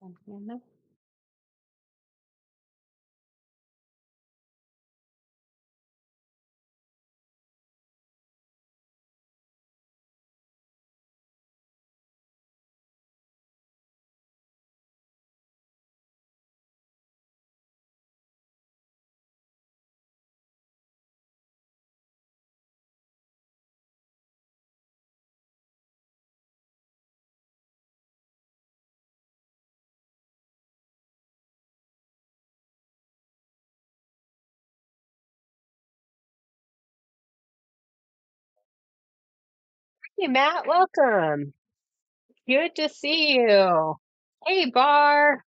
Mhm. Hey, Matt, welcome. Good to see you. Hey, Bar.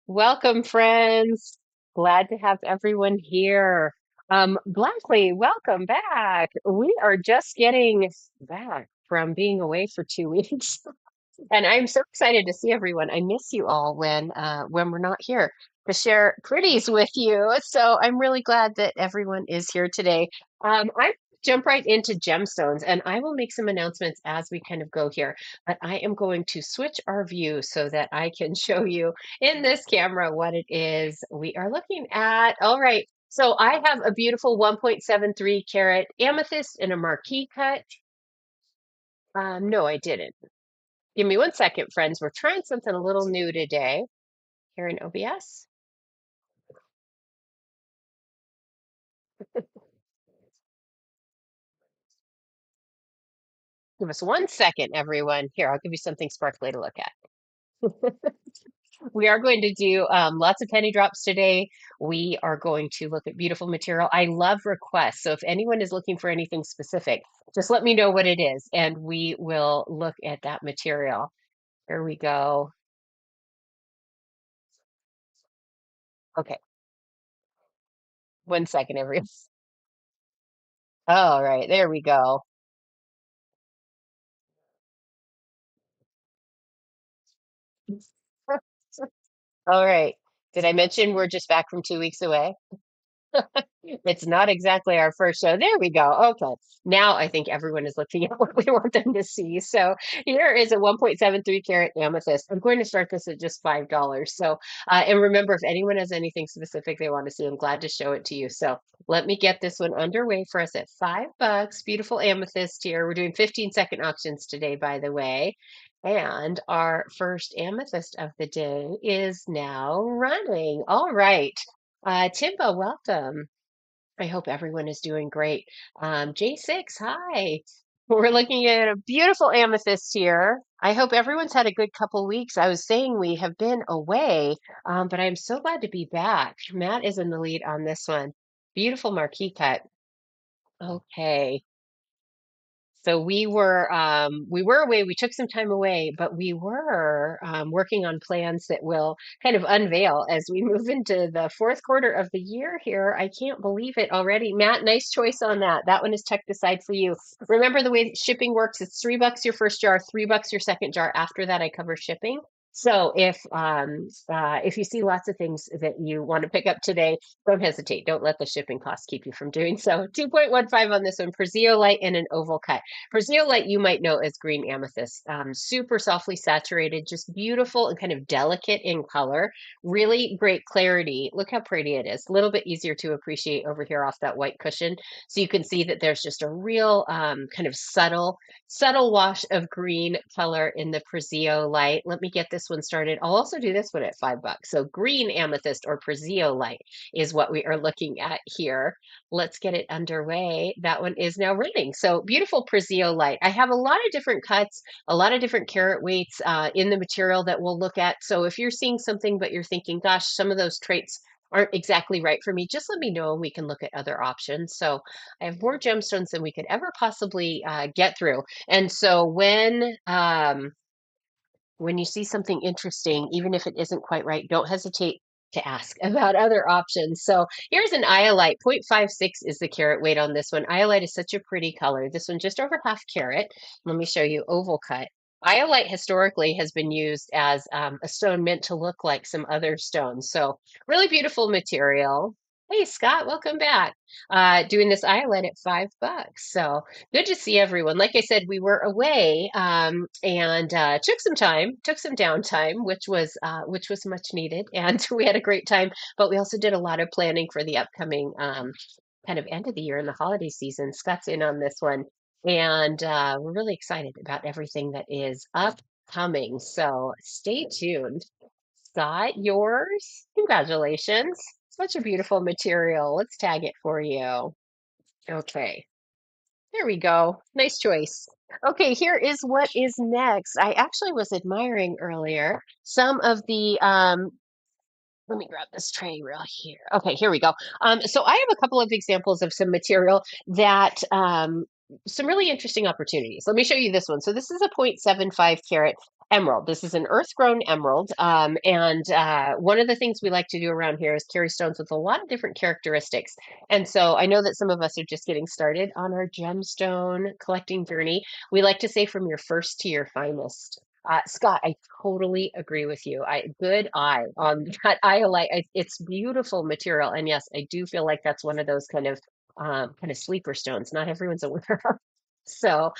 Welcome, friends. Glad to have everyone here. Blackley, welcome back. We are just getting back from being away for 2 weeks. And I'm so excited to see everyone. I miss you all when we're not here to share pretties with you. So I'm really glad that everyone is here today. I jump right into gemstones, and I will make some announcements as we kind of go here. But I am going to switch our view so that I can show you in this camera what it is we are looking at. All right. So I have a beautiful 1.73 carat amethyst in a marquee cut. No, I didn't. Give me one second, friends. We're trying something a little new today here in OBS. Give us one second, everyone. Here, I'll give you something sparkly to look at. We are going to do lots of penny drops today. We are going to look at beautiful material. I love requests. So if anyone is looking for anything specific, just let me know what it is and we will look at that material. Here we go. Okay, one second, everyone. All right, there we go. All right. Did I mention we're just back from 2 weeks away? It's not exactly our first show. There we go. Okay. Now I think everyone is looking at what we want them to see. So here is a 1.73 carat amethyst. I'm going to start this at just $5. So, and remember, if anyone has anything specific they want to see, I'm glad to show it to you. So let me get this one underway for us at $5. Beautiful amethyst here. We're doing 15-second auctions today, by the way. And our first amethyst of the day is now running. All right. Timba, welcome. I hope everyone is doing great. J6, hi. We're looking at a beautiful amethyst here. I hope everyone's had a good couple weeks. I was saying we have been away, but I'm so glad to be back. Matt is in the lead on this one. Beautiful marquee cut. Okay. So we were away. We took some time away, but we were working on plans that will kind of unveil as we move into the fourth quarter of the year here. I can't believe it already. Matt, nice choice on that. That one is tucked aside for you. Remember the way shipping works, it's $3 your first jar, $3 your second jar. After that, I cover shipping. So if you see lots of things that you want to pick up today, don't hesitate. Don't let the shipping costs keep you from doing so. 2.15 on this one, Light in an oval cut. Light you might know as green amethyst. Super softly saturated, just beautiful and kind of delicate in color. Really great clarity. Look how pretty it is. A little bit easier to appreciate over here off that white cushion. So you can see that there's just a real kind of subtle wash of green color in the Light. Let me get this one started. I'll also do this one at $5. So green amethyst or Light is what we are looking at here. Let's get it underway. That one is now running. So beautiful Light. I have a lot of different cuts, a lot of different carat weights in the material that we'll look at. So if you're seeing something, but you're thinking, gosh, some of those traits aren't exactly right for me, just let me know and we can look at other options. So I have more gemstones than we could ever possibly get through. And so when you see something interesting, even if it isn't quite right, don't hesitate to ask about other options. So here's an iolite. 0.56 is the carat weight on this one. Iolite is such a pretty color. This one just over half carat. Let me show you oval cut. Iolite historically has been used as a stone meant to look like some other stones. So really beautiful material. Hey Scott, welcome back. Doing this island at $5. So good to see everyone. Like I said, we were away and took some downtime, which was much needed, and we had a great time. But we also did a lot of planning for the upcoming kind of end of the year and the holiday season. Scott's in on this one, and we're really excited about everything that is upcoming. So stay tuned. Scott, yours. Congratulations. Such a beautiful material. Let's tag it for you. Okay, there we go. Nice choice. Okay, here is what is next. I actually was admiring earlier some of the let me grab this tray real here. Okay, here we go. So I have a couple of examples of some material that some really interesting opportunities. Let me show you this one. So this is a 0.75 carat emerald. This is an earth-grown emerald. And one of the things we like to do around here is carry stones with a lot of different characteristics. And so I know that some of us are just getting started on our gemstone collecting journey. We like to say from your first to your finest. Scott, I totally agree with you. Good eye on that iolite. It's beautiful material, and yes, I do feel like that's one of those kind of sleeper stones. Not everyone's aware of. So,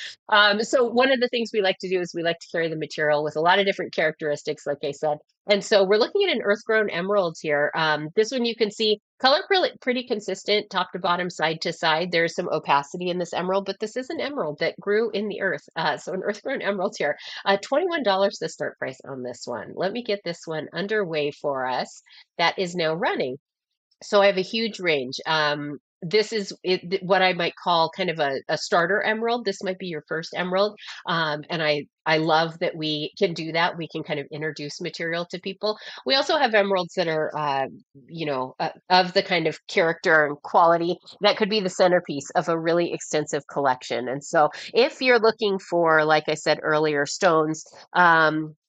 so one of the things we like to do is we like to carry the material with a lot of different characteristics, like I said. And so we're looking at an earth-grown emerald here. This one you can see color pretty consistent, top to bottom, side to side. There's some opacity in this emerald, but this is an emerald that grew in the earth. So an earth-grown emerald here. $21 the start price on this one. Let me get this one underway for us. That is now running. So I have a huge range. This is what I might call kind of a starter emerald. This might be your first emerald. And I love that we can do that. We can kind of introduce material to people. We also have emeralds that are, of the kind of character and quality that could be the centerpiece of a really extensive collection. And so if you're looking for, like I said earlier, stones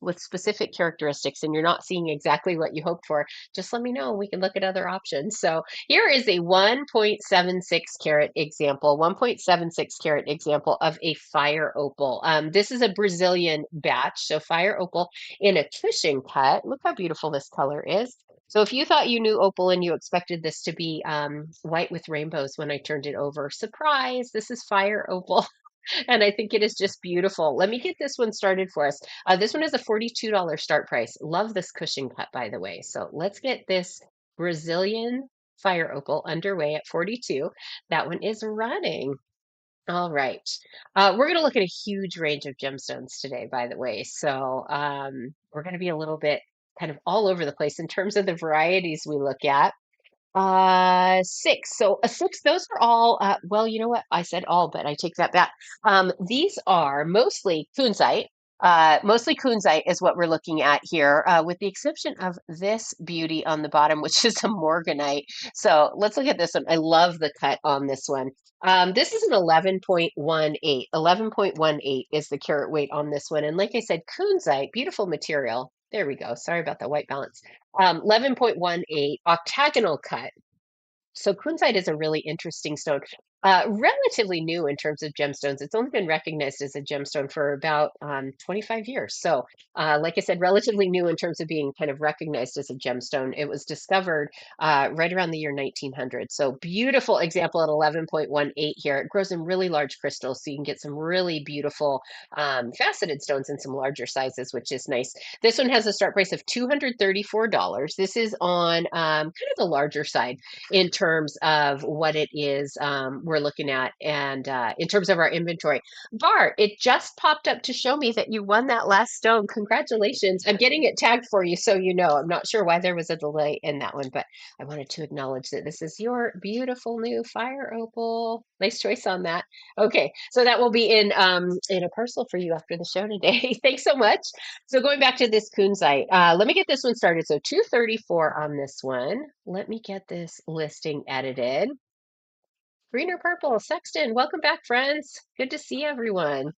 with specific characteristics and you're not seeing exactly what you hoped for, just let me know. We can look at other options. So here is a 1.76 carat example, 1.76 carat example of a fire opal. This is a Brazilian batch, so fire opal in a cushion cut. Look how beautiful this color is. So if you thought you knew opal and you expected this to be white with rainbows when I turned it over, surprise, this is fire opal. And I think it is just beautiful. Let me get this one started for us. This one is a $42 start price. Love this cushion cut, by the way. So let's get this Brazilian fire opal underway at 42. That one is running. All right. We're going to look at a huge range of gemstones today, by the way. So we're going to be a little bit kind of all over the place in terms of the varieties we look at. Six. So a six, those are all, well, you know what? I said all, but I take that back. These are mostly kunzite is what we're looking at here, with the exception of this beauty on the bottom, which is a morganite. So let's look at this one. I love the cut on this one. This is an 11.18. 11.18 is the carat weight on this one. And like I said, kunzite, beautiful material. There we go. Sorry about the white balance. 11.18 octagonal cut. So kunzite is a really interesting stone. Relatively new in terms of gemstones. It's only been recognized as a gemstone for about 25 years. So, like I said, relatively new in terms of being kind of recognized as a gemstone. It was discovered right around the year 1900. So, beautiful example at 11.18 here. It grows in really large crystals, so you can get some really beautiful faceted stones in some larger sizes, which is nice. This one has a start price of $234. This is on kind of the larger side in terms of what it is we're looking at and in terms of our inventory. Bart, it just popped up to show me that you won that last stone. Congratulations. I'm getting it tagged for you so you know. I'm not sure why there was a delay in that one, but I wanted to acknowledge that this is your beautiful new fire opal. Nice choice on that. Okay, so that will be in a parcel for you after the show today. Thanks so much. So going back to this kunzite, let me get this one started. So 234 on this one. Let me get this listing edited. Green or purple? Sexton, welcome back, friends. Good to see everyone.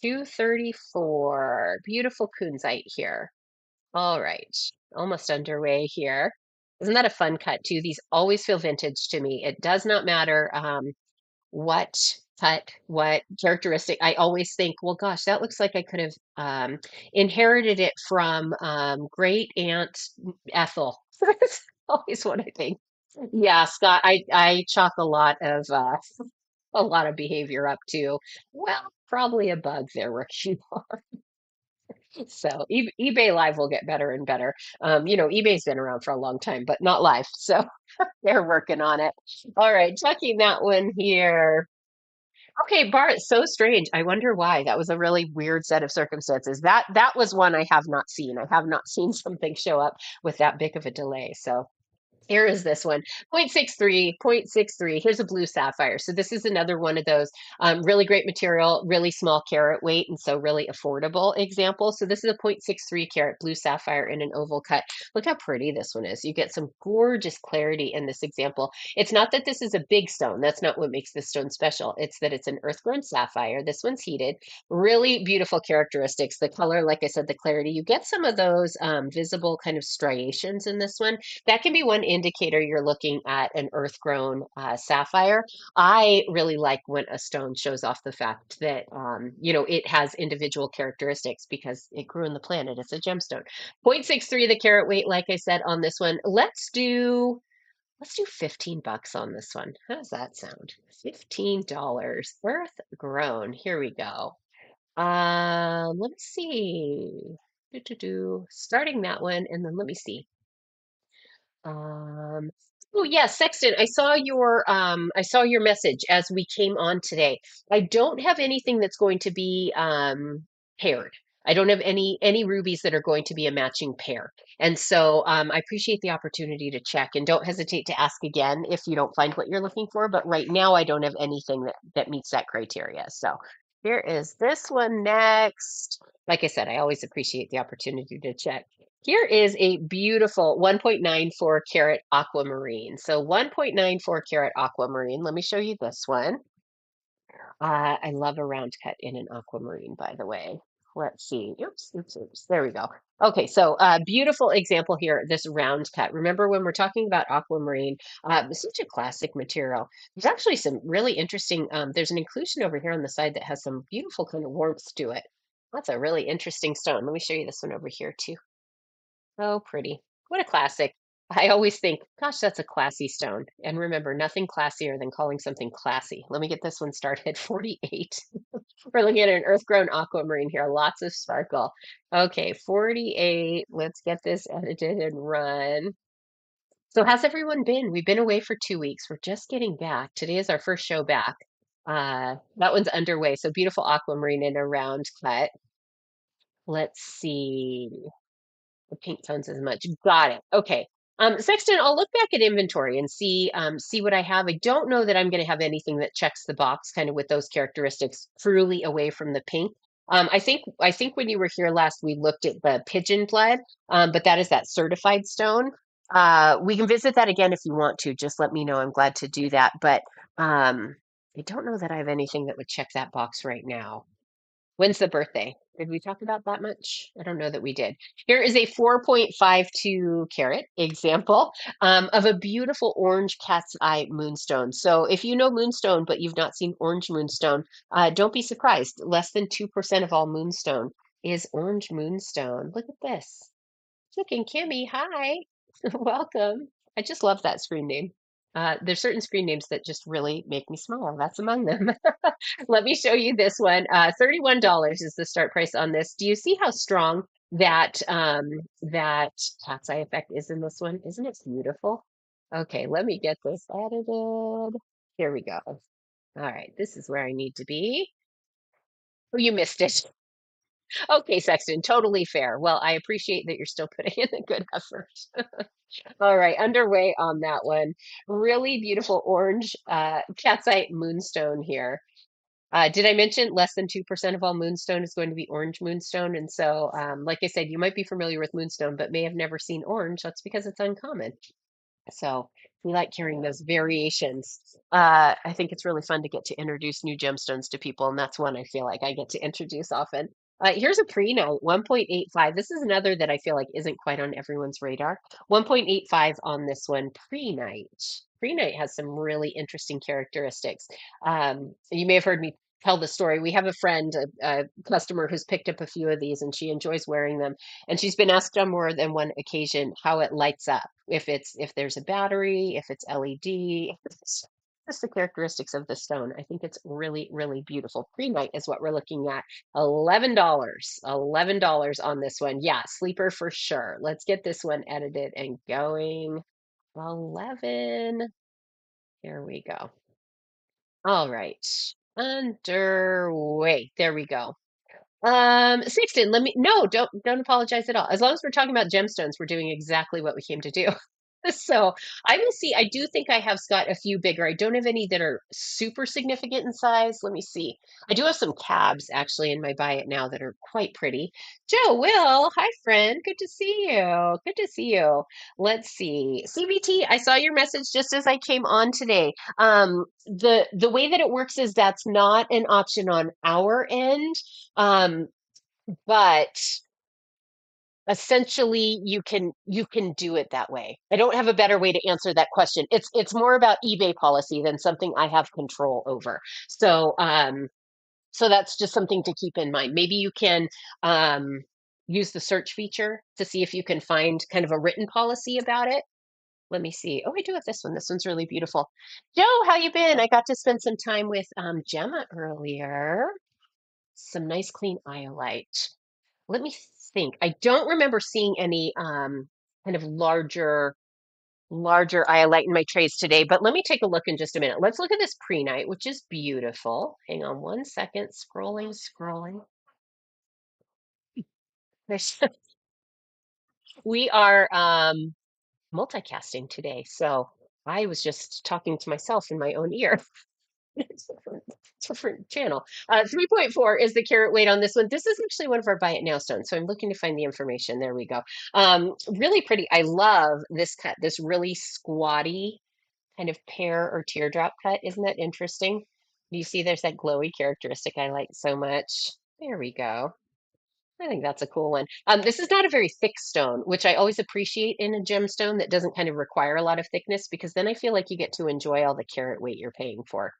234. Beautiful kunzite here. All right. Almost underway here. Isn't that a fun cut too? These always feel vintage to me. It does not matter what cut, what characteristic. I always think, well, gosh, that looks like I could have inherited it from great aunt Ethel. That's always what I think. Yeah, Scott, I chalk a lot of behavior up to, well, probably a bug there, Ricky. So eBay Live will get better and better. eBay's been around for a long time, but not live. So they're working on it. All right, checking that one here. Okay, Bart, so strange. I wonder why. That was a really weird set of circumstances. That was one I have not seen. I have not seen something show up with that big of a delay. So here is this one, 0.63, 0.63. Here's a blue sapphire. So this is another one of those really great material, really small carat weight, and so really affordable example. So this is a 0.63 carat blue sapphire in an oval cut. Look how pretty this one is. You get some gorgeous clarity in this example. It's not that this is a big stone. That's not what makes this stone special. It's that it's an earth-grown sapphire. This one's heated. Really beautiful characteristics. The color, like I said, the clarity. You get some of those visible kind of striations in this one. That can be one indicator you're looking at an earth grown sapphire. I really like when a stone shows off the fact that, it has individual characteristics because it grew in the planet. It's a gemstone. 0.63 the carat weight, like I said on this one. Let's do 15 bucks on this one. How does that sound? $15. Earth grown. Here we go. Let me see. Starting that one, and then let me see. Um, oh yeah, Sexton, I saw your message as we came on today. I don't have anything that's going to be paired. I don't have any rubies that are going to be a matching pair. And so I appreciate the opportunity to check and don't hesitate to ask again if you don't find what you're looking for. But right now I don't have anything that meets that criteria. So here is this one next. Like I said, I always appreciate the opportunity to check. Here is a beautiful 1.94 carat aquamarine. So 1.94 carat aquamarine. Let me show you this one. I love a round cut in an aquamarine, by the way. Let's see. Oops, oops, oops. There we go. Okay, so beautiful example here, this round cut. Remember when we're talking about aquamarine, such a classic material. There's actually some really interesting, there's an inclusion over here on the side that has some beautiful kind of warmth to it. That's a really interesting stone. Let me show you this one over here too. Oh, pretty. What a classic. I always think, gosh, that's a classy stone. And remember, nothing classier than calling something classy. Let me get this one started. 48. We're looking at an earth-grown aquamarine here. Lots of sparkle. Okay, 48. Let's get this edited and run. So how's everyone been? We've been away for 2 weeks. We're just getting back. Today is our first show back. That one's underway. So beautiful aquamarine in a round cut. Let's see. The pink tones as much. Got it. Okay. Sexton, I'll look back at inventory and see what I have. I don't know that I'm going to have anything that checks the box kind of with those characteristics truly away from the pink. I think when you were here last, we looked at the pigeon blood, but that is that certified stone. We can visit that again if you want to. Just let me know. I'm glad to do that. But I don't know that I have anything that would check that box right now. When's the birthday? Did we talk about that much? I don't know that we did. Here is a 4.52 carat example of a beautiful orange cat's eye moonstone. So if you know moonstone, but you've not seen orange moonstone, don't be surprised. Less than 2% of all moonstone is orange moonstone. Look at this. Looking Kimmy, hi. Welcome. I just love that screen name. There's certain screen names that just really make me smile. That's among them. Let me show you this one. $31 is the start price on this. Do you see how strong that cat's eye effect is in this one? Isn't it beautiful? Okay, let me get this edited. Here we go. All right, this is where I need to be. Oh, you missed it. Okay, Sexton, totally fair. Well, I appreciate that you're still putting in a good effort. All right, underway on that one. Really beautiful orange calcite moonstone here. Did I mention less than 2% of all moonstone is going to be orange moonstone? And so, like I said, you might be familiar with moonstone, but may have never seen orange. That's because it's uncommon. So we like carrying those variations. I think it's really fun to get to introduce new gemstones to people, and that's one I feel like I get to introduce often. Here's a pre-night, 1.85. This is another that I feel like isn't quite on everyone's radar. 1.85 on this one, pre-night. Pre-night has some really interesting characteristics. You may have heard me tell the story. We have a friend, a customer who's picked up a few of these and she enjoys wearing them. And she's been asked on more than one occasion how it lights up, if there's a battery, if it's LED. It's just the characteristics of the stone. I think it's really, really beautiful. Pre-night is what we're looking at. $11. $11 on this one. Yeah, sleeper for sure. Let's get this one edited and going. 11. Here we go. All right. Underway. There we go. Sixten, let me no, don't apologize at all. As long as we're talking about gemstones, we're doing exactly what we came to do. So I will see. I do think I have, Scott, a few bigger. I don't have any that are super significant in size. Let me see. I do have some cabs actually in my buy it now that are quite pretty. Joe, Will, hi friend. Good to see you. Good to see you. Let's see. CBT, I saw your message just as I came on today. The way that it works is that's not an option on our end. Um, but essentially you can do it that way. I don't have a better way to answer that question. It's more about eBay policy than something I have control over. So that's just something to keep in mind. Maybe you can use the search feature to see if you can find kind of a written policy about it. Let me see. Oh, I do have this one. This one's really beautiful. Joe, how you been? I got to spend some time with Gemma earlier. Some nice clean iolite. Let me think. I don't remember seeing any kind of larger iolite in my trays today, but let me take a look in just a minute. Let's look at this pre-night, which is beautiful. Hang on one second. Scrolling. There's we are multicasting today, so I was just talking to myself in my own ear. Different channel. 3.4 is the carat weight on this one. This is actually one of our buy it now stones. So I'm looking to find the information. There we go. Really pretty. I love this cut, this really squatty kind of pear or teardrop cut. Isn't that interesting? You see there's that glowy characteristic I like so much. There we go. I think that's a cool one. This is not a very thick stone, which I always appreciate in a gemstone that doesn't kind of require a lot of thickness because then I feel like you get to enjoy all the carat weight you're paying for.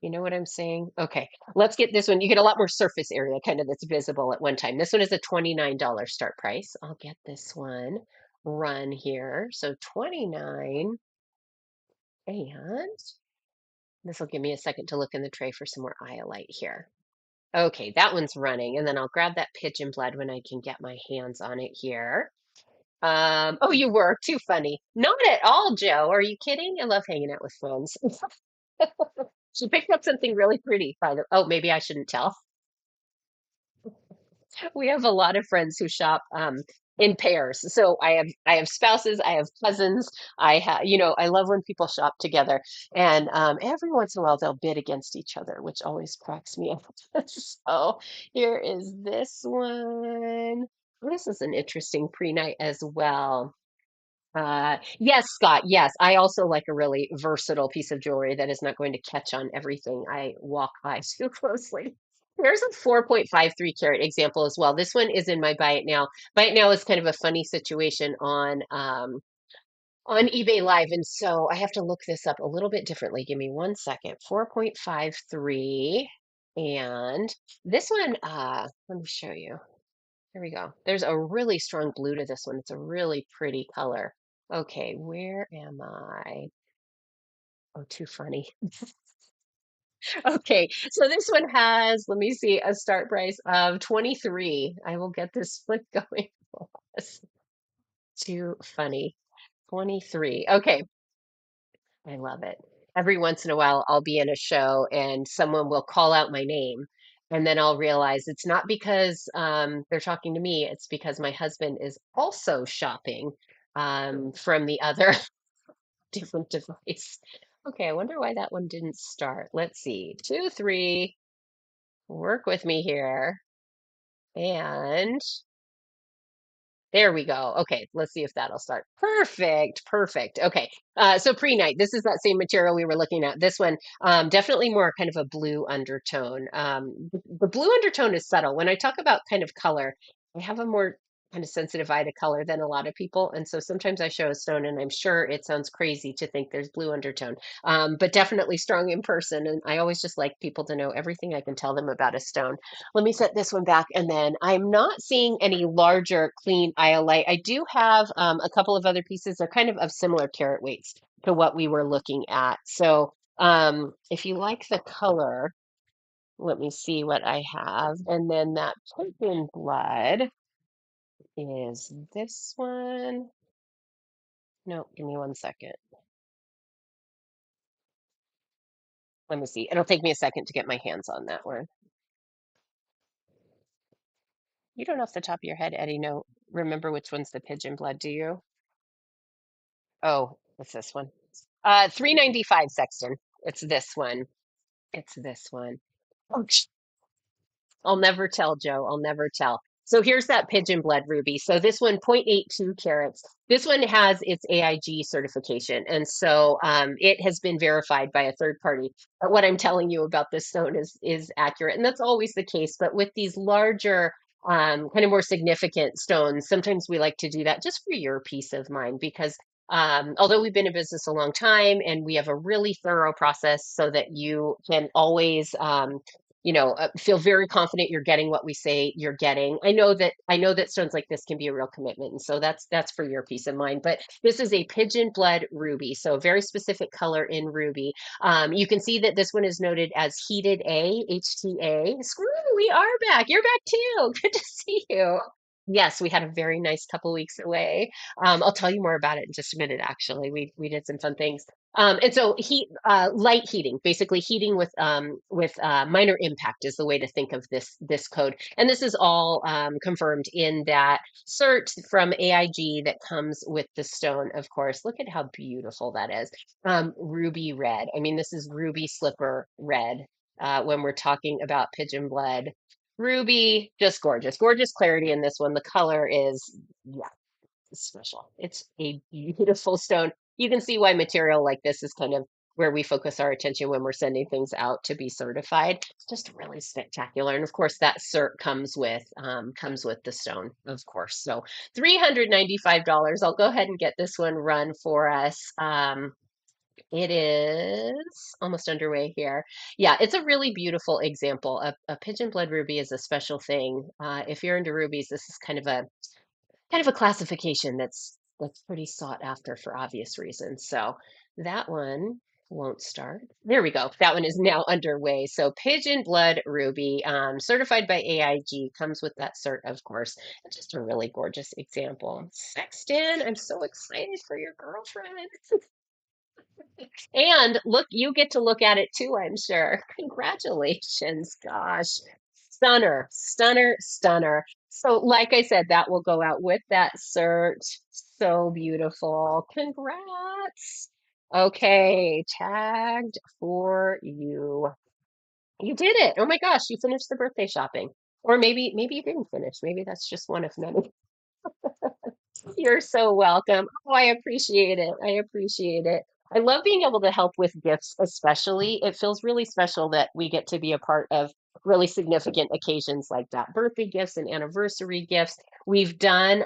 You know what I'm saying? Okay, let's get this one. You get a lot more surface area kind of that's visible at one time. This one is a $29 start price. I'll get this one run here. So 29, and this will give me a second to look in the tray for some more iolite here. Okay, that one's running, and then I'll grab that pigeon blood when I can get my hands on it here. Oh, you were too funny. Not at all, Joe. Are you kidding? I love hanging out with friends. She picked up something really pretty, by the. Oh, maybe I shouldn't tell. We have a lot of friends who shop in pairs. So I have spouses, I have cousins. I love when people shop together. And every once in a while they'll bid against each other, which always cracks me up. So here is this one. This is an interesting pre-night as well. Yes, Scott. Yes, I also like a really versatile piece of jewelry that is not going to catch on everything I walk by too closely. There's a 4.53 carat example as well. This one is in my buy it now. Buy it now is kind of a funny situation on eBay Live, and so I have to look this up a little bit differently. Give me one second. 4.53, and this one. Let me show you. There we go. There's a really strong blue to this one. It's a really pretty color. Okay, where am I? Oh, too funny. Okay, so this one has, let me see, a start price of 23. I will get this flip going. That's too funny. 23. Okay, I love it. Every once in a while, I'll be in a show and someone will call out my name. And then I'll realize it's not because they're talking to me, it's because my husband is also shopping from the other different device. Okay, I wonder why that one didn't start. Let's see. 2, 3, work with me here. And there we go. Okay, let's see if that'll start. Perfect, perfect. Okay, so pre-night, this is that same material we were looking at. This one, definitely more kind of a blue undertone. The blue undertone is subtle. When I talk about kind of color, I have a more kind of sensitive eye to color than a lot of people. And so sometimes I show a stone and I'm sure it sounds crazy to think there's blue undertone, but definitely strong in person. And I always just like people to know everything I can tell them about a stone. Let me set this one back. And then I'm not seeing any larger clean iolite. I do have a couple of other pieces. They're kind of similar carat weights to what we were looking at. So if you like the color, let me see what I have. And then that pumpkin blood is this one. No, give me one second. Let me see. It'll take me a second to get my hands on that one. You don't off the top of your head, Eddie, no, remember which one's the pigeon blood, do you? Oh, it's this one. 395 Sexton. It's this one. It's this one. Oh, I'll never tell, Joe. I'll never tell. So here's that pigeon blood ruby. So this one, 0.82 carats. This one has its AIG certification. And so it has been verified by a third party. But what I'm telling you about this stone is accurate. And that's always the case. But with these larger, kind of more significant stones, sometimes we like to do that just for your peace of mind because although we've been in business a long time and we have a really thorough process so that you can always feel very confident you're getting what we say you're getting. I know that stones like this can be a real commitment, and so that's for your peace of mind. But this is a pigeon blood ruby, so a very specific color in ruby. You can see that this one is noted as heated A, HTA. Screw, we are back. You're back too. Good to see you. Yes, we had a very nice couple weeks away. I'll tell you more about it in just a minute. Actually, we did some fun things. And so light heating, basically heating with minor impact is the way to think of this code. And this is all confirmed in that cert from AIG that comes with the stone, of course. Look at how beautiful that is. Ruby red. I mean, this is ruby slipper red when we're talking about pigeon blood. Ruby, just gorgeous, gorgeous clarity in this one. The color is, yeah, special. It's a beautiful stone. You can see why material like this is kind of where we focus our attention when we're sending things out to be certified. It's just really spectacular. And of course, that cert comes with the stone, of course. So $395. I'll go ahead and get this one run for us. It is almost underway here. Yeah, it's a really beautiful example. A pigeon blood ruby is a special thing. If you're into rubies, this is kind of a classification that's pretty sought after for obvious reasons. So that one won't start. There we go. That one is now underway. So Pigeon Blood Ruby, certified by AIG, comes with that cert, of course. And just a really gorgeous example. Sexton, I'm so excited for your girlfriend. And look, you get to look at it too, I'm sure. Congratulations. Gosh. Stunner, stunner, stunner. So, like I said, that will go out with that cert. So beautiful. Congrats. Okay, tagged for you. You did it. Oh my gosh, you finished the birthday shopping. Or maybe you didn't finish. Maybe that's just one of many. You're so welcome. Oh, I appreciate it. I appreciate it. I love being able to help with gifts, especially. It feels really special that we get to be a part of really significant occasions like that. Birthday gifts and anniversary gifts. We've been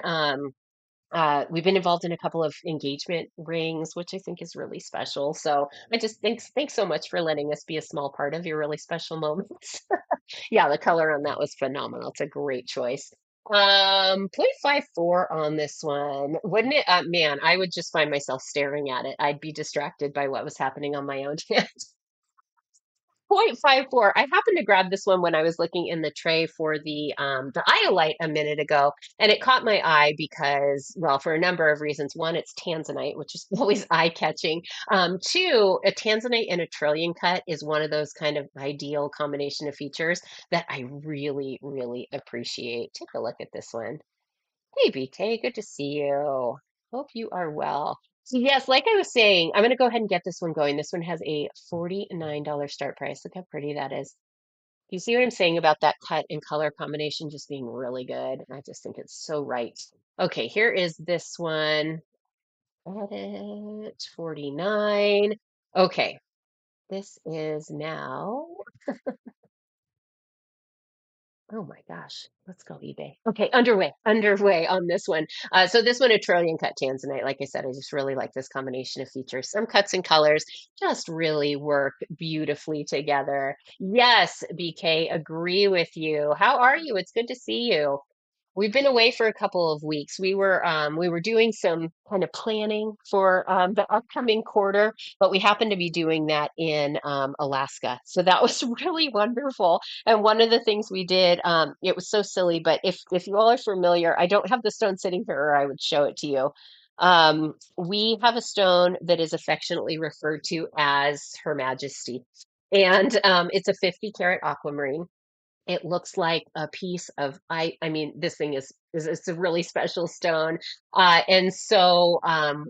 involved in a couple of engagement rings, which I think is really special. So I just thanks so much for letting us be a small part of your really special moments. Yeah, the color on that was phenomenal. It's a great choice. 0.54 on this one. Wouldn't it? Man, I would just find myself staring at it. I'd be distracted by what was happening on my own hand. 0.54. I happened to grab this one when I was looking in the tray for the iolite a minute ago, and it caught my eye because, well, for a number of reasons. One, it's tanzanite, which is always eye-catching. Two, a tanzanite and a trillion cut is one of those kind of ideal combination of features that I really, really appreciate. Take a look at this one. Hey, BK, good to see you. Hope you are well. So yes, like I was saying, I'm going to go ahead and get this one going. This one has a $49 start price. Look how pretty that is. You see what I'm saying about that cut and color combination just being really good? I just think it's so right. Okay, here is this one. Edit 49. Okay, this is now Oh my gosh. Let's go eBay. Okay, underway on this one. So this one, a trillion cut tanzanite. Like I said, I just really like this combination of features. Some cuts and colors just really work beautifully together. Yes, BK, agree with you. How are you? It's good to see you. We've been away for a couple of weeks. We were doing some kind of planning for the upcoming quarter, but we happened to be doing that in Alaska. So that was really wonderful. And one of the things we did, it was so silly, but if you all are familiar, I don't have the stone sitting here, or I would show it to you. We have a stone that is affectionately referred to as Her Majesty, and it's a 50 carat aquamarine. It looks like a piece of I mean, this thing is it's a really special stone. And so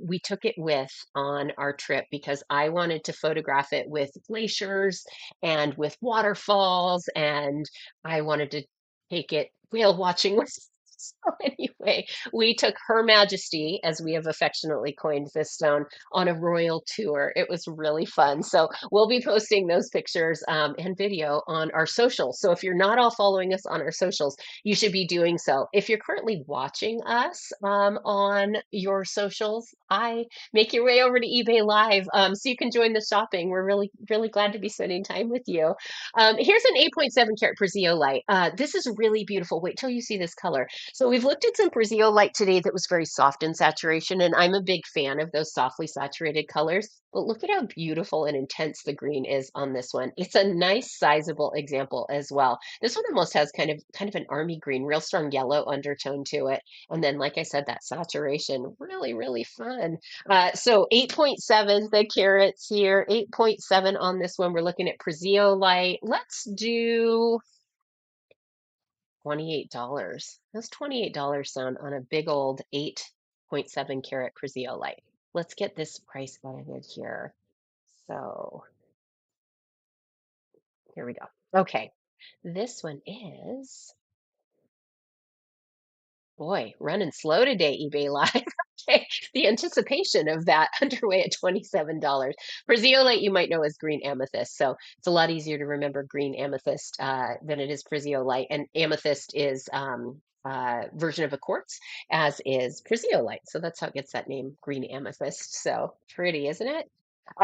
we took it with on our trip because I wanted to photograph it with glaciers and with waterfalls, and I wanted to take it whale watching with. So anyway, we took Her Majesty, as we have affectionately coined this stone, on a royal tour. It was really fun. So we'll be posting those pictures and video on our socials. So if you're not all following us on our socials, you should be doing so. If you're currently watching us on your socials, I make your way over to eBay Live so you can join the shopping. We're really, really glad to be spending time with you. Here's an 8.7 karat Braziliolite. This is really beautiful. Wait till you see this color. So we've looked at some Braziliolite today that was very soft in saturation, and I'm a big fan of those softly saturated colors. But look at how beautiful and intense the green is on this one. It's a nice sizable example as well. This one almost has kind of an army green, real strong yellow undertone to it. And then, like I said, that saturation, really, really fun. So 8.7 the carats here, 8.7 on this one. We're looking at Light. Let's do $28. That's $28 sound on a big old 8.7 carat Light. Let's get this price edited here. So here we go. Okay. This one is, boy, running slow today, eBay Live. Okay. The anticipation of that underway at $27. Braziliolite, you might know as green amethyst. So it's a lot easier to remember green amethyst than it is Braziliolite. And amethyst is version of a quartz, as is Braziliolite. So that's how it gets that name, green amethyst. So pretty, isn't it?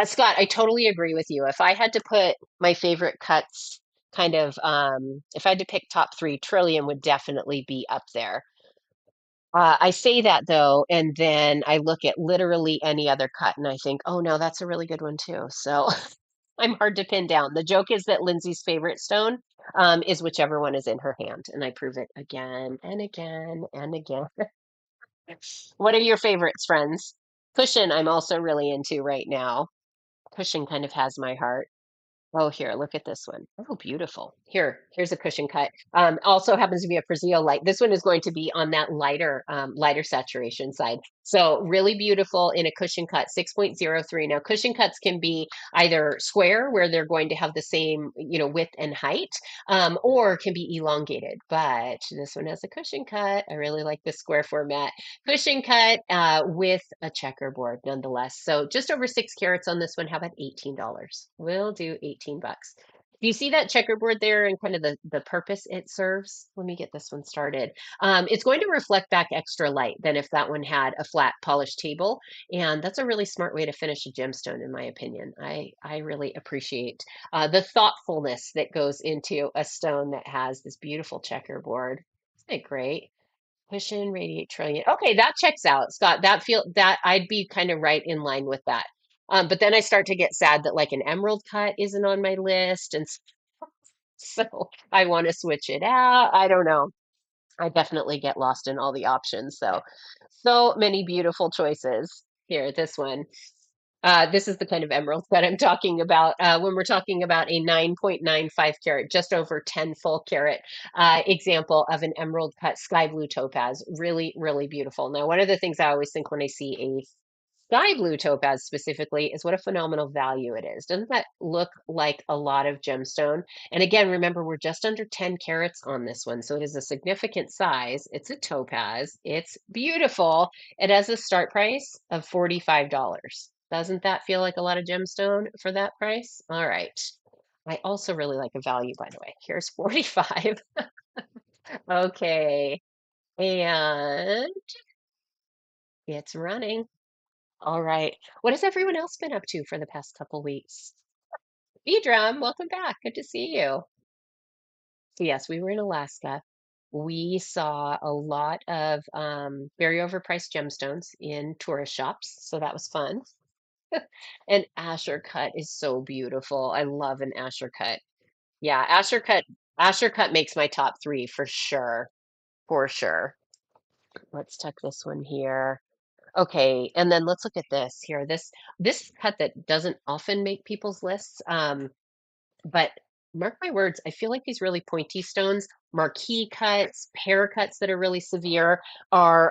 Scott, I totally agree with you. If I had to put my favorite cuts, if I had to pick top three, Trillium would definitely be up there. I say that though, and then I look at literally any other cut and I think, oh no, that's a really good one too. So I'm hard to pin down. The joke is that Lindsay's favorite stone is whichever one is in her hand, and I prove it again and again and again. What are your favorites, friends? Cushion, I'm also really into right now. Cushion kind of has my heart. Oh, here, look at this one. Oh, beautiful. Here's a cushion cut. Also happens to be a Brazil light. This one is going to be on that lighter saturation side. So really beautiful in a cushion cut, 6.03. Now, cushion cuts can be either square, where they're going to have the same, width and height, or can be elongated. But this one has a cushion cut. I really like the square format. Cushion cut with a checkerboard nonetheless. So just over 6 carats on this one. How about $18? We'll do 18 bucks. Do you see that checkerboard there and kind of the purpose it serves? Let me get this one started. It's going to reflect back extra light than if that one had a flat polished table. And that's a really smart way to finish a gemstone, in my opinion. I really appreciate the thoughtfulness that goes into a stone that has this beautiful checkerboard. Isn't it great? Push in, radiate trillion. Okay, that checks out, Scott. That I'd be kind of right in line with that. But then I start to get sad that like an emerald cut isn't on my list, and so I want to switch it out. I don't know. I definitely get lost in all the options. So many beautiful choices. Here, this one. This is the kind of emerald that I'm talking about when we're talking about a 9.95 carat, just over 10 full carat example of an emerald cut sky blue topaz. Really, really beautiful. Now, one of the things I always think when I see a sky blue topaz specifically is what a phenomenal value it is. Doesn't that look like a lot of gemstone? And again, remember, we're just under 10 carats on this one. So it is a significant size. It's a topaz. It's beautiful. It has a start price of $45. Doesn't that feel like a lot of gemstone for that price? All right. I also really like a value, by the way. Here's 45. Okay. And it's running. All right. What has everyone else been up to for the past couple weeks? Drum, welcome back. Good to see you. So yes, we were in Alaska. We saw a lot of very overpriced gemstones in tourist shops, so that was fun. And Asher cut is so beautiful. I love an Asher cut. Yeah, Asher cut makes my top three for sure. For sure. Let's tuck this one here. Okay, and then let's look at this here. This cut that doesn't often make people's lists. But mark my words, I feel like these really pointy stones, marquee cuts, pear cuts that are really severe, are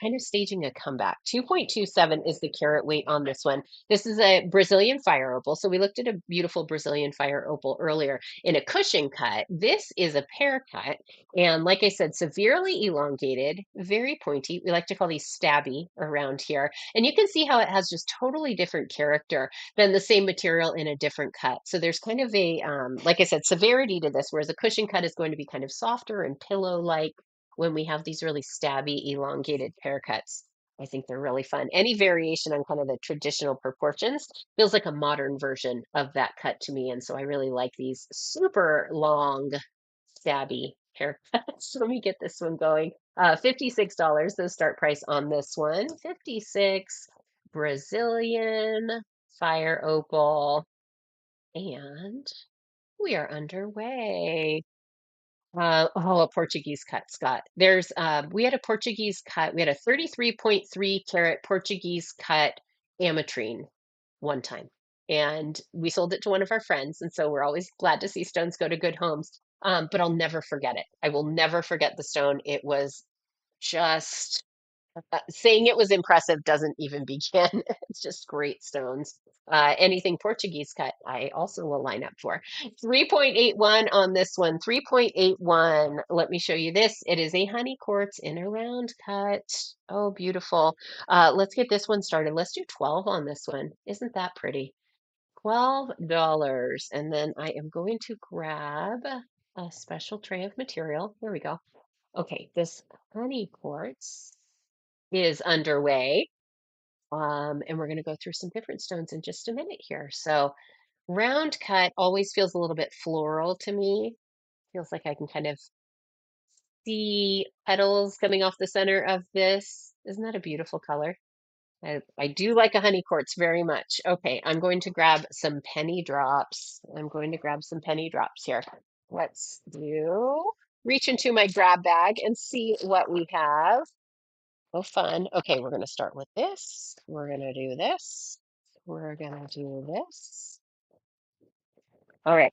kind of staging a comeback. 2.27 is the carat weight on this one. This is a Brazilian fire opal. So we looked at a beautiful Brazilian fire opal earlier in a cushion cut. This is a pear cut, and like I said, severely elongated, very pointy. We like to call these stabby around here, and you can see how it has just totally different character than the same material in a different cut. So there's kind of a, like I said, severity to this, whereas a cushion cut is going to be kind of softer and pillow-like when we have these really stabby, elongated pear cuts. I think they're really fun. Any variation on kind of the traditional proportions feels like a modern version of that cut to me. And so I really like these super long, stabby haircuts. Let me get this one going. $56, the start price on this one. 56 Brazilian fire opal. And we are underway. Oh, a Portuguese cut, Scott. We had a Portuguese cut. We had a 33.3 carat Portuguese cut ametrine one time. And we sold it to one of our friends. And so we're always glad to see stones go to good homes. But I'll never forget it. I will never forget the stone. It was just saying it was impressive doesn't even begin. It's just great stones. Anything Portuguese cut, I also will line up for. 3.81 on this one. 3.81. Let me show you this. It is a honey quartz in a round cut. Oh, beautiful. Let's get this one started. Let's do 12 on this one. Isn't that pretty? $12. And then I am going to grab a special tray of material. Here we go. Okay, this honey quartz is underway. And we're going to go through some different stones in just a minute here. So, round cut always feels a little bit floral to me. Feels like I can kind of see petals coming off the center of this. Isn't that a beautiful color? I do like a honey quartz very much. Okay, I'm going to grab some penny drops. I'm going to grab some penny drops here. Let's do reach into my grab bag and see what we have. Oh, fun. Okay, we're going to start with this. We're going to do this. We're going to do this. All right.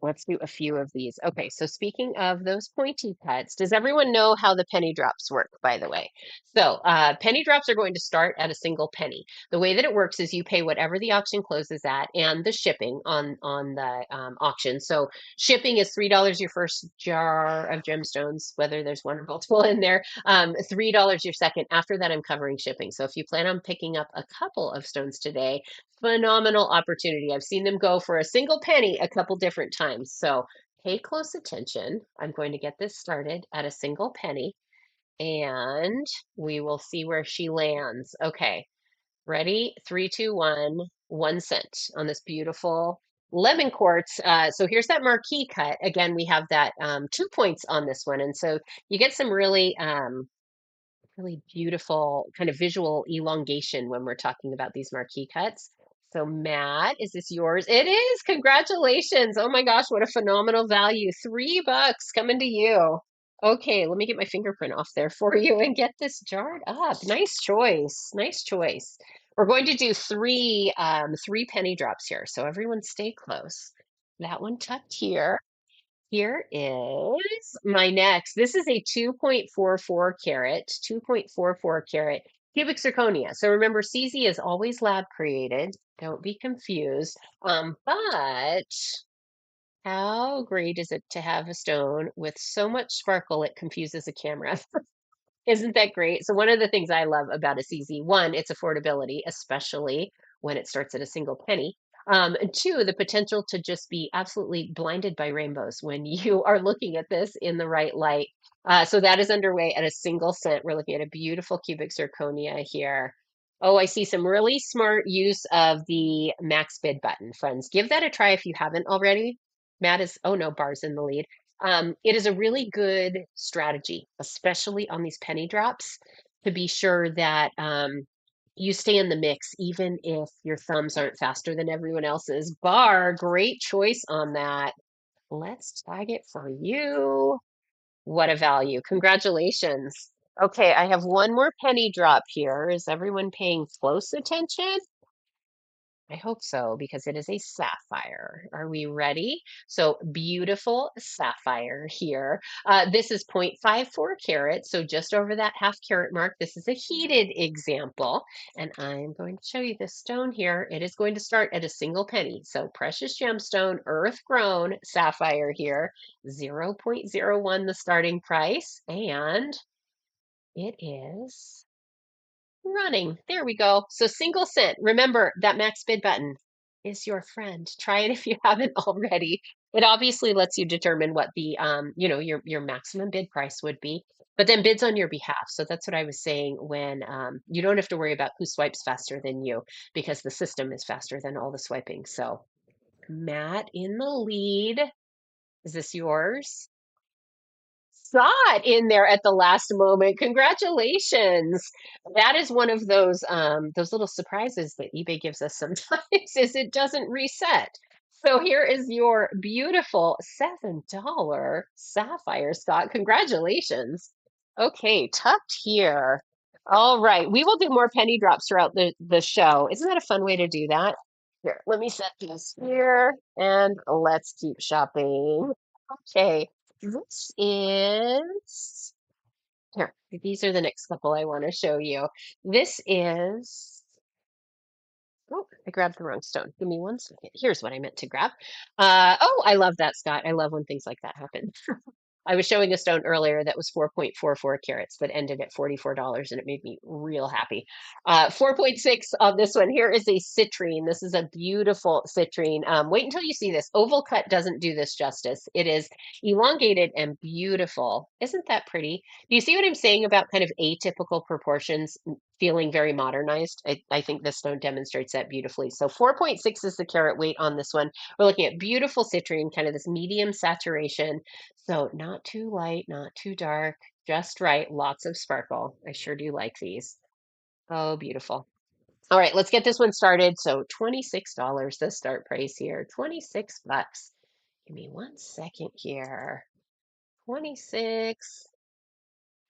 Let's do a few of these. Okay, so speaking of those pointy cuts, does everyone know how the penny drops work, by the way? So, penny drops are going to start at a single penny. The way that it works is you pay whatever the auction closes at and the shipping on the auction. So, shipping is $3 your first jar of gemstones, whether there's one or multiple in there. $3 your second. After that, I'm covering shipping. So, if you plan on picking up a couple of stones today, phenomenal opportunity. I've seen them go for a single penny a couple different times. So pay close attention. I'm going to get this started at a single penny and we will see where she lands. Okay, ready? Three, two, one, 1 cent on this beautiful lemon quartz. So here's that marquee cut. Again, we have that 2 points on this one. And so you get some really beautiful kind of visual elongation when we're talking about these marquee cuts. So, Matt, is this yours? It is. Congratulations. Oh my gosh, what a phenomenal value. $3 coming to you. Okay, let me get my fingerprint off there for you and get this jarred up. Nice choice. Nice choice. We're going to do three penny drops here. So everyone stay close. That one tucked here. Here is my next. This is a 2.44 carat cubic zirconia. So remember, CZ is always lab created. Don't be confused. But how great is it to have a stone with so much sparkle it confuses a camera? Isn't that great? So one of the things I love about a CZ, one, it's affordability, especially when it starts at a single penny. And two, the potential to just be absolutely blinded by rainbows when you are looking at this in the right light. So that is underway at a single cent. We're looking at a beautiful cubic zirconia here. Oh, I see some really smart use of the max bid button, friends. Give that a try if you haven't already. Matt is, oh no, Bar's in the lead. It is a really good strategy, especially on these penny drops, to be sure that you stay in the mix, even if your thumbs aren't faster than everyone else's. Bar, great choice on that. Let's tag it for you. What a value. Congratulations. Okay, I have one more penny drop here. Is everyone paying close attention? I hope so, because it is a sapphire. Are we ready? So beautiful sapphire here. This is 0.54 carats, so just over that half carat mark. This is a heated example, and I'm going to show you this stone here. It is going to start at a single penny. So precious gemstone, earth grown sapphire here, 0.01 the starting price, and it is running. There we go. So single cent. Remember that max bid button is your friend. Try it if you haven't already. It obviously lets you determine what the your maximum bid price would be, but then bids on your behalf. So that's what I was saying when you don't have to worry about who swipes faster than you because the system is faster than all the swiping. So Matt in the lead. Is this yours? Saw it in there at the last moment. Congratulations. That is one of those little surprises that eBay gives us sometimes is it doesn't reset. So here is your beautiful $7 sapphire, Scott. Congratulations. Okay, tucked here. All right. We will do more penny drops throughout the show. Isn't that a fun way to do that? Here, let me set this here and let's keep shopping. Okay. This is here. These are the next couple I want to show you. This is, oh, I grabbed the wrong stone. Give me one second. Here's what I meant to grab. Oh, I love that, Scott. I love when things like that happen. I was showing a stone earlier that was 4.44 carats that ended at $44, and it made me real happy. 4.6 on this one. Here is a citrine. This is a beautiful citrine. Wait until you see this. Oval cut doesn't do this justice. It is elongated and beautiful. Isn't that pretty? Do you see what I'm saying about kind of atypical proportions feeling very modernized? I think this stone demonstrates that beautifully. So 4.6 is the carat weight on this one. We're looking at beautiful citrine, kind of this medium saturation. So not too light, not too dark, just right. Lots of sparkle. I sure do like these. Oh, beautiful. All right, let's get this one started. So $26, the start price here. 26 bucks. Give me one second here. 26.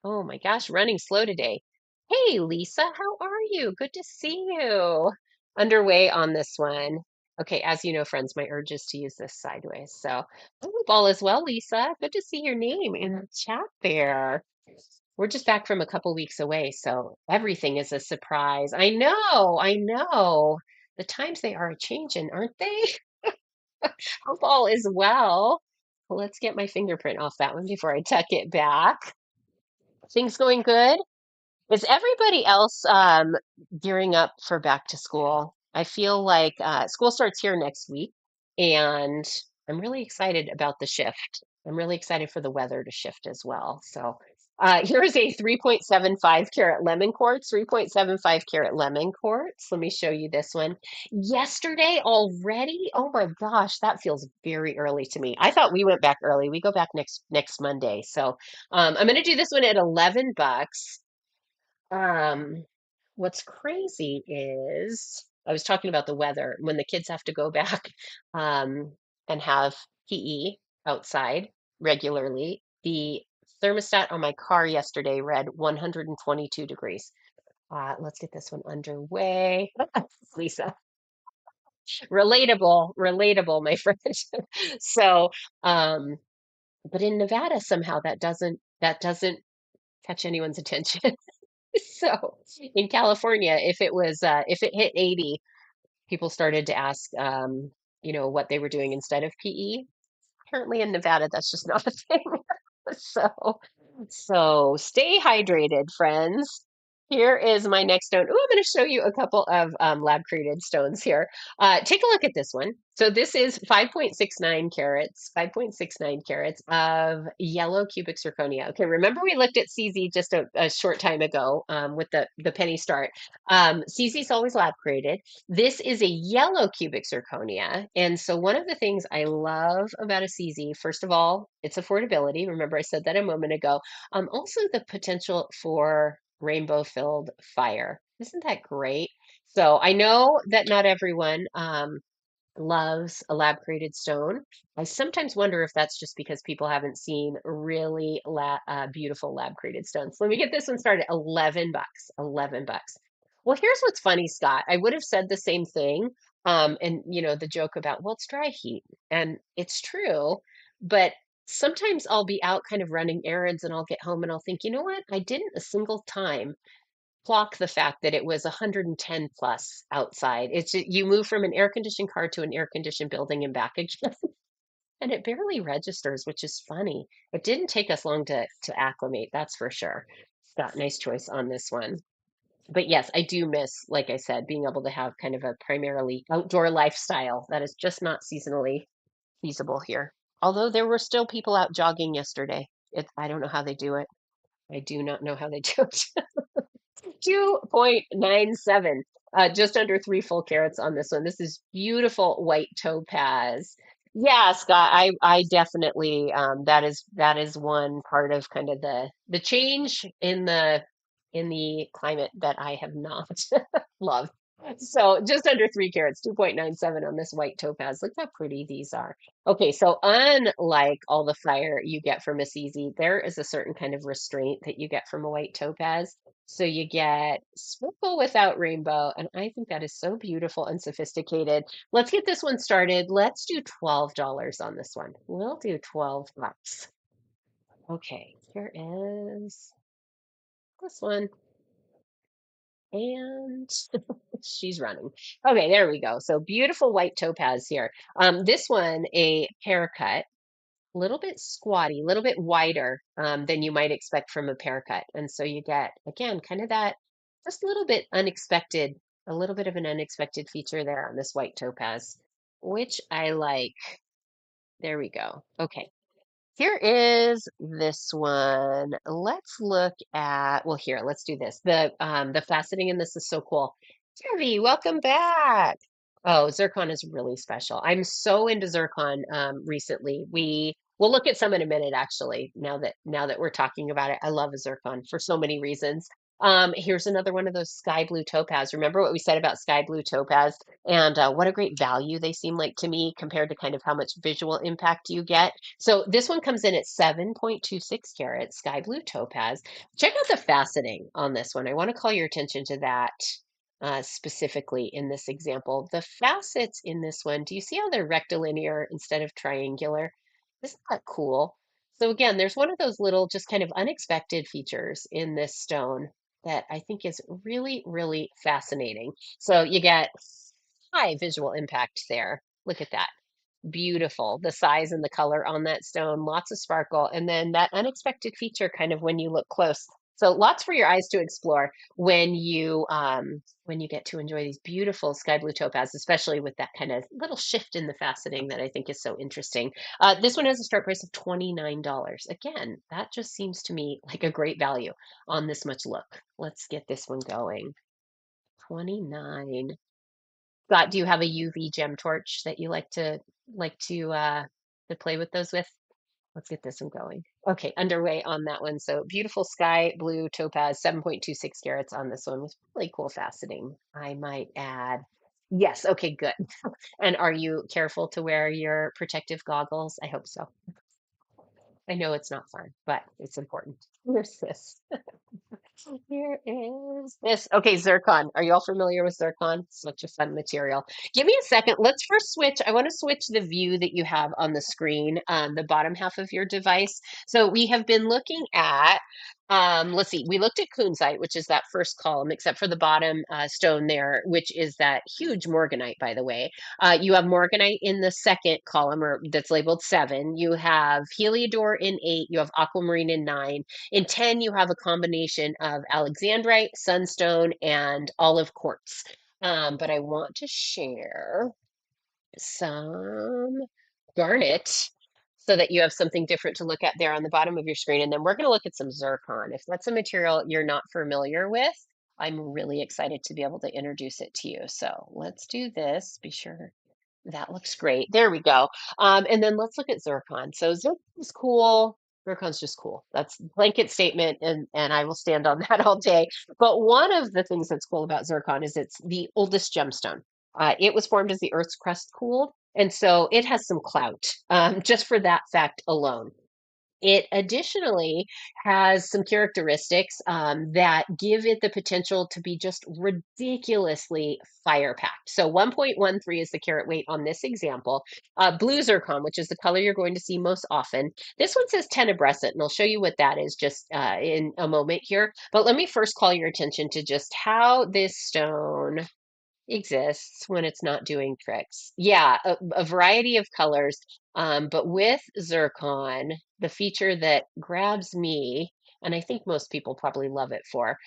Oh my gosh, running slow today. Hey, Lisa, how are you? Good to see you. Underway on this one. Okay, as you know, friends, my urge is to use this sideways. So, I hope all is well, Lisa. Good to see your name in the chat there. We're just back from a couple weeks away, so everything is a surprise. I know, I know. The times they are changing, aren't they? Hope all is well. Let's get my fingerprint off that one before I tuck it back. Things going good? Is everybody else gearing up for back to school? I feel like school starts here next week, and I'm really excited about the shift. I'm really excited for the weather to shift as well. So here's a 3.75 carat lemon quartz, 3.75 carat lemon quartz. Let me show you this one. Yesterday already? Oh my gosh, that feels very early to me. I thought we went back early. We go back next Monday. So I'm going to do this one at 11 bucks. Um, what's crazy is I was talking about the weather when the kids have to go back and have PE outside regularly. The thermostat on my car yesterday read 122 degrees. Let's get this one underway. Lisa, relatable, my friend. So, um, but in Nevada, somehow that doesn't catch anyone's attention. So in California, if it hit 80, people started to ask what they were doing instead of PE. Apparently in Nevada, that's just not a thing. So stay hydrated, friends. Here is my next stone. Oh, I'm going to show you a couple of lab created stones here. Take a look at this one. So this is 5.69 carats, 5.69 carats of yellow cubic zirconia. Okay, remember we looked at CZ just a short time ago with the penny start. CZ is always lab created. This is a yellow cubic zirconia. And so one of the things I love about a CZ, first of all, its affordability. Remember I said that a moment ago. Also the potential for rainbow filled fire. Isn't that great? So I know that not everyone loves a lab created stone. I sometimes wonder if that's just because people haven't seen really beautiful lab created stones. Let me get this one started. 11 bucks. 11 bucks. Well, here's what's funny, Scott. I would have said the same thing. And the joke about, well, it's dry heat. And it's true, but sometimes I'll be out kind of running errands and I'll get home and I'll think, you know what? I didn't a single time clock the fact that it was 110 plus outside. You move from an air conditioned car to an air conditioned building and back again, and it barely registers, which is funny. It didn't take us long to acclimate, that's for sure. Scott, nice choice on this one. But yes, I do miss, like I said, being able to have kind of a primarily outdoor lifestyle that is just not seasonally feasible here. Although there were still people out jogging yesterday. I don't know how they do it. I do not know how they do it. 2.97, just under 3 full carats on this one. This is beautiful white topaz. Yeah, Scott, I definitely that is one part of kind of the change in the climate that I have not loved. So just under 3 carats, 2.97 on this white topaz. Look how pretty these are. Okay, so unlike all the fire you get from a CZ, there is a certain kind of restraint that you get from a white topaz. So you get sparkle without rainbow, and I think that is so beautiful and sophisticated. Let's get this one started. Let's do $12 on this one. We'll do 12 bucks. Okay, here is this one. And she's running. Okay, there we go. So beautiful white topaz here. This one, a haircut, a little bit squatty, a little bit wider than you might expect from a pear cut. And so you get, again, kind of that just a little bit unexpected, a little bit of an unexpected feature there on this white topaz, which I like. There we go. Okay. Here is this one. Let's look at, well, here, let's do this. The faceting in this is so cool. Debbie, welcome back. Oh, zircon is really special. I'm so into zircon recently. We'll look at some in a minute, actually, now that we're talking about it. I love a zircon for so many reasons. Here's another one of those sky blue topaz. Remember what we said about sky blue topaz and what a great value they seem like to me compared to kind of how much visual impact you get. So this one comes in at 7.26 carats, sky blue topaz. Check out the faceting on this one. I want to call your attention to that specifically in this example. The facets in this one, do you see how they're rectilinear instead of triangular? Isn't that cool? So again, there's one of those little just kind of unexpected features in this stone that I think is really, really fascinating. So you get high visual impact there. Look at that. Beautiful. The size and the color on that stone, lots of sparkle, and then that unexpected feature kind of when you look close. So lots for your eyes to explore when you get to enjoy these beautiful sky blue topaz, especially with that kind of little shift in the faceting that I think is so interesting. This one has a start price of $29. Again, that just seems to me like a great value on this much look. Let's get this one going. 29. Scott, do you have a UV gem torch that you like to play with those with? Let's get this one going. Okay, underway on that one. So beautiful sky blue topaz, 7.26 carats on this one with really cool faceting. I might add. Yes, okay, good. And are you careful to wear your protective goggles? I hope so. I know it's not fun, but it's important. Here's this. Here is this. Okay, zircon. Are you all familiar with zircon? Such a fun material. Give me a second. Let's first switch. I want to switch the view that you have on the screen, the bottom half of your device. So we have been looking at, let's see, we looked at kunzite, which is that first column, except for the bottom stone there, which is that huge morganite, by the way. You have morganite in the second column, or that's labeled 7. You have heliodor in 8. You have aquamarine in 9. In 10, you have a combination of alexandrite, sunstone, and olive quartz. But I want to share some garnet so that you have something different to look at there on the bottom of your screen. And then we're going to look at some zircon. If that's a material you're not familiar with, I'm really excited to be able to introduce it to you. So let's do this. Be sure that looks great. There we go. And then let's look at zircon. So zircon's cool. Zircon's just cool. That's blanket statement, and I will stand on that all day. But one of the things that's cool about zircon is it's the oldest gemstone. It was formed as the Earth's crust cooled, and so it has some clout just for that fact alone. It additionally has some characteristics that give it the potential to be just ridiculously fire packed. So 1.13 is the carat weight on this example. Blue zircon, which is the color you're going to see most often. This one says tenebrescent, and I'll show you what that is just in a moment here. But let me first call your attention to just how this stone exists when it's not doing tricks. Yeah, a variety of colors. But with zircon, the feature that grabs me, and I think most people probably love it for,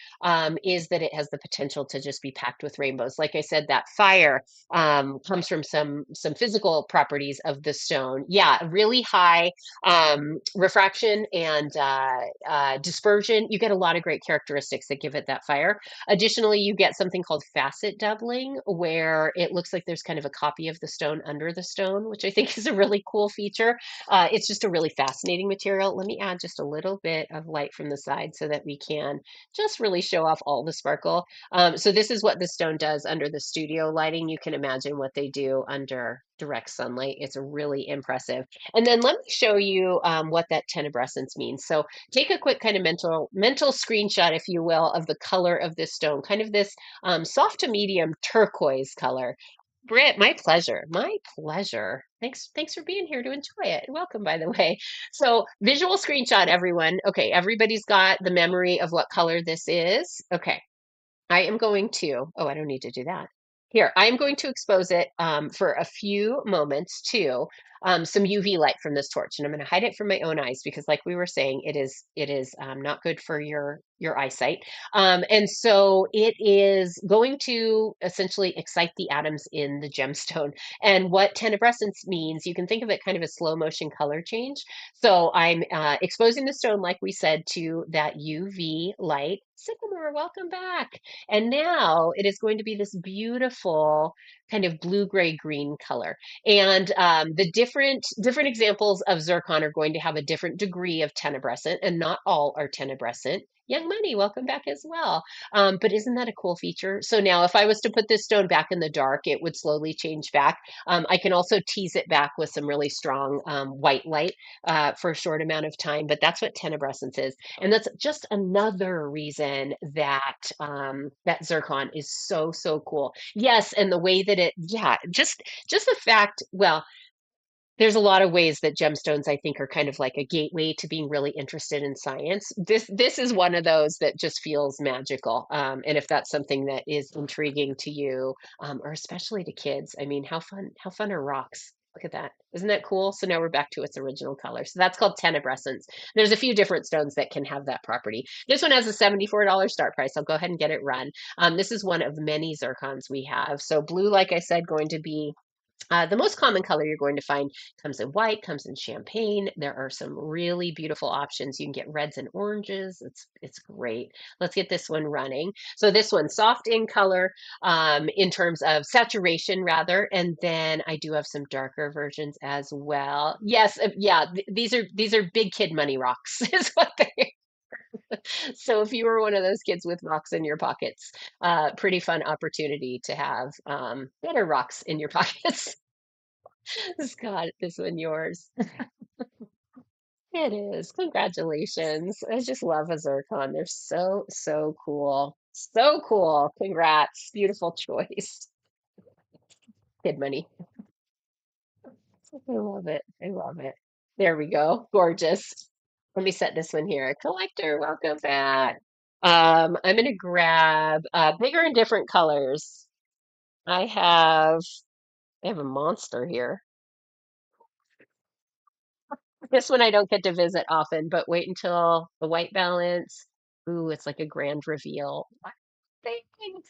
is that it has the potential to just be packed with rainbows. Like I said, that fire comes from some physical properties of the stone. Yeah, really high refraction and dispersion. You get a lot of great characteristics that give it that fire. Additionally, you get something called facet doubling, where it looks like there's kind of a copy of the stone under the stone, which I think is a really cool feature. It's just a really fascinating material. Let me add just a little bit of light from the side so that we can just really show off all the sparkle. So this is what the stone does under the studio lighting. You can imagine what they do under direct sunlight. It's really impressive. And then let me show you what that tenebrescence means. So take a quick kind of mental screenshot, if you will, of the color of this stone, kind of this soft to medium turquoise color. Britt, my pleasure. My pleasure. Thanks for being here to enjoy it. Welcome, by the way. So, visual screenshot, everyone. Okay, everybody's got the memory of what color this is. Okay, I am going to, oh, I don't need to do that. Here, I am going to expose it for a few moments to some UV light from this torch, and I'm going to hide it from my own eyes because, like we were saying, it is not good for your eyesight. And so it is going to essentially excite the atoms in the gemstone. And what tenebrescence means, you can think of it kind of a slow motion color change. So I'm exposing the stone, like we said, to that UV light. Sycamore, welcome back. And now it is going to be this beautiful kind of blue gray green color. And the different examples of zircon are going to have a different degree of tenebrescent, and not all are tenebrescent. Young Money, welcome back as well. But isn't that a cool feature? So now if I was to put this stone back in the dark, it would slowly change back. I can also tease it back with some really strong white light for a short amount of time, but that's what tenebrescence is. And that's just another reason that that zircon is so cool. Yes, and the way that yeah, just the fact, well, there's a lot of ways that gemstones, I think, are kind of like a gateway to being really interested in science. This is one of those that just feels magical. And if that's something that is intriguing to you, or especially to kids, I mean, how fun are rocks? Look at that. Isn't that cool? So now we're back to its original color. So that's called tenebrescence. There's a few different stones that can have that property. This one has a $74 start price. I'll go ahead and get it run. This is one of many zircons we have. So blue, like I said, going to be the most common color you're going to find comes in white, comes in champagne. There are some really beautiful options. You can get reds and oranges. It's great. Let's get this one running. So this one, soft in color, in terms of saturation rather, and then I do have some darker versions as well. Yes, yeah, these are big kid money rocks, is what they. So if you were one of those kids with rocks in your pockets, pretty fun opportunity to have better rocks in your pockets. Scott, this one yours. It is. Congratulations. I just love a zircon. They're so cool. So cool. Congrats. Beautiful choice. Kid money. I love it. I love it. There we go. Gorgeous. Let me set this one here. Collector, welcome back. I'm gonna grab bigger and different colors. I have I have a monster here. This one I don't get to visit often, but wait until the white balance. Ooh, it's like a grand reveal. What? Thanks.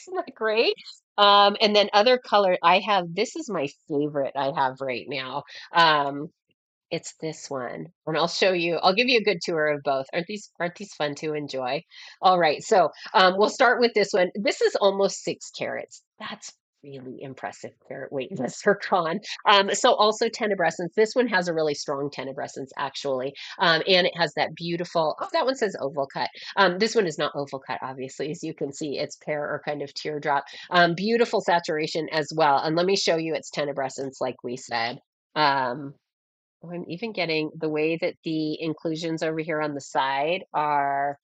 Isn't that great? And then other color, I have, this is my favorite I have right now. Um, it's this one, and I'll show you. I'll give you a good tour of both. Aren't these fun to enjoy? All right, so we'll start with this one. This is almost 6 carats. That's really impressive carat weight in a zircon. So also tenebrescence. This one has a really strong tenebrescence actually, and it has that beautiful. Oh, that one says oval cut. This one is not oval cut, obviously, as you can see. It's pear or kind of teardrop. Beautiful saturation as well. And let me show you its tenebrescence, like we said. Um, Oh, I'm even getting the way that the inclusions over here on the side are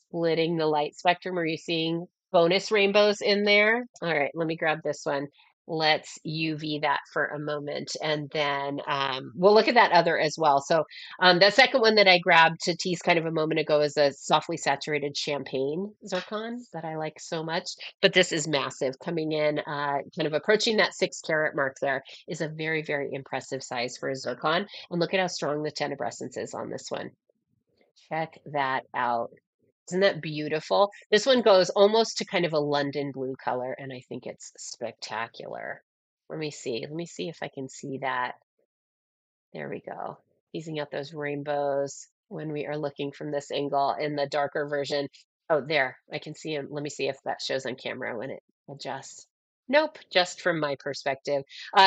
splitting the light spectrum. Are you seeing bonus rainbows in there? All right, let me grab this one. Let's UV that for a moment, and then we'll look at that other as well. So the second one that I grabbed to tease kind of a moment ago is a softly saturated champagne zircon that I like so much. But this is massive, coming in kind of approaching that 6 carat mark. There is a very, very impressive size for a zircon. And look at how strong the tenebrescence is on this one. Check that out. Isn't that beautiful? This one goes almost to kind of a London blue color, and I think it's spectacular. Let me see. Let me see if I can see that. There we go. Teasing out those rainbows when we are looking from this angle in the darker version. Oh, there. I can see them. Let me see if that shows on camera when it adjusts. Nope, just from my perspective.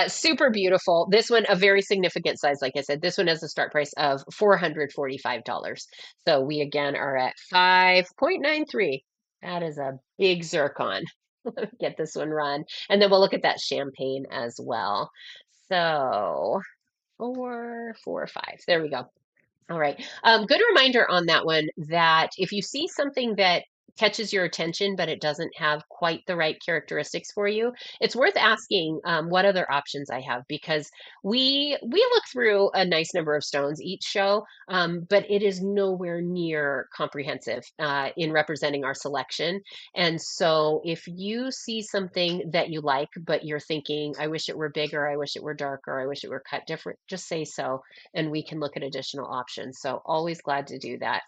Super beautiful. This one, a very significant size. Like I said, this one has a start price of $445. So we again are at 5.93. That is a big zircon. Get this one run. And then we'll look at that champagne as well. So 4, 4, 5. There we go. All right. Good reminder on that one that if you see something that catches your attention, but it doesn't have quite the right characteristics for you, it's worth asking what other options I have, because we look through a nice number of stones each show, but it is nowhere near comprehensive in representing our selection. And so if you see something that you like, but you're thinking, I wish it were bigger, I wish it were darker, I wish it were cut different, just say so and we can look at additional options. So always glad to do that.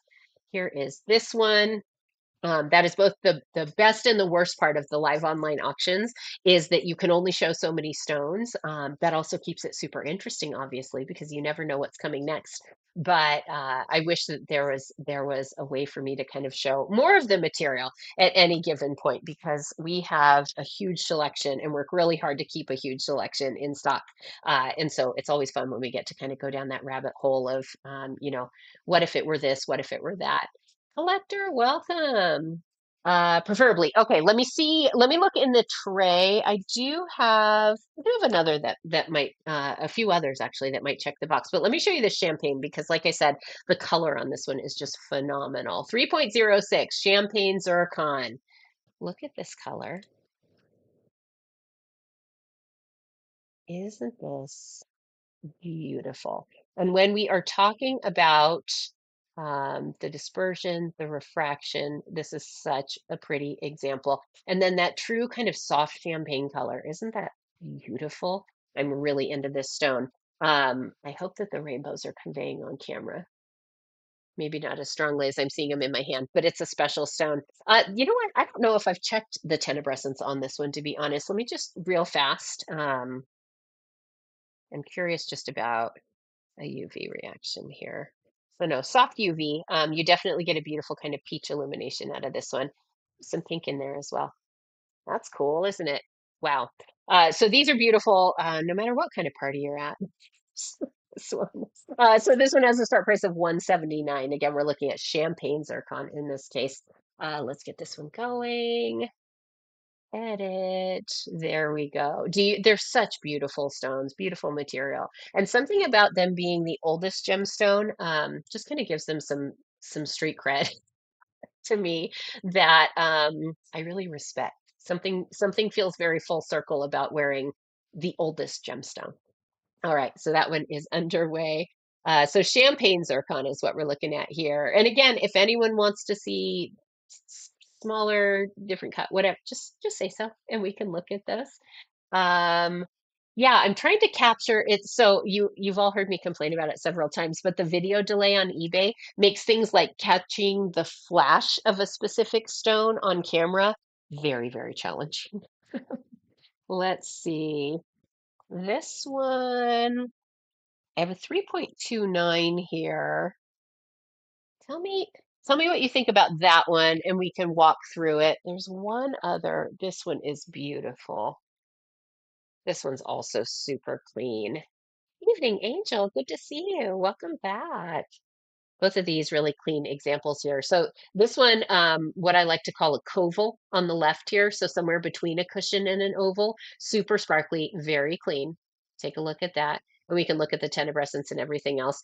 Here is this one. That is both the best and the worst part of the live online auctions is that you can only show so many stones. That also keeps it super interesting, obviously, because you never know what's coming next. But I wish that there was a way for me to kind of show more of the material at any given point, because we have a huge selection and work really hard to keep a huge selection in stock. And so it's always fun when we get to kind of go down that rabbit hole of, what if it were this? What if it were that? Collector, welcome. Preferably. Okay, let me see. Let me look in the tray. I do have another that might a few others actually that might check the box. But let me show you the champagne, because like I said, the color on this one is just phenomenal. 3.06 champagne zircon. Look at this color. Isn't this beautiful? And when we are talking about the dispersion, the refraction, this is such a pretty example. And then that true kind of soft champagne color, isn't that beautiful? I'm really into this stone. I hope that the rainbows are conveying on camera. Maybe not as strongly as I'm seeing them in my hand, but it's a special stone. You know what? I don't know if I've checked the tenebrescence on this one, to be honest. Let me just real fast. I'm curious just about a UV reaction here. So no, soft UV. You definitely get a beautiful kind of peach illumination out of this one. Some pink in there as well. That's cool, isn't it? Wow. So these are beautiful, no matter what kind of party you're at. This one. So this one has a start price of 179. Again, we're looking at champagne zircon in this case. Let's get this one going. Edit. There we go. They're such beautiful stones, beautiful material. And something about them being the oldest gemstone, just kind of gives them some street cred to me that I really respect. Something feels very full circle about wearing the oldest gemstone. All right, so that one is underway. So champagne zircon is what we're looking at here. And again, if anyone wants to see smaller, different cut, whatever, just say so, and we can look at this. Um, Yeah, I'm trying to capture it. So you've all heard me complain about it several times, but the video delay on eBay makes things like catching the flash of a specific stone on camera very, very challenging. Let's see. This one, I have a 3.29 here. Tell me, tell me what you think about that one, and we can walk through it. There's one other. This one is beautiful. This one's also super clean. Evening, Angel. Good to see you. Welcome back. Both of these really clean examples here. So this one, what I like to call a coval on the left here. So somewhere between a cushion and an oval, super sparkly, very clean. Take a look at that. And we can look at the tenebrescence and everything else.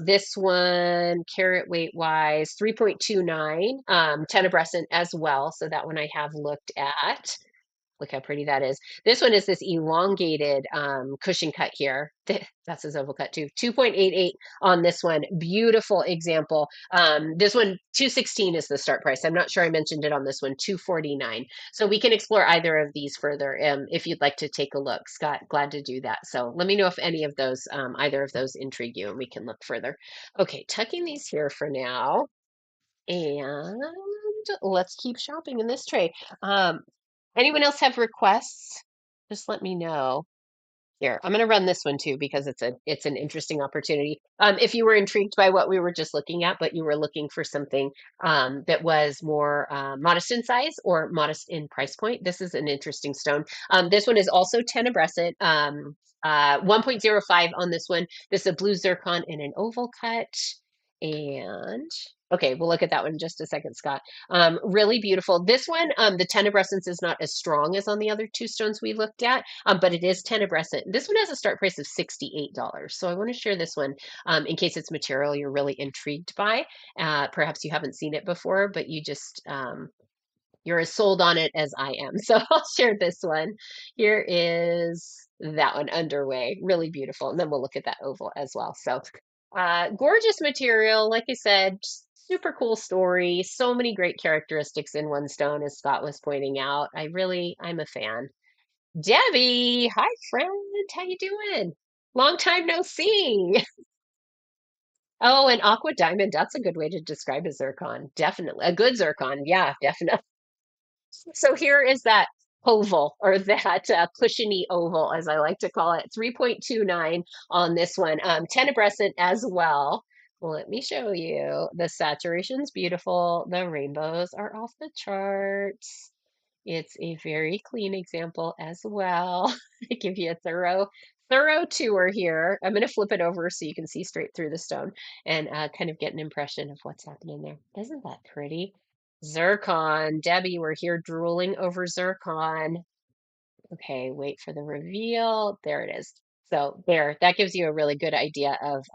This one, carat weight wise, 3.29, tenebrescent as well. So that one I have looked at. Look how pretty that is. This one is this elongated cushion cut here. That's his oval cut too. 2.88 on this one. Beautiful example. This one, 216 is the start price. I'm not sure I mentioned it on this one, 249. So we can explore either of these further if you'd like to take a look. Scott, glad to do that. So let me know if any of those, either of those intrigue you and we can look further. Okay, tucking these here for now. And let's keep shopping in this tray. Anyone else have requests? Just let me know. Here, I'm going to run this one too because it's an interesting opportunity. If you were intrigued by what we were just looking at, but you were looking for something that was more modest in size or modest in price point, this is an interesting stone. This one is also tenebrescent. 1.05 on this one. This is a blue zircon in an oval cut. And okay, we'll look at that one in just a second, Scott. Really beautiful. This one, the tenebrescence is not as strong as on the other two stones we looked at, but it is tenebrescent. This one has a start price of $68. So I want to share this one in case it's material you're really intrigued by. Perhaps you haven't seen it before, but you're as sold on it as I am. So I'll share this one. Here is that one underway. Really beautiful. And then we'll look at that oval as well. So gorgeous material. Like I said, super cool story. So many great characteristics in one stone, as Scott was pointing out. I'm a fan. Debbie, hi friend. How you doing? Long time no see. Oh, and aqua diamond. That's a good way to describe a zircon. Definitely. A good zircon. Yeah, definitely. So here is that oval or that cushiony oval, as I like to call it, 3.29 on this one. Tenebrescent as well. Let me show you. The saturation's beautiful. The rainbows are off the charts. It's a very clean example as well. I give you a thorough tour here. I'm going to flip it over so you can see straight through the stone and kind of get an impression of what's happening there. Isn't that pretty? Zircon. Debbie, we're here drooling over zircon. Okay, wait for the reveal. There it is. So there, that gives you a really good idea of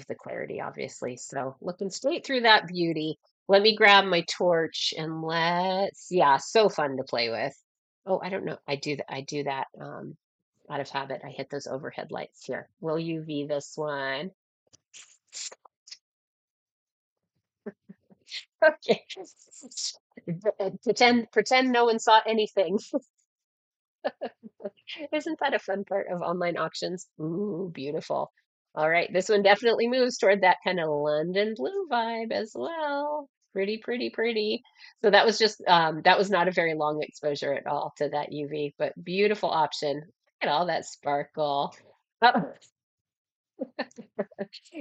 the clarity, obviously. So looking straight through that beauty. Let me grab my torch and yeah, so fun to play with. Oh, I don't know. I do that out of habit. I hit those overhead lights here. Will UV this one? Okay. Pretend no one saw anything. Isn't that a fun part of online auctions? Ooh, beautiful. All right, this one definitely moves toward that kind of London blue vibe as well. Pretty, pretty, pretty. So that was just that was not a very long exposure at all to that UV, but beautiful option. Look at all that sparkle. Oh,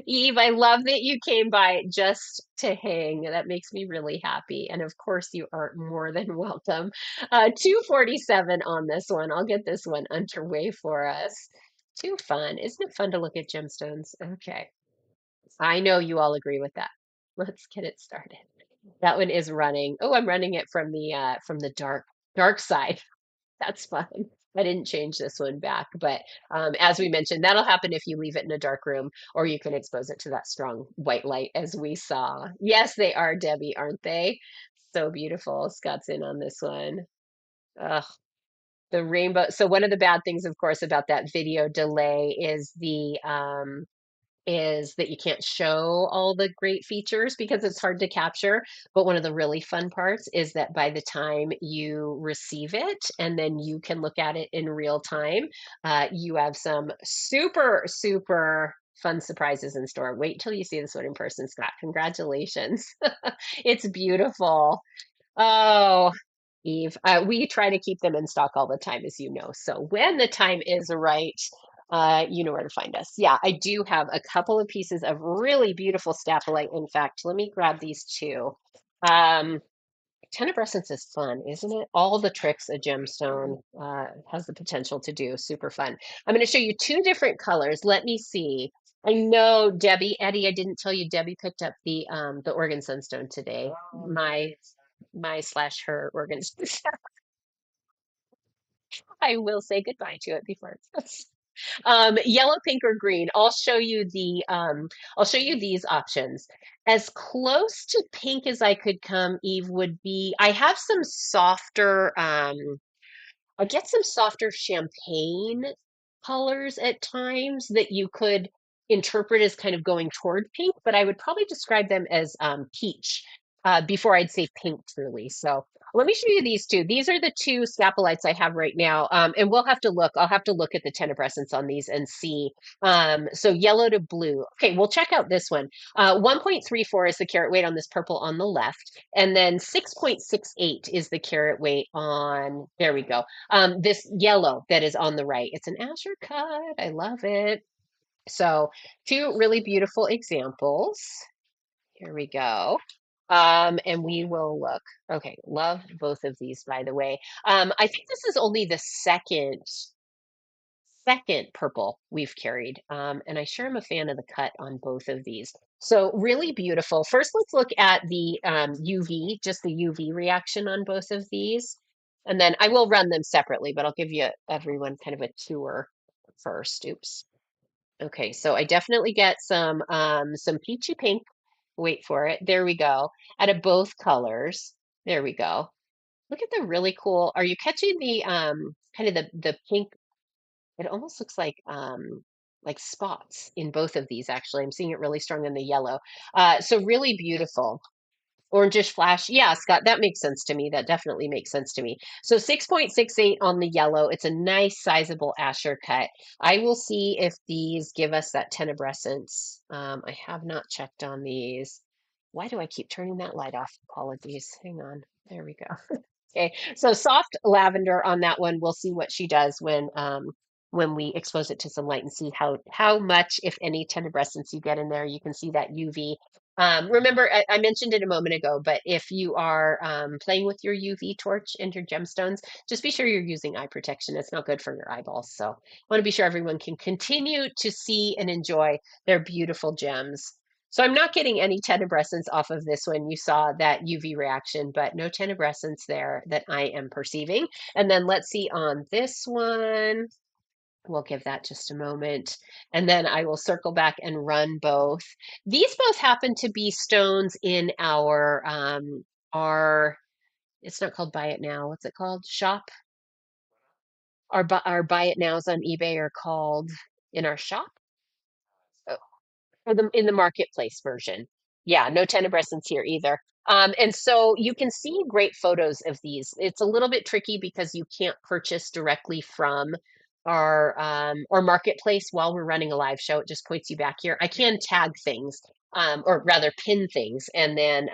Eve, I love that you came by just to hang. That makes me really happy. And of course, you are more than welcome. 247 on this one. I'll get this one underway for us. Too fun. Isn't it fun to look at gemstones? Okay. I know you all agree with that. Let's get it started. That one is running. Oh, I'm running it from the dark side. That's fine. I didn't change this one back, but as we mentioned, that'll happen if you leave it in a dark room, or you can expose it to that strong white light, as we saw. Yes, they are, Debbie, aren't they? So beautiful. Scott's in on this one. Ugh, the rainbow. So one of the bad things, of course, about that video delay is is that you can't show all the great features because it's hard to capture. But one of the really fun parts is that by the time you receive it and then you can look at it in real time, you have some super, super fun surprises in store. Wait till you see this one in person, Scott. Congratulations. It's beautiful. Oh, Eve. We try to keep them in stock all the time, as you know. So when the time is right, you know where to find us. Yeah, I do have a couple of pieces of really beautiful stapelite. In fact, let me grab these two. Um, Tenebrescence is fun, isn't it? All the tricks a gemstone has the potential to do. Super fun. I'm going to show you two different colors. Let me see. I know Debbie, Eddie, I didn't tell you Debbie picked up the Oregon Sunstone today. My slash her Oregon. I will say goodbye to it before it's yellow, pink, or green. I'll show you these options. As close to pink as I could come, Eve, would be I have some softer I'll get some softer champagne colors at times that you could interpret as kind of going toward pink, but I would probably describe them as peach before I'd say pink truly. So let me show you these two. These are the two scapolites I have right now, and we'll have to look. I'll have to look at the tenebrescence on these and see. So yellow to blue. Okay, we'll check out this one. 1.34 is the carat weight on this purple on the left, and then 6.68 is the carat weight on, there we go, this yellow that is on the right. It's an azure cut. I love it. So two really beautiful examples. Here we go. And we will look. Okay, love both of these, by the way. I think this is only the second purple we've carried. And I sure am a fan of the cut on both of these. So really beautiful. First, let's look at the UV, just the UV reaction on both of these. And then I will run them separately, but I'll give you everyone kind of a tour first. Oops. Okay, so I definitely get some peachy pink. Wait for it. There we go. Out of both colors. There we go. Look at the really cool. Are you catching the kind of the pink? It almost looks like spots in both of these, actually. I'm seeing it really strong in the yellow. So really beautiful. Orangish flash. Yeah, Scott, that makes sense to me. That definitely makes sense to me. So 6.68 on the yellow. It's a nice sizable Asher cut. I will see if these give us that tenebrescence. I have not checked on these. Why do I keep turning that light off? Apologies. Hang on. There we go. Okay, so soft lavender on that one. We'll see what she does when we expose it to some light and see how much, if any, tenebrescence you get in there. You can see that UV. Remember, I mentioned it a moment ago, but if you are playing with your UV torch and your gemstones, just be sure you're using eye protection. It's not good for your eyeballs. So I want to be sure everyone can continue to see and enjoy their beautiful gems. So I'm not getting any tenebrescence off of this one. You saw that UV reaction, but no tenebrescence there that I am perceiving. And then let's see on this one. We'll give that just a moment. And then I will circle back and run both. These both happen to be stones in our it's not called Buy It Now. What's it called? Shop? Our Buy It Nows on eBay are called in our shop. Or the in the marketplace version. Yeah, no tenebrescence here either. And so you can see great photos of these. It's a little bit tricky because you can't purchase directly from our marketplace while we're running a live show. It just points you back here. I can tag things, or rather pin things, and then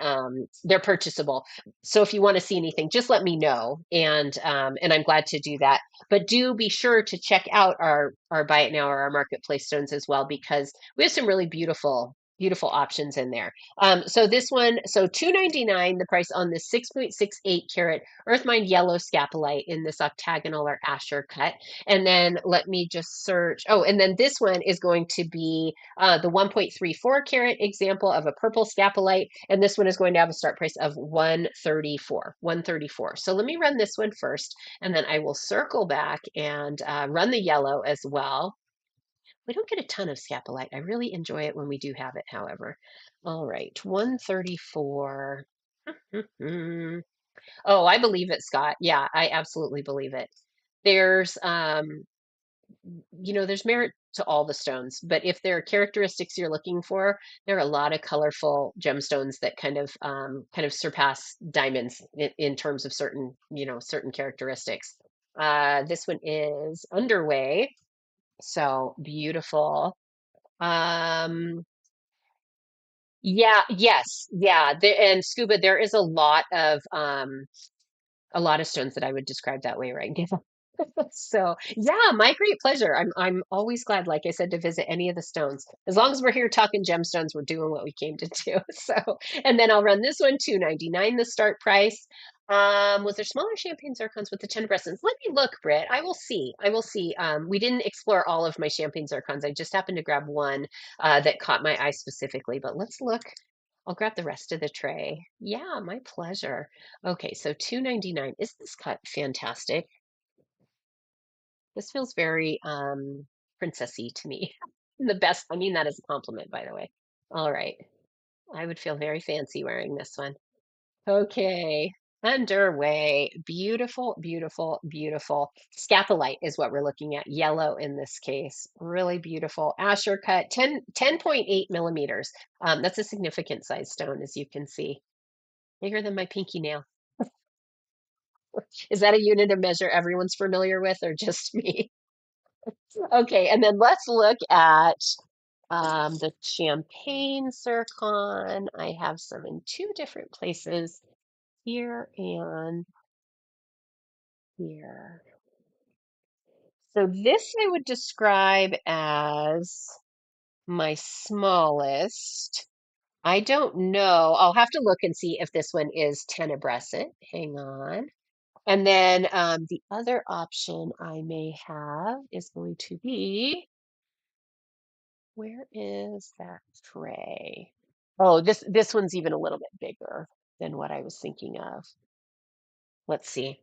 they're purchasable. So if you want to see anything, just let me know, and I'm glad to do that. But do be sure to check out our Buy It Now or our marketplace stones as well, because we have some really beautiful options in there. So this one, so $2.99, the price on this 6.68 carat earth mined yellow scapolite in this octagonal or Asher cut. And then let me just search. Oh, and then this one is going to be the 1.34 carat example of a purple scapolite. And this one is going to have a start price of 134, 134. So let me run this one first, and then I will circle back and run the yellow as well. We don't get a ton of scapolite. I really enjoy it when we do have it, however. All right, 134. Oh, I believe it, Scott. Yeah, I absolutely believe it. There's there's merit to all the stones, but if there are characteristics you're looking for, there are a lot of colorful gemstones that kind of surpass diamonds in terms of certain characteristics. This one is underway, so beautiful. Um, yeah, yes, yeah. And scuba, there is a lot of stones that I would describe that way right now. So yeah, my great pleasure. I'm always glad, like I said, to visit any of the stones. As long as we're here talking gemstones, we're doing what we came to do. So, and then I'll run this one, 299 the start price. Was there smaller champagne zircons with the tenebrescents? Let me look, Britt. I will see. I will see. We didn't explore all of my champagne zircons. I just happened to grab one that caught my eye specifically. But let's look. I'll grab the rest of the tray. Yeah, my pleasure. Okay, so 299. Is this cut fantastic? This feels very princessy to me. The best. I mean that as a compliment, by the way. All right. I would feel very fancy wearing this one. Okay. Underway. Beautiful, beautiful, beautiful. Scapolite is what we're looking at. Yellow in this case. Really beautiful. Asher cut, 10.8 millimeters. That's a significant size stone, as you can see. Bigger than my pinky nail. Is that a unit of measure everyone's familiar with, or just me? Okay, and then let's look at the champagne zircon. I have some in two different places, here and here. So this I would describe as my smallest. I don't know. I'll have to look and see if this one is tenebrescent. Hang on. And then the other option I may have is going to be, where is that tray? Oh, this one's even a little bit bigger than what I was thinking of. Let's see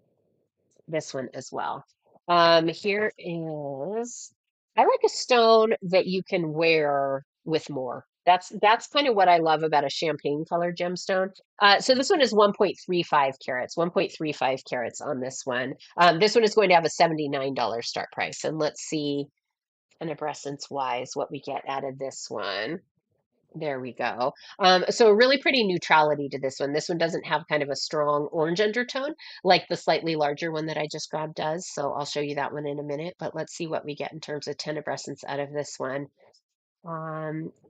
this one as well. Here is, I like a stone that you can wear with more. That's kind of what I love about a champagne colored gemstone. So this one is 1.35 carats, 1.35 carats on this one. This one is going to have a $79 start price. And let's see, tenebrescence wise, what we get out of this one. There we go. So a really pretty neutrality to this one. This one doesn't have kind of a strong orange undertone like the slightly larger one that I just grabbed does. So I'll show you that one in a minute, but let's see what we get in terms of tenebrescence out of this one.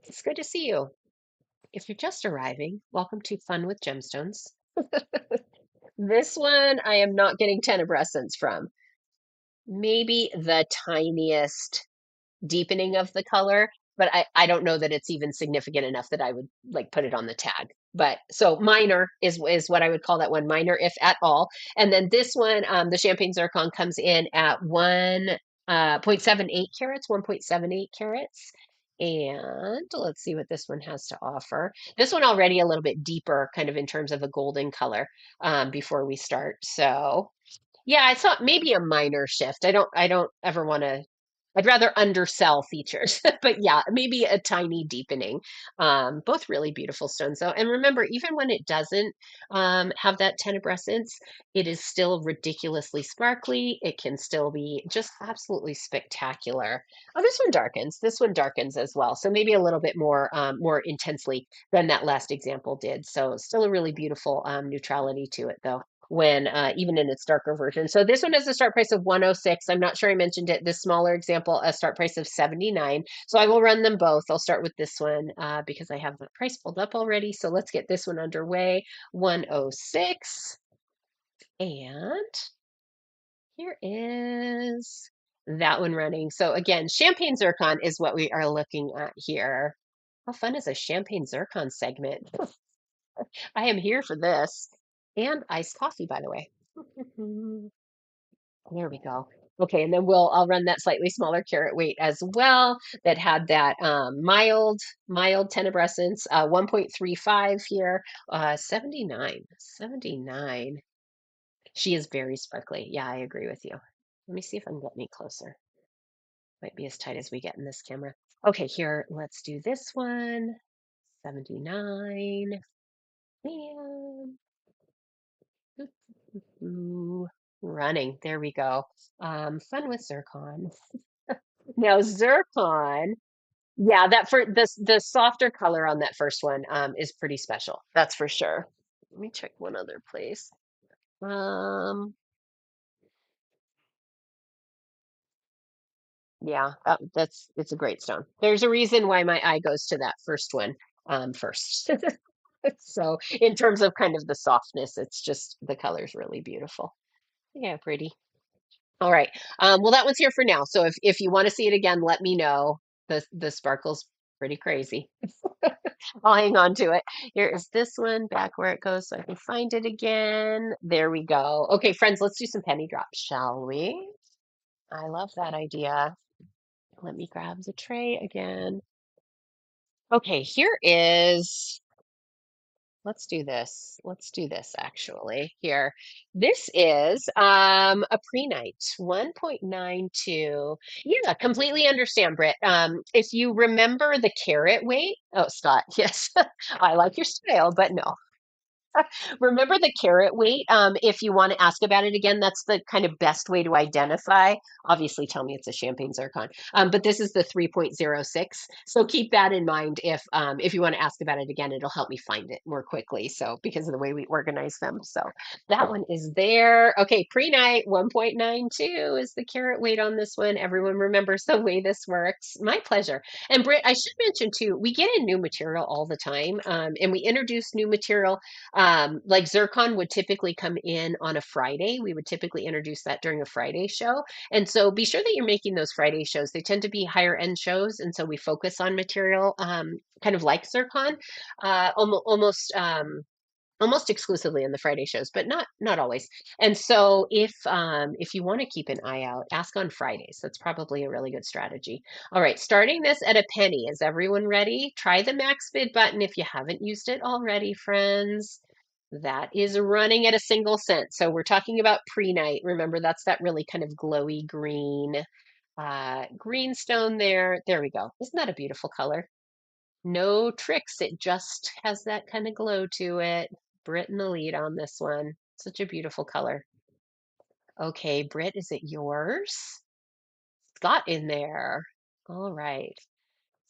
It's good to see you. If you're just arriving, welcome to Fun with Gemstones. This one I am not getting tenebrescence from. Maybe the tiniest deepening of the color, but I don't know that it's even significant enough that I would like put it on the tag. But so minor is what I would call that one, minor if at all. And then this one, the champagne zircon comes in at 1.78 carats, 1.78 carats. And let's see what this one has to offer. This one already a little bit deeper, kind of in terms of a golden color, before we start. So yeah, I thought maybe a minor shift. I don't ever want to, I'd rather undersell features, but yeah, maybe a tiny deepening. Both really beautiful stones though. And remember, even when it doesn't have that tenebrescence, it is still ridiculously sparkly. It can still be just absolutely spectacular. Oh, this one darkens. This one darkens as well. So maybe a little bit more intensely than that last example did. So still a really beautiful neutrality to it though, when even in its darker version. So this one has a start price of 106. I'm not sure I mentioned it. This smaller example, a start price of 79. So I will run them both. I'll start with this one because I have the price pulled up already. So let's get this one underway. 106. And here is that one running. So again, champagne zircon is what we are looking at here. How fun is a champagne zircon segment? I am here for this. And iced coffee, by the way. There we go. Okay, and then I'll run that slightly smaller carat weight as well that had that mild tenebrescence, 1.35 here, 79, 79. She is very sparkly. Yeah, I agree with you. Let me see if I can get me closer. Might be as tight as we get in this camera. Okay, here, let's do this one. 79. And ooh, running. There we go. Fun with zircon. Now zircon, yeah, that for the softer color on that first one is pretty special. That's for sure. Let me check one other place. Um, yeah, that's it's a great stone. There's a reason why my eye goes to that first one first. So in terms of kind of the softness, it's just the color's really beautiful. Yeah, pretty. All right. Well, that one's here for now. So if you want to see it again, let me know. The sparkle's pretty crazy. I'll hang on to it. Here is this one back where it goes so I can find it again. There we go. Okay, friends, let's do some penny drops, shall we? I love that idea. Let me grab the tray again. Okay, here is, let's do this. Let's do this actually. Here. This is a pre-night, 1.92. Yeah, completely understand, Britt. If you remember the carat weight, oh, Scott, yes. I like your style, but no. Remember the carat weight? If you want to ask about it again, that's the kind of best way to identify. Obviously, tell me it's a champagne zircon. But this is the 3.06. So keep that in mind if you want to ask about it again, it'll help me find it more quickly. So because of the way we organize them. So that one is there. Okay, pre-night 1.92 is the carat weight on this one. Everyone remembers the way this works. My pleasure. And Britt, I should mention too, we get in new material all the time, and we introduce new material like zircon would typically come in on a Friday. We would typically introduce that during a Friday show. And so be sure that you're making those Friday shows. They tend to be higher end shows. And so we focus on material kind of like zircon, almost exclusively in the Friday shows, but not always. And so if you want to keep an eye out, ask on Fridays. That's probably a really good strategy. All right, starting this at a penny. Is everyone ready? Try the max bid button if you haven't used it already, friends. That is running at a single cent. So we're talking about pre-night. Remember, that's that really kind of glowy green stone there. There we go. Isn't that a beautiful color? No tricks. It just has that kind of glow to it. Brit in the lead on this one. Such a beautiful color. Okay, Brit, is it yours? Scott in there. All right.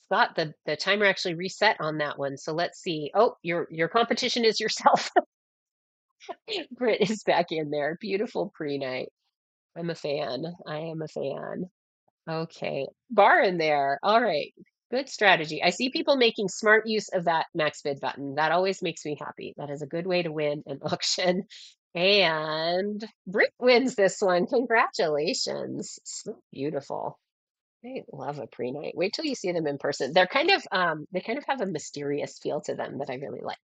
Scott, the timer actually reset on that one. So let's see. Oh, your competition is yourself. Brit is back in there. Beautiful pre-night. I'm a fan. I am a fan. Okay. Bar in there. All right. Good strategy. I see people making smart use of that max bid button. That always makes me happy. That is a good way to win an auction. And Brit wins this one. Congratulations. So beautiful. I love a pre-night. Wait till you see them in person. They kind of have a mysterious feel to them that I really like.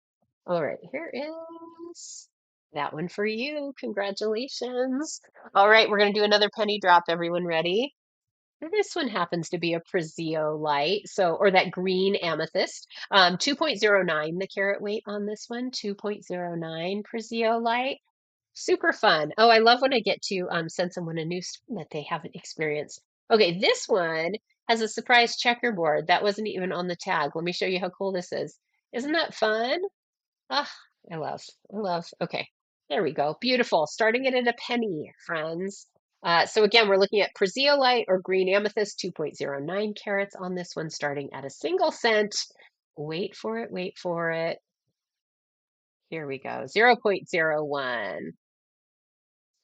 All right, here is that one for you. Congratulations. All right, we're going to do another penny drop. Everyone ready? This one happens to be a Prezio light, so or that green amethyst. 2.09 the carat weight on this one, 2.09 Prezio light. Super fun. Oh, I love when I get to send someone a new stone that they haven't experienced. Okay, this one has a surprise checkerboard that wasn't even on the tag. Let me show you how cool this is. Isn't that fun? Ah, I love. Okay, there we go. Beautiful. Starting it at a penny, friends. So again, we're looking at Prazeolite or green amethyst, 2.09 carats on this one, starting at a single cent. Wait for it, wait for it. Here we go, 0.01.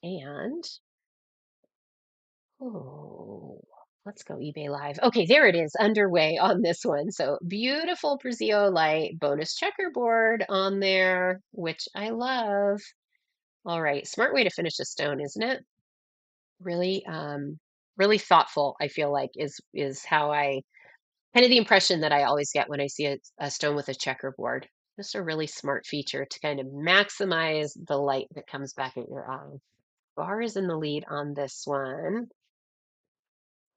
And, oh, let's go eBay Live. Okay, there it is, underway on this one. So beautiful Prazeolite bonus checkerboard on there, which I love. All right, smart way to finish a stone, isn't it? Really, really thoughtful, I feel like is how I kind of the impression that I always get when I see a stone with a checkerboard. Just a really smart feature to kind of maximize the light that comes back at your eye. Bar is in the lead on this one.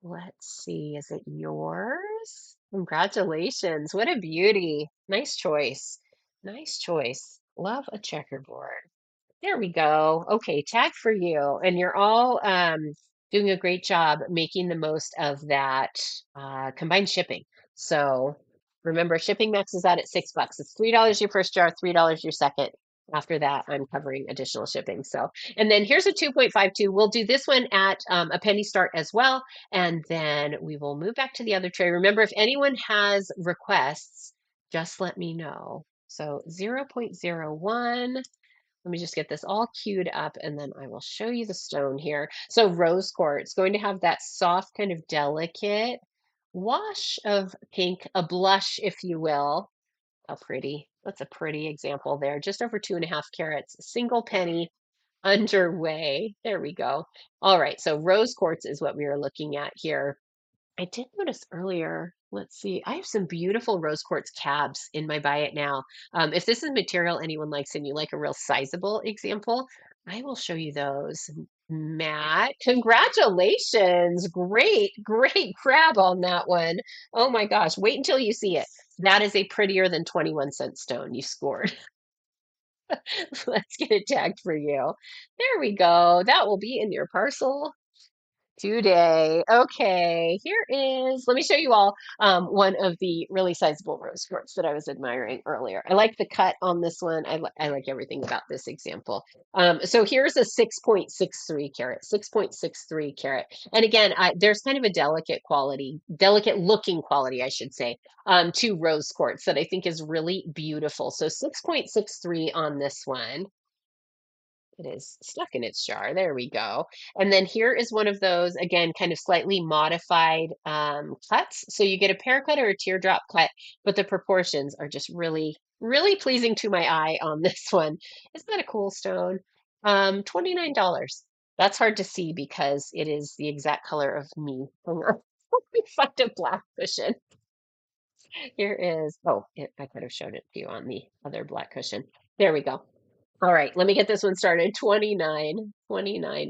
Let's see, is it yours? Congratulations. What a beauty. Nice choice. Nice choice. Love a checkerboard. There we go. Okay, tag for you. And you're all doing a great job making the most of that combined shipping. So remember, shipping maxes out at $6. It's $3 your first jar, $3 your second. After that, I'm covering additional shipping. So, and then here's a 2.52. We'll do this one at a penny start as well. And then we will move back to the other tray. Remember, if anyone has requests, just let me know. So 0.01. Let me just get this all queued up and then I will show you the stone here. So rose quartz, going to have that soft kind of delicate wash of pink, a blush, if you will. How pretty. That's a pretty example there. Just over 2.5 carats, single penny underway. There we go. All right. So rose quartz is what we are looking at here. I did notice earlier, let's see, I have some beautiful rose quartz cabs in my buy it now. If this is material anyone likes and you like a real sizable example, I will show you those. Matt, congratulations. Great, great grab on that one. Oh my gosh, wait until you see it. That is a prettier than 21-cent stone you scored. Let's get it tagged for you. There we go. That will be in your parcel today. Okay, here is, let me show you all one of the really sizable rose quartz that I was admiring earlier. I like the cut on this one. I like everything about this example. So here's a 6.63 carat, 6.63 carat. And again, there's kind of a delicate quality, delicate looking quality, I should say, to rose quartz that I think is really beautiful. So 6.63 on this one. It is stuck in its jar. There we go. And then here is one of those, again, kind of slightly modified cuts. So you get a pear cut or a teardrop cut, but the proportions are just really, really pleasing to my eye on this one. Isn't that a cool stone? $29. That's hard to see because it is the exact color of me. Hang on. Let me find a black cushion. Here is, oh, I could have showed it to you on the other black cushion. There we go. All right, let me get this one started. 29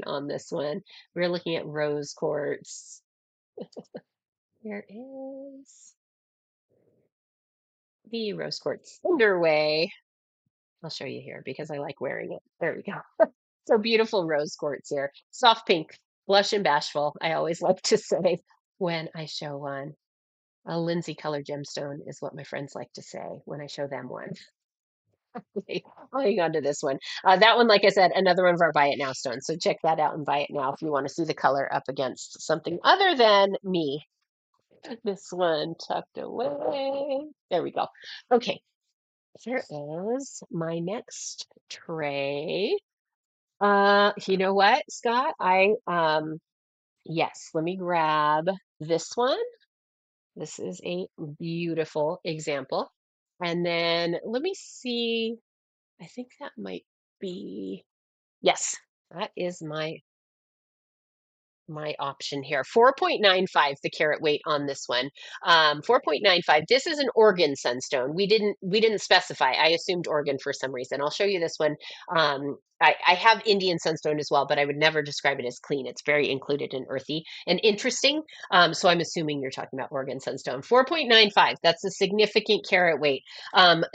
on this one. We're looking at rose quartz. There is the rose quartz underway. I'll show you here because I like wearing it. There we go. So beautiful rose quartz here. Soft pink, blush and bashful. I always like to say when I show one. A Lindsay color gemstone is what my friends like to say when I show them one. Okay, I'll hang on to this one. That one, like I said, another one of our buy it now stones. So check that out and buy it now if you want to see the color up against something other than me. This one tucked away. There we go. Okay, here is my next tray. You know what, Scott? Yes, let me grab this one. This is a beautiful example. And then let me see. I think that might be, yes, that is my option here. 4.95 the carat weight on this one. 4.95. This is an Oregon sunstone. We didn't specify. I assumed Oregon for some reason. I'll show you this one. I have Indian sunstone as well, but I would never describe it as clean. It's very included in earthy and interesting. So I'm assuming you're talking about Oregon sunstone. 4.95. That's a significant carat weight.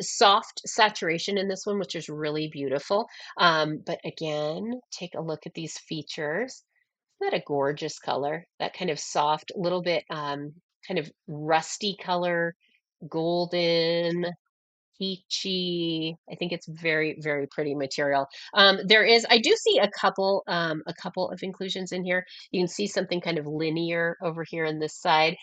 Soft saturation in this one, which is really beautiful. But again, take a look at these features. Isn't that a gorgeous color? That kind of soft, little bit kind of rusty color, golden, peachy. I think it's very, very pretty material. I do see a couple of inclusions in here. You can see something kind of linear over here on this side.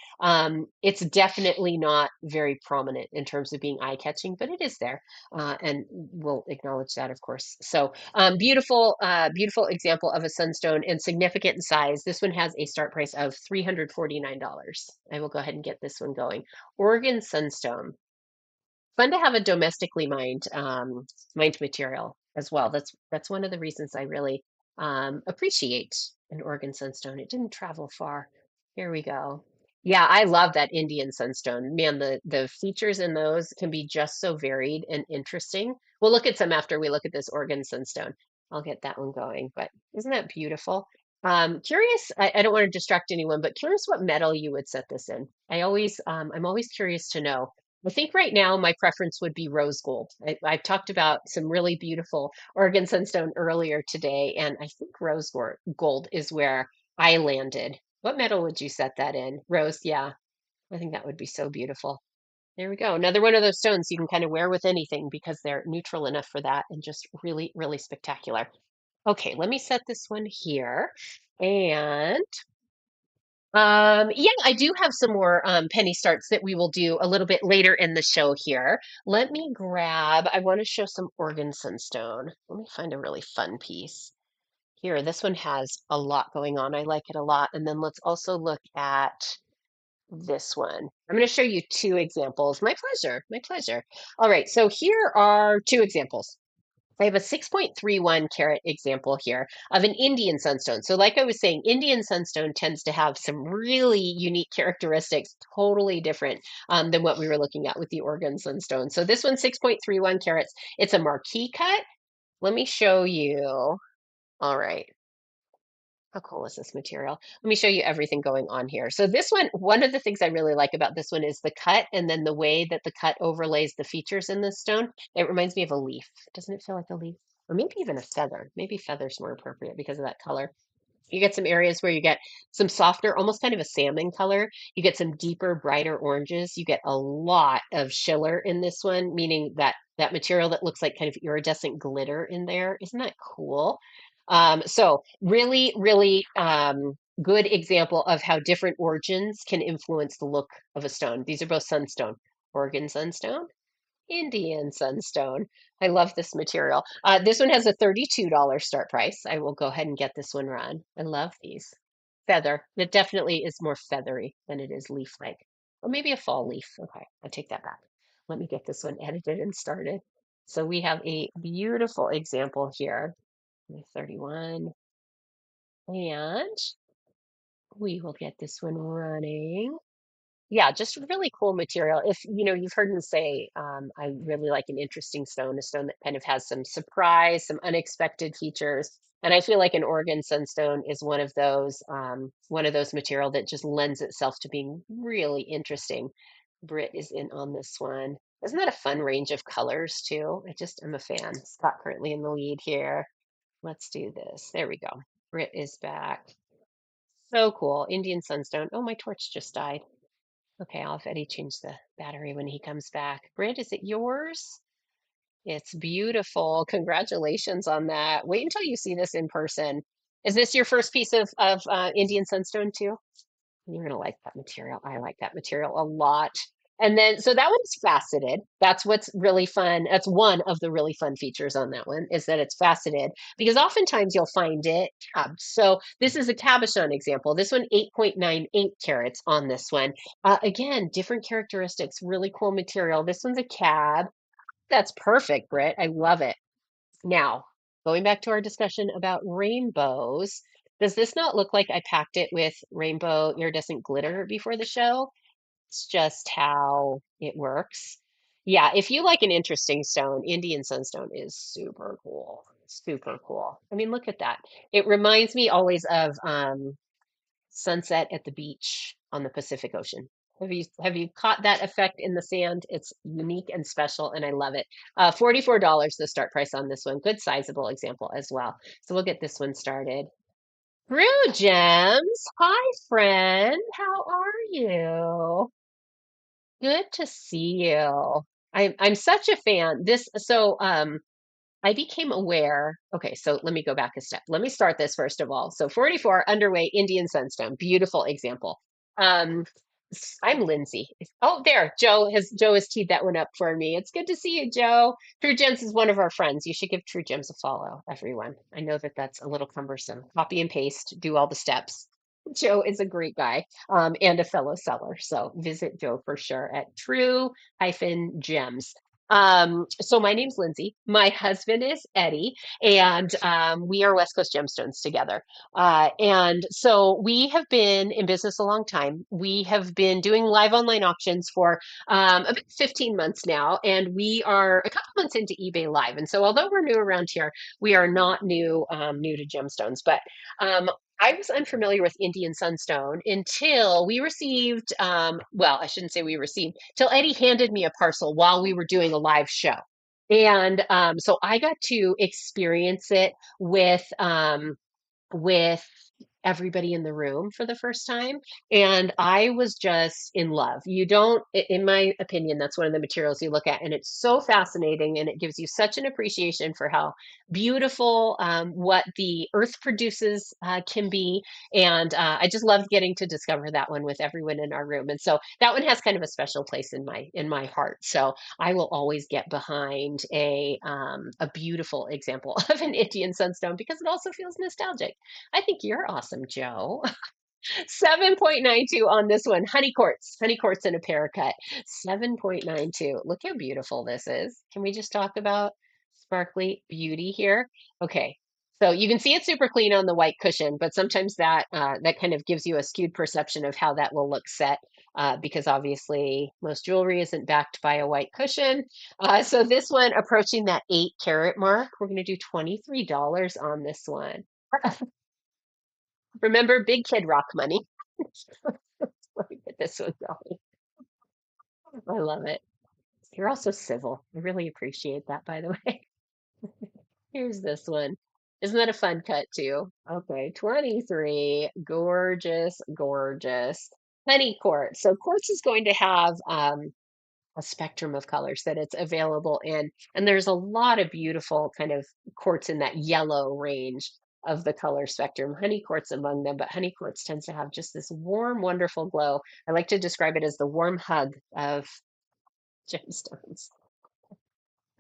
It's definitely not very prominent in terms of being eye-catching, but it is there, and we'll acknowledge that, of course. So, beautiful, beautiful example of a sunstone and significant in size. This one has a start price of $349. I will go ahead and get this one going. Oregon sunstone. Fun to have a domestically mined material as well. That's one of the reasons I really appreciate an Oregon sunstone. It didn't travel far. Here we go. Yeah, I love that Indian sunstone. Man, the features in those can be just so varied and interesting. We'll look at some after we look at this Oregon sunstone. I'll get that one going, but isn't that beautiful? Curious, I don't want to distract anyone, but curious what metal you would set this in. I'm always curious to know. I think right now my preference would be rose gold. I've talked about some really beautiful Oregon sunstone earlier today, and I think gold is where I landed. What metal would you set that in? Rose, yeah. I think that would be so beautiful. There we go. Another one of those stones you can kind of wear with anything because they're neutral enough for that and just really, really spectacular. Okay, let me set this one here. And yeah, I do have some more penny starts that we will do a little bit later in the show here. Let me grab, I want to show some organ sunstone. Let me find a really fun piece. Here, this one has a lot going on. I like it a lot. And then let's also look at this one. I'm going to show you two examples. My pleasure. My pleasure. All right. So here are two examples. I have a 6.31 carat example here of an Indian sunstone. So, like I was saying, Indian sunstone tends to have some really unique characteristics, totally different than what we were looking at with the Oregon sunstone. So, this one's 6.31 carats. It's a marquee cut. Let me show you. All right. How cool is this material? Let me show you everything going on here. So this one of the things I really like about this one is the cut and then the way that the cut overlays the features in this stone. It reminds me of a leaf. Doesn't it feel like a leaf? Or maybe even a feather. Maybe feather's more appropriate because of that color. You get some areas where you get some softer, almost kind of a salmon color. You get some deeper, brighter oranges. You get a lot of schiller in this one, meaning that material that looks like kind of iridescent glitter in there. Isn't that cool? So really, really good example of how different origins can influence the look of a stone. These are both sunstone, Oregon sunstone, Indian sunstone. I love this material. This one has a $32 start price. I will go ahead and get this one run. I love these. Feather. It definitely is more feathery than it is leaf-like. Or maybe a fall leaf. Okay, I take that back. Let me get this one edited and started. So we have a beautiful example here. 31. And we will get this one running. Yeah, just really cool material. If you've heard me say, I really like an interesting stone, a stone that kind of has some surprise, some unexpected features. And I feel like an Oregon sunstone is one of those material that just lends itself to being really interesting. Britt is in on this one. Isn't that a fun range of colors too? I'm a fan. Scott currently in the lead here. Let's do this. There we go. Britt is back. So cool. Indian sunstone. Oh, my torch just died. Okay, I'll have Eddie change the battery when he comes back. Britt, is it yours? It's beautiful. Congratulations on that. Wait until you see this in person. Is this your first piece of Indian sunstone too? You're gonna like that material. I like that material a lot. And then, so that one's faceted. That's what's really fun. That's one of the really fun features on that one is that it's faceted because oftentimes you'll find it tabbed. So this is a cabochon example. This one, 8.98 carats on this one. Again, different characteristics, really cool material. This one's a cab. That's perfect, Britt. I love it. Now, going back to our discussion about rainbows, does this not look like I packed it with rainbow iridescent glitter before the show? It's just how it works. Yeah, if you like an interesting stone, Indian sunstone is super cool. Super cool. I mean, look at that. It reminds me always of sunset at the beach on the Pacific Ocean. Have you caught that effect in the sand? It's unique and special, and I love it. $44 the start price on this one. Good sizable example as well. So we'll get this one started. Brew Gems. Hi, friend. How are you? Good to see you. I'm such a fan. I became aware. Okay, so let me go back a step. Let me start this first of all. So 44 underway Indian Sunstone, beautiful example. Um, I'm Lindsay. Oh, there, Joe has teed that one up for me. It's good to see you, Joe. True Gems is one of our friends. You should give True Gems a follow, everyone. I know that that's a little cumbersome. Copy and paste, do all the steps. Joe is a great guy and a fellow seller. So visit Joe for sure at True-Gems. So my name's Lindsay. My husband is Eddie, and we are West Coast Gemstones together. And so we have been in business a long time. We have been doing live online auctions for about 15 months now, and we are a couple months into eBay Live. And so although we're new around here, we are not new to gemstones. But I was unfamiliar with Indian Sunstone until we received, well, I shouldn't say we received, till Eddie handed me a parcel while we were doing a live show. And so I got to experience it with everybody in the room for the first time. And I was just in love. You don't, in my opinion, that's one of the materials you look at, and it's so fascinating, and it gives you such an appreciation for how beautiful what the earth produces can be. And I just loved getting to discover that one with everyone in our room. And so that one has kind of a special place in my heart. So I will always get behind a beautiful example of an Indian sunstone because it also feels nostalgic. I think you're awesome, Joe. 7.92 on this one. Honey quartz in a paracut. 7.92. Look how beautiful this is. Can we just talk about sparkly beauty here? Okay. So you can see it's super clean on the white cushion, but sometimes that kind of gives you a skewed perception of how that will look set, because obviously most jewelry isn't backed by a white cushion. So this one approaching that 8 carat mark, we're going to do $23 on this one. Remember, big kid rock money. Let me get this one going. I love it. You're also civil. I really appreciate that, by the way. Here's this one. Isn't that a fun cut too? Okay, 23. Gorgeous, gorgeous. Honey quartz. So quartz is going to have a spectrum of colors that it's available in. And there's a lot of beautiful kind of quartz in that yellow range of the color spectrum. Honey quartz among them, but honey quartz tends to have just this warm, wonderful glow. I like to describe it as the warm hug of gemstones.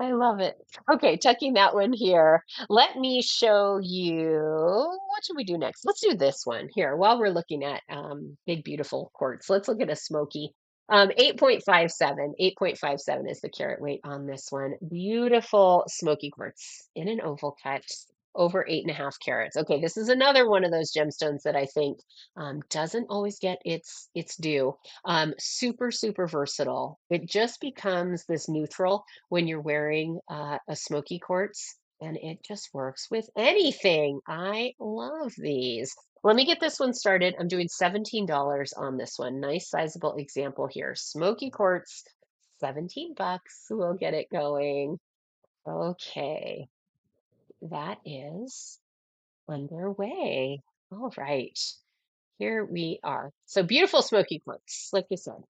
I love it. Okay, checking that one here. Let me show you, what should we do next? Let's do this one here while we're looking at big, beautiful quartz. Let's look at a smoky. 8.57. 8.57 is the carat weight on this one. Beautiful smoky quartz in an oval cut, over 8.5 carats. Okay, this is another one of those gemstones that I think doesn't always get its due. Super, super versatile. It just becomes this neutral when you're wearing a smoky quartz, and it just works with anything. I love these. Let me get this one started. I'm doing $17 on this one. Nice sizable example here. Smoky quartz, 17 bucks. We'll get it going. Okay, that is underway. All right. Here we are. So beautiful smoky quartz, like you said,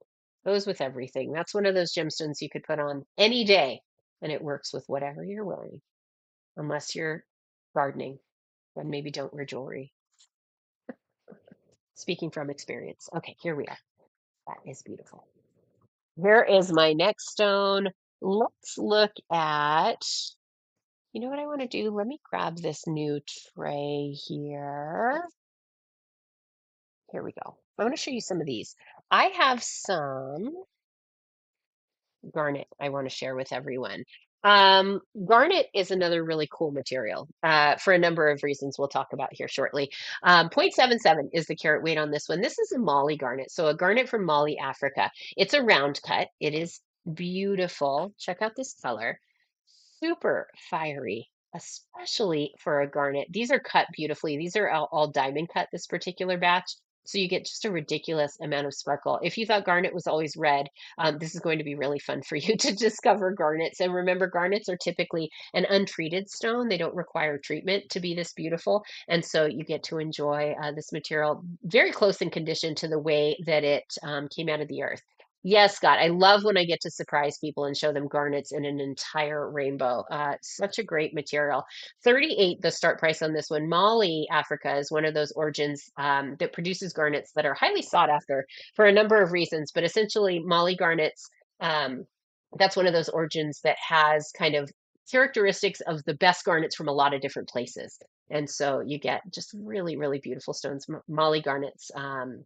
goes with everything. That's one of those gemstones you could put on any day, and it works with whatever you're wearing, unless you're gardening, then maybe don't wear jewelry. Speaking from experience. Okay, here we are. That is beautiful. Here is my next stone. Let's look at, you know what I want to do? Let me grab this new tray here. Here we go. I want to show you some of these. I have some garnet I want to share with everyone. Garnet is another really cool material for a number of reasons we'll talk about here shortly. 0.77 is the carat weight on this one. This is a Mali garnet, so a garnet from Mali, Africa. It's a round cut. It is beautiful. Check out this color. Super fiery, especially for a garnet. These are cut beautifully. These are all diamond cut, this particular batch. So you get just a ridiculous amount of sparkle. If you thought garnet was always red, this is going to be really fun for you to discover garnets. And remember, garnets are typically an untreated stone. They don't require treatment to be this beautiful. And so you get to enjoy this material very close in condition to the way that it came out of the earth. Yes, Scott. I love when I get to surprise people and show them garnets in an entire rainbow. Such a great material. 38, the start price on this one. Mali, Africa, is one of those origins that produces garnets that are highly sought after for a number of reasons. But essentially, Mali garnets, that's one of those origins that has kind of characteristics of the best garnets from a lot of different places. And so you get just really, really beautiful stones. Mali garnets,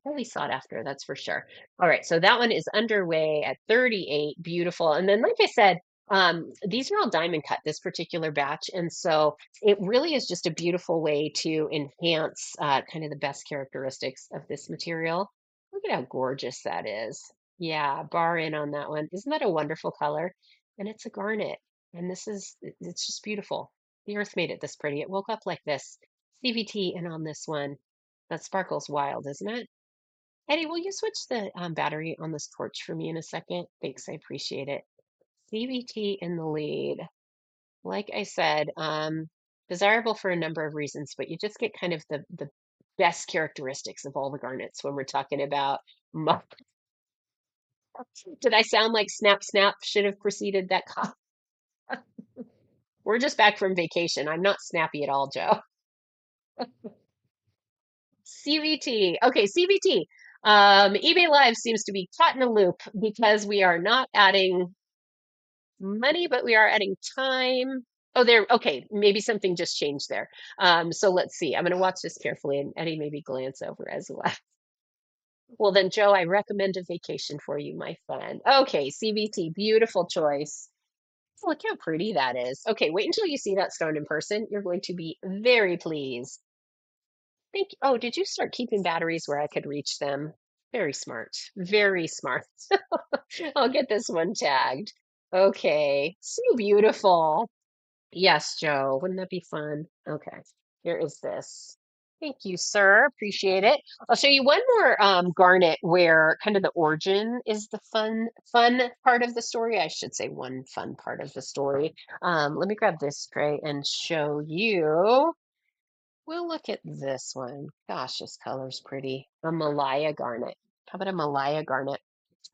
really sought after, that's for sure. All right, so that one is underway at 38. Beautiful. And then, like I said, these are all diamond cut, this particular batch. And so it really is just a beautiful way to enhance kind of the best characteristics of this material. Look at how gorgeous that is. Yeah, bar in on that one. Isn't that a wonderful color? And it's a garnet. And it's just beautiful. The earth made it this pretty. It woke up like this. CVT in on this one. That sparkle's wild, isn't it? Eddie, will you switch the battery on this torch for me in a second? Thanks, I appreciate it. CVT in the lead. Like I said, desirable for a number of reasons, but you just get kind of the best characteristics of all the garnets when we're talking about mo- Did I sound like snap snap should have preceded that cough? We're just back from vacation. I'm not snappy at all, Joe. CVT. Okay, CVT. eBay Live seems to be caught in a loop because we are not adding money, but we are adding time. Oh, there. Okay, maybe something just changed there. So let's see. I'm going to watch this carefully, and Eddie maybe glance over as well. Well, then, Joe, I recommend a vacation for you, my friend. Okay, CVT, beautiful choice. Look how pretty that is. Okay, wait until you see that stone in person. You're going to be very pleased. Thank you. Oh, did you start keeping batteries where I could reach them? Very smart. Very smart. I'll get this one tagged. Okay. So beautiful. Yes, Joe. Wouldn't that be fun? Okay. Here is this. Thank you, sir. Appreciate it. I'll show you one more garnet where kind of the origin is the fun part of the story. I should say one fun part of the story. Let me grab this tray and show you. We'll look at this one. Gosh, this color's pretty. A Malaya garnet. How about a Malaya garnet?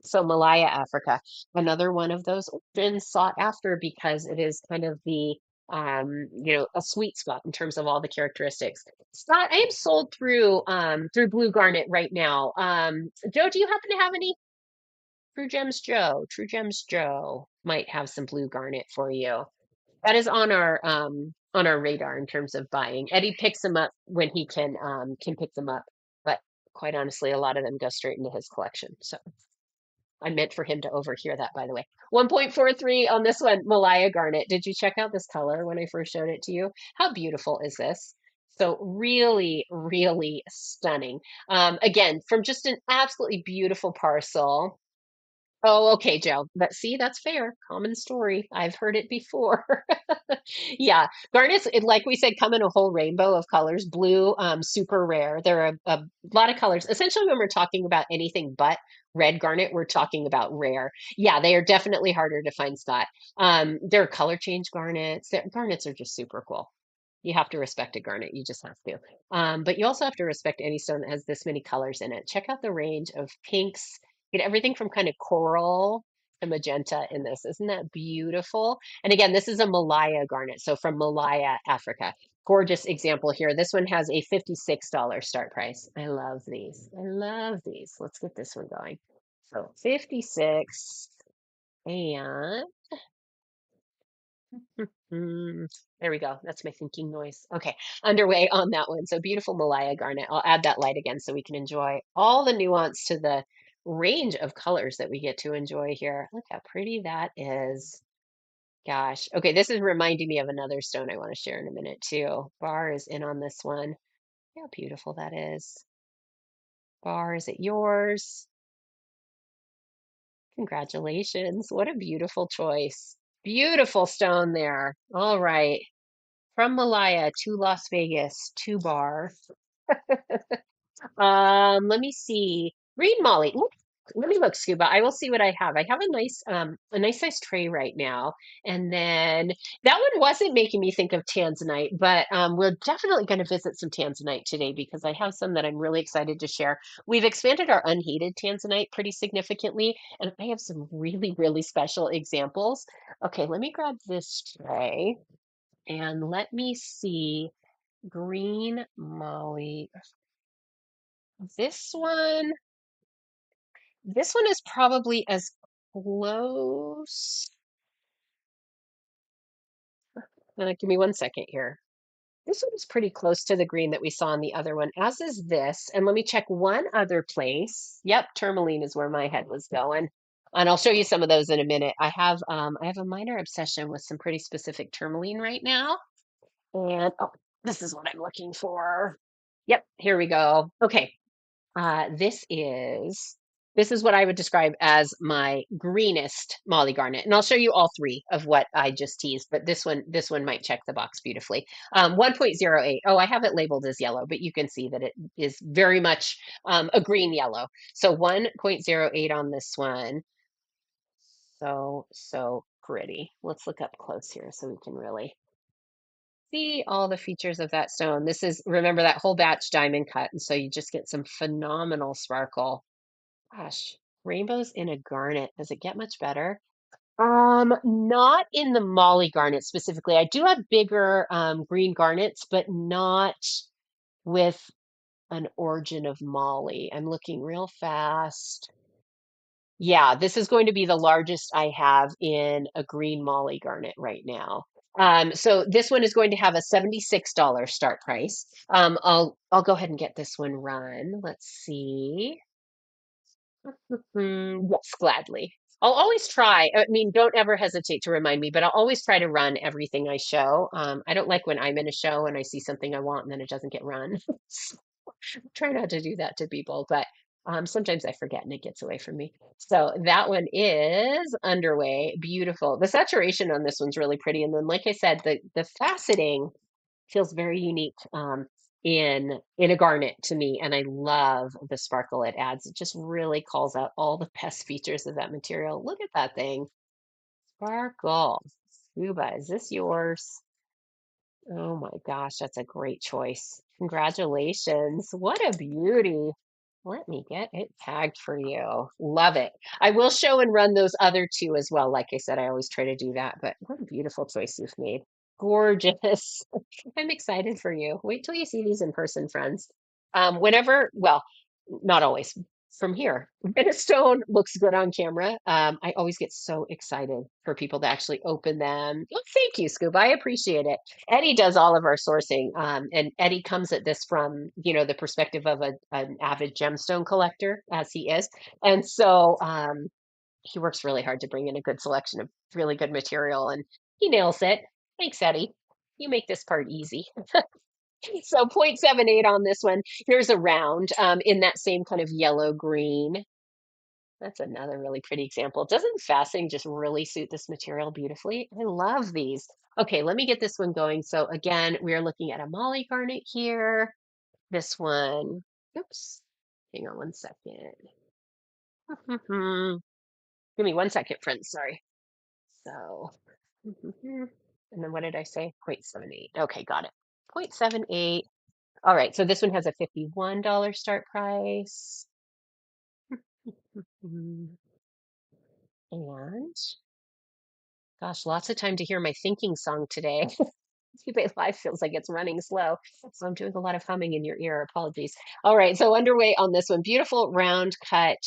So Malaya, Africa, another one of those been sought after because it is kind of the a sweet spot in terms of all the characteristics. Scott, I am sold through Blue Garnet right now. Joe, do you happen to have any True Gems Joe? True Gems Joe might have some Blue Garnet for you. That is on our radar in terms of buying. Eddie picks them up when he can pick them up, but quite honestly, a lot of them go straight into his collection. So I meant for him to overhear that, by the way. 1.43 on this one, Malaya Garnet. Did you check out this color when I first showed it to you? How beautiful is this? So really, really stunning. Again, from just an absolutely beautiful parcel. Oh, okay, Joe. But see, that's fair. Common story. I've heard it before. Yeah, garnets, like we said, come in a whole rainbow of colors. Blue, super rare. There are a lot of colors. Essentially, when we're talking about anything but red garnet, we're talking about rare. Yeah, they are definitely harder to find, Scott. There are color change garnets. Garnets are just super cool. You have to respect a garnet. You just have to. But you also have to respect any stone that has this many colors in it. Check out the range of pinks. Get everything from kind of coral to magenta in this. Isn't that beautiful? And again, this is a Malaya garnet. So from Malaya, Africa. Gorgeous example here. This one has a $56 start price. I love these. I love these. Let's get this one going. So 56 and there we go. That's my thinking noise. Okay, underway on that one. So beautiful Malaya garnet. I'll add that light again so we can enjoy all the nuance to the range of colors that we get to enjoy here. Look how pretty that is. Gosh. Okay, this is reminding me of another stone I want to share in a minute too. Bar is in on this one. How beautiful that is. Bar, is it yours? Congratulations. What a beautiful choice. Beautiful stone there. All right. From Malaya to Las Vegas to Bar. Let me see. Green Molly. Let me look, Scuba. I will see what I have. I have a nice size tray right now. And then that one wasn't making me think of Tanzanite, but we're definitely going to visit some Tanzanite today because I have some that I'm really excited to share. We've expanded our unheated Tanzanite pretty significantly, and I have some really, really special examples. Okay, let me grab this tray and let me see. Green Molly. This one, this one is probably as close. Give me one second here. This one is pretty close to the green that we saw in the other one, as is this. And let me check one other place. Yep, tourmaline is where my head was going. And I'll show you some of those in a minute. I have a minor obsession with some pretty specific tourmaline right now. And oh, this is what I'm looking for. Yep, here we go. Okay. Uh, this is this is what I would describe as my greenest Molly Garnet, and I'll show you all three of what I just teased. But this one might check the box beautifully. 1.08. Oh, I have it labeled as yellow, but you can see that it is very much a green yellow. So 1.08 on this one. So pretty. Let's look up close here so we can really. See all the features of that stone. This is, remember that whole batch diamond cut, and so you just get some phenomenal sparkle. Gosh, rainbows in a garnet. Does it get much better? Not in the Molly garnet specifically. I do have bigger green garnets, but not with an origin of Molly. I'm looking real fast. Yeah, this is going to be the largest I have in a green Molly garnet right now. So this one is going to have a $76 start price. I'll go ahead and get this one run. Let's see. Yes, gladly. I'll always try. I mean, don't ever hesitate to remind me, but I'll always try to run everything I show. I don't like when I'm in a show and I see something I want and then it doesn't get run. Try not to do that to people, but sometimes I forget and it gets away from me. So that one is underway. Beautiful. The saturation on this one's really pretty. And then, like I said, the faceting feels very unique in a garnet to me, and I love the sparkle it adds. It just really calls out all the best features of that material. Look at that thing. Sparkle. Scuba, is this yours? Oh my gosh, that's a great choice. Congratulations. What a beauty. Let me get it tagged for you. Love it. I will show and run those other two as well. Like I said, I always try to do that, but what a beautiful choice you've made. Gorgeous. I'm excited for you. Wait till you see these in person, friends. Whenever, well, not always from here. When a stone looks good on camera, I always get so excited for people to actually open them. Oh, thank you, Scuba. I appreciate it. Eddie does all of our sourcing, and Eddie comes at this from, the perspective of an avid gemstone collector, as he is. And so he works really hard to bring in a good selection of really good material, and he nails it. Thanks, Eddie. You make this part easy. So 0.78 on this one. Here's a round in that same kind of yellow green. That's another really pretty example. Doesn't faceting just really suit this material beautifully? I love these. Okay, let me get this one going. So again, we are looking at a Molly garnet here. This one, oops, hang on one second. Give me one second, friends. Sorry. So, and then what did I say? 0.78. Okay, got it. 0.78. All right, so this one has a $51 start price. And gosh, lots of time to hear my thinking song today. eBay Live feels like it's running slow, so I'm doing a lot of humming in your ear. Apologies. All right, so underway on this one. Beautiful round cut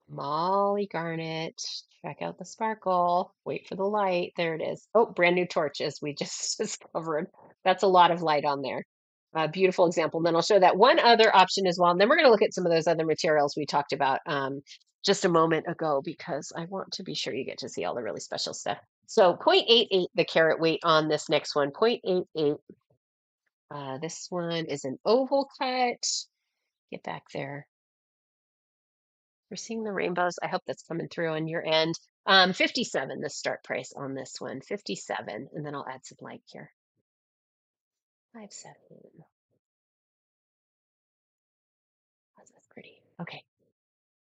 Molly garnet. Check out the sparkle. Wait for the light. There it is. Oh, brand new torches we just discovered. That's a lot of light on there. Beautiful example. And then I'll show that one other option as well. And then we're going to look at some of those other materials we talked about just a moment ago, because I want to be sure you get to see all the really special stuff. So 0.88 the carat weight on this next one. 0.88. This one is an oval cut. Get back there. We're seeing the rainbows. I hope that's coming through on your end. 57, the start price on this one. 57. And then I'll add some light here. 57. That's pretty. Okay.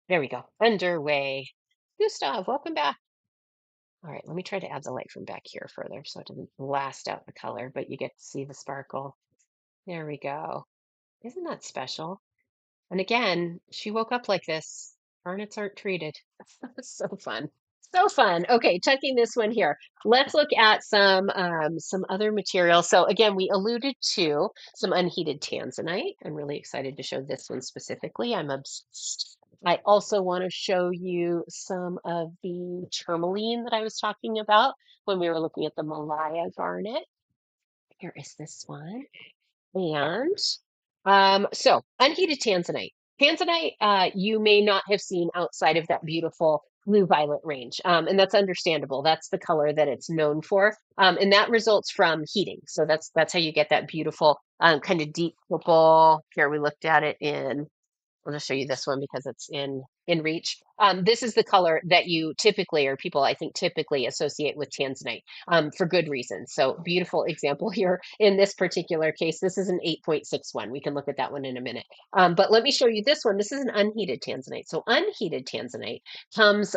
There we go. Underway. Gustav, welcome back. All right, let me try to add the light from back here further so it doesn't blast out the color, but you get to see the sparkle. There we go. Isn't that special? And again, she woke up like this. Garnets aren't treated. So fun. So fun. Okay, checking this one here. Let's look at some other material. So again, we alluded to some unheated tanzanite. I'm really excited to show this one specifically. I'm obsessed. I also want to show you some of the tourmaline that I was talking about when we were looking at the Malaya garnet. Here is this one. And so unheated tanzanite. Tanzanite, you may not have seen outside of that beautiful blue violet range. And that's understandable. That's the color that it's known for. And that results from heating. So that's how you get that beautiful kind of deep purple. Here we looked at it in, I'll just show you this one because it's in reach. This is the color that you typically, or people I think typically associate with tanzanite for good reason. So beautiful example here in this particular case. This is an 8.61. We can look at that one in a minute. But let me show you this one. This is an unheated tanzanite. So unheated tanzanite comes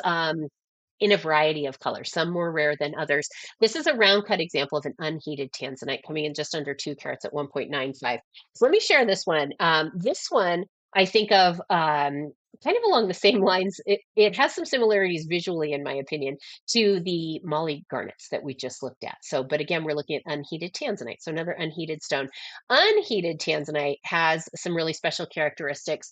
in a variety of colors, some more rare than others. This is a round cut example of an unheated tanzanite coming in just under 2 carats at 1.95. So let me share this one. This one I think of kind of along the same lines. It has some similarities visually, in my opinion, to the Molly garnets that we just looked at. So, but again, we're looking at unheated tanzanite. So another unheated stone. Unheated tanzanite has some really special characteristics.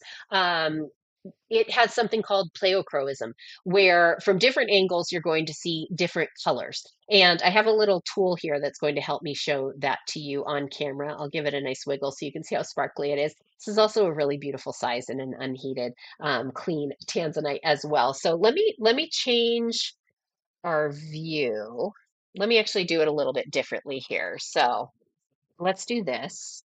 It has something called pleochroism, where from different angles you're going to see different colors. And I have a little tool here that's going to help me show that to you on camera. I'll give it a nice wiggle so you can see how sparkly it is. This is also a really beautiful size in an unheated, clean tanzanite as well. So let me change our view. Let me actually do it a little bit differently here. So let's do this.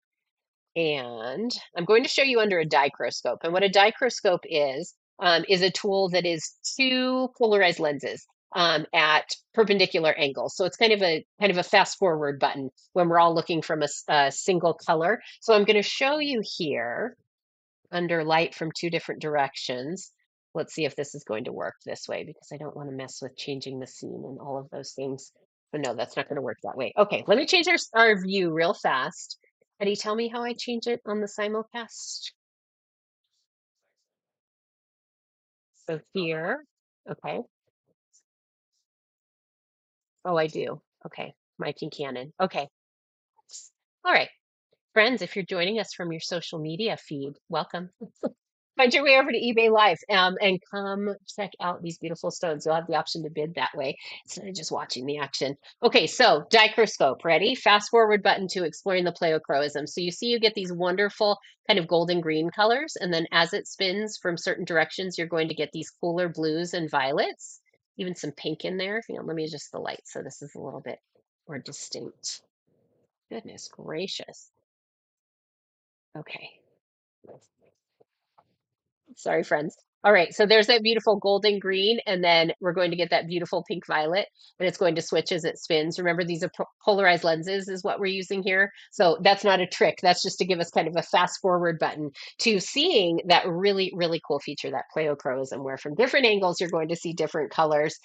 And I'm going to show you under a dichroscope. And what a dichroscope is a tool that is two polarized lenses at perpendicular angles. So it's kind of a fast forward button when we're all looking from a single color. So I'm going to show you here under light from two different directions. Let's see if this is going to work this way because I don't want to mess with changing the scene and all of those things. But no, that's not going to work that way. Okay, let me change our view real fast. Eddie, tell me how I change it on the simulcast. So here, okay. Oh, I do. Okay, Mike and Cannon. Okay. All right. Friends, if you're joining us from your social media feed, welcome. Find your way over to eBay Live and come check out these beautiful stones. You'll have the option to bid that way instead of just watching the action. Okay, so dichroscope, ready? Fast forward button to exploring the pleochroism. So you see you get these wonderful kind of golden green colors, and then as it spins from certain directions, you're going to get these cooler blues and violets, even some pink in there. Let me adjust the light so this is a little bit more distinct. Goodness gracious. Okay. Sorry, friends. All right, so there's that beautiful golden green, and then we're going to get that beautiful pink violet, and it's going to switch as it spins. Remember, these are polarized lenses is what we're using here. So that's not a trick. That's just to give us kind of a fast forward button to seeing that really, really cool feature, that pleochroism, where from different angles, you're going to see different colors.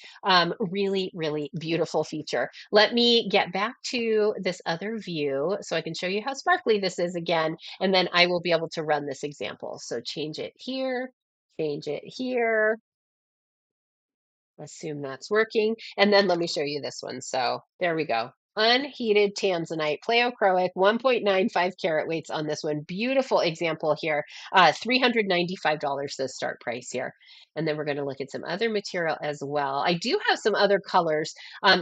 Really, really beautiful feature. Let me get back to this other view so I can show you how sparkly this is again, and then I will be able to run this example. So change it here, change it here. Assume that's working. And then let me show you this one. So there we go. Unheated tanzanite, pleochroic, 1.95 carat weights on this one. Beautiful example here. $395 the start price here. And then we're going to look at some other material as well. I do have some other colors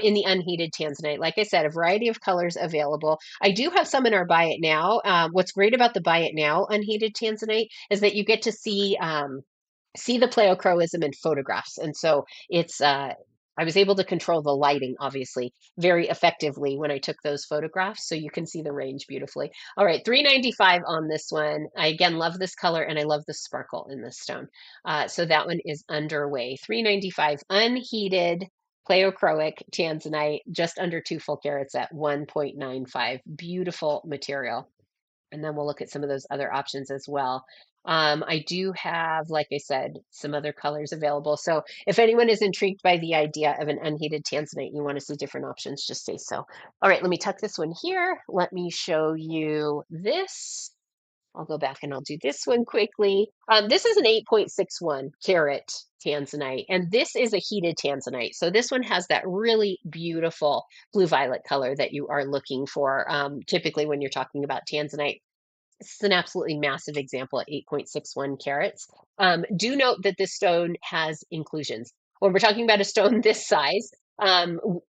in the unheated tanzanite. Like I said, a variety of colors available. I do have some in our buy it now. What's great about the buy it now unheated tanzanite is that you get to see the pleochroism in photographs. And so it's I was able to control the lighting, obviously, very effectively when I took those photographs. So you can see the range beautifully. All right, 395 on this one. I again love this color and I love the sparkle in this stone. So that one is underway. 395 unheated pleochroic tanzanite, just under 2 full carats at 1.95. Beautiful material. And then we'll look at some of those other options as well. I do have, like I said, some other colors available. So if anyone is intrigued by the idea of an unheated tanzanite, you want to see different options, just say so. All right, let me tuck this one here. Let me show you this. I'll go back and I'll do this one quickly. This is an 8.61 carat tanzanite, and this is a heated tanzanite. So this one has that really beautiful blue violet color that you are looking for. Typically, when you're talking about tanzanite, this is an absolutely massive example at 8.61 carats. Do note that this stone has inclusions. When we're talking about a stone this size,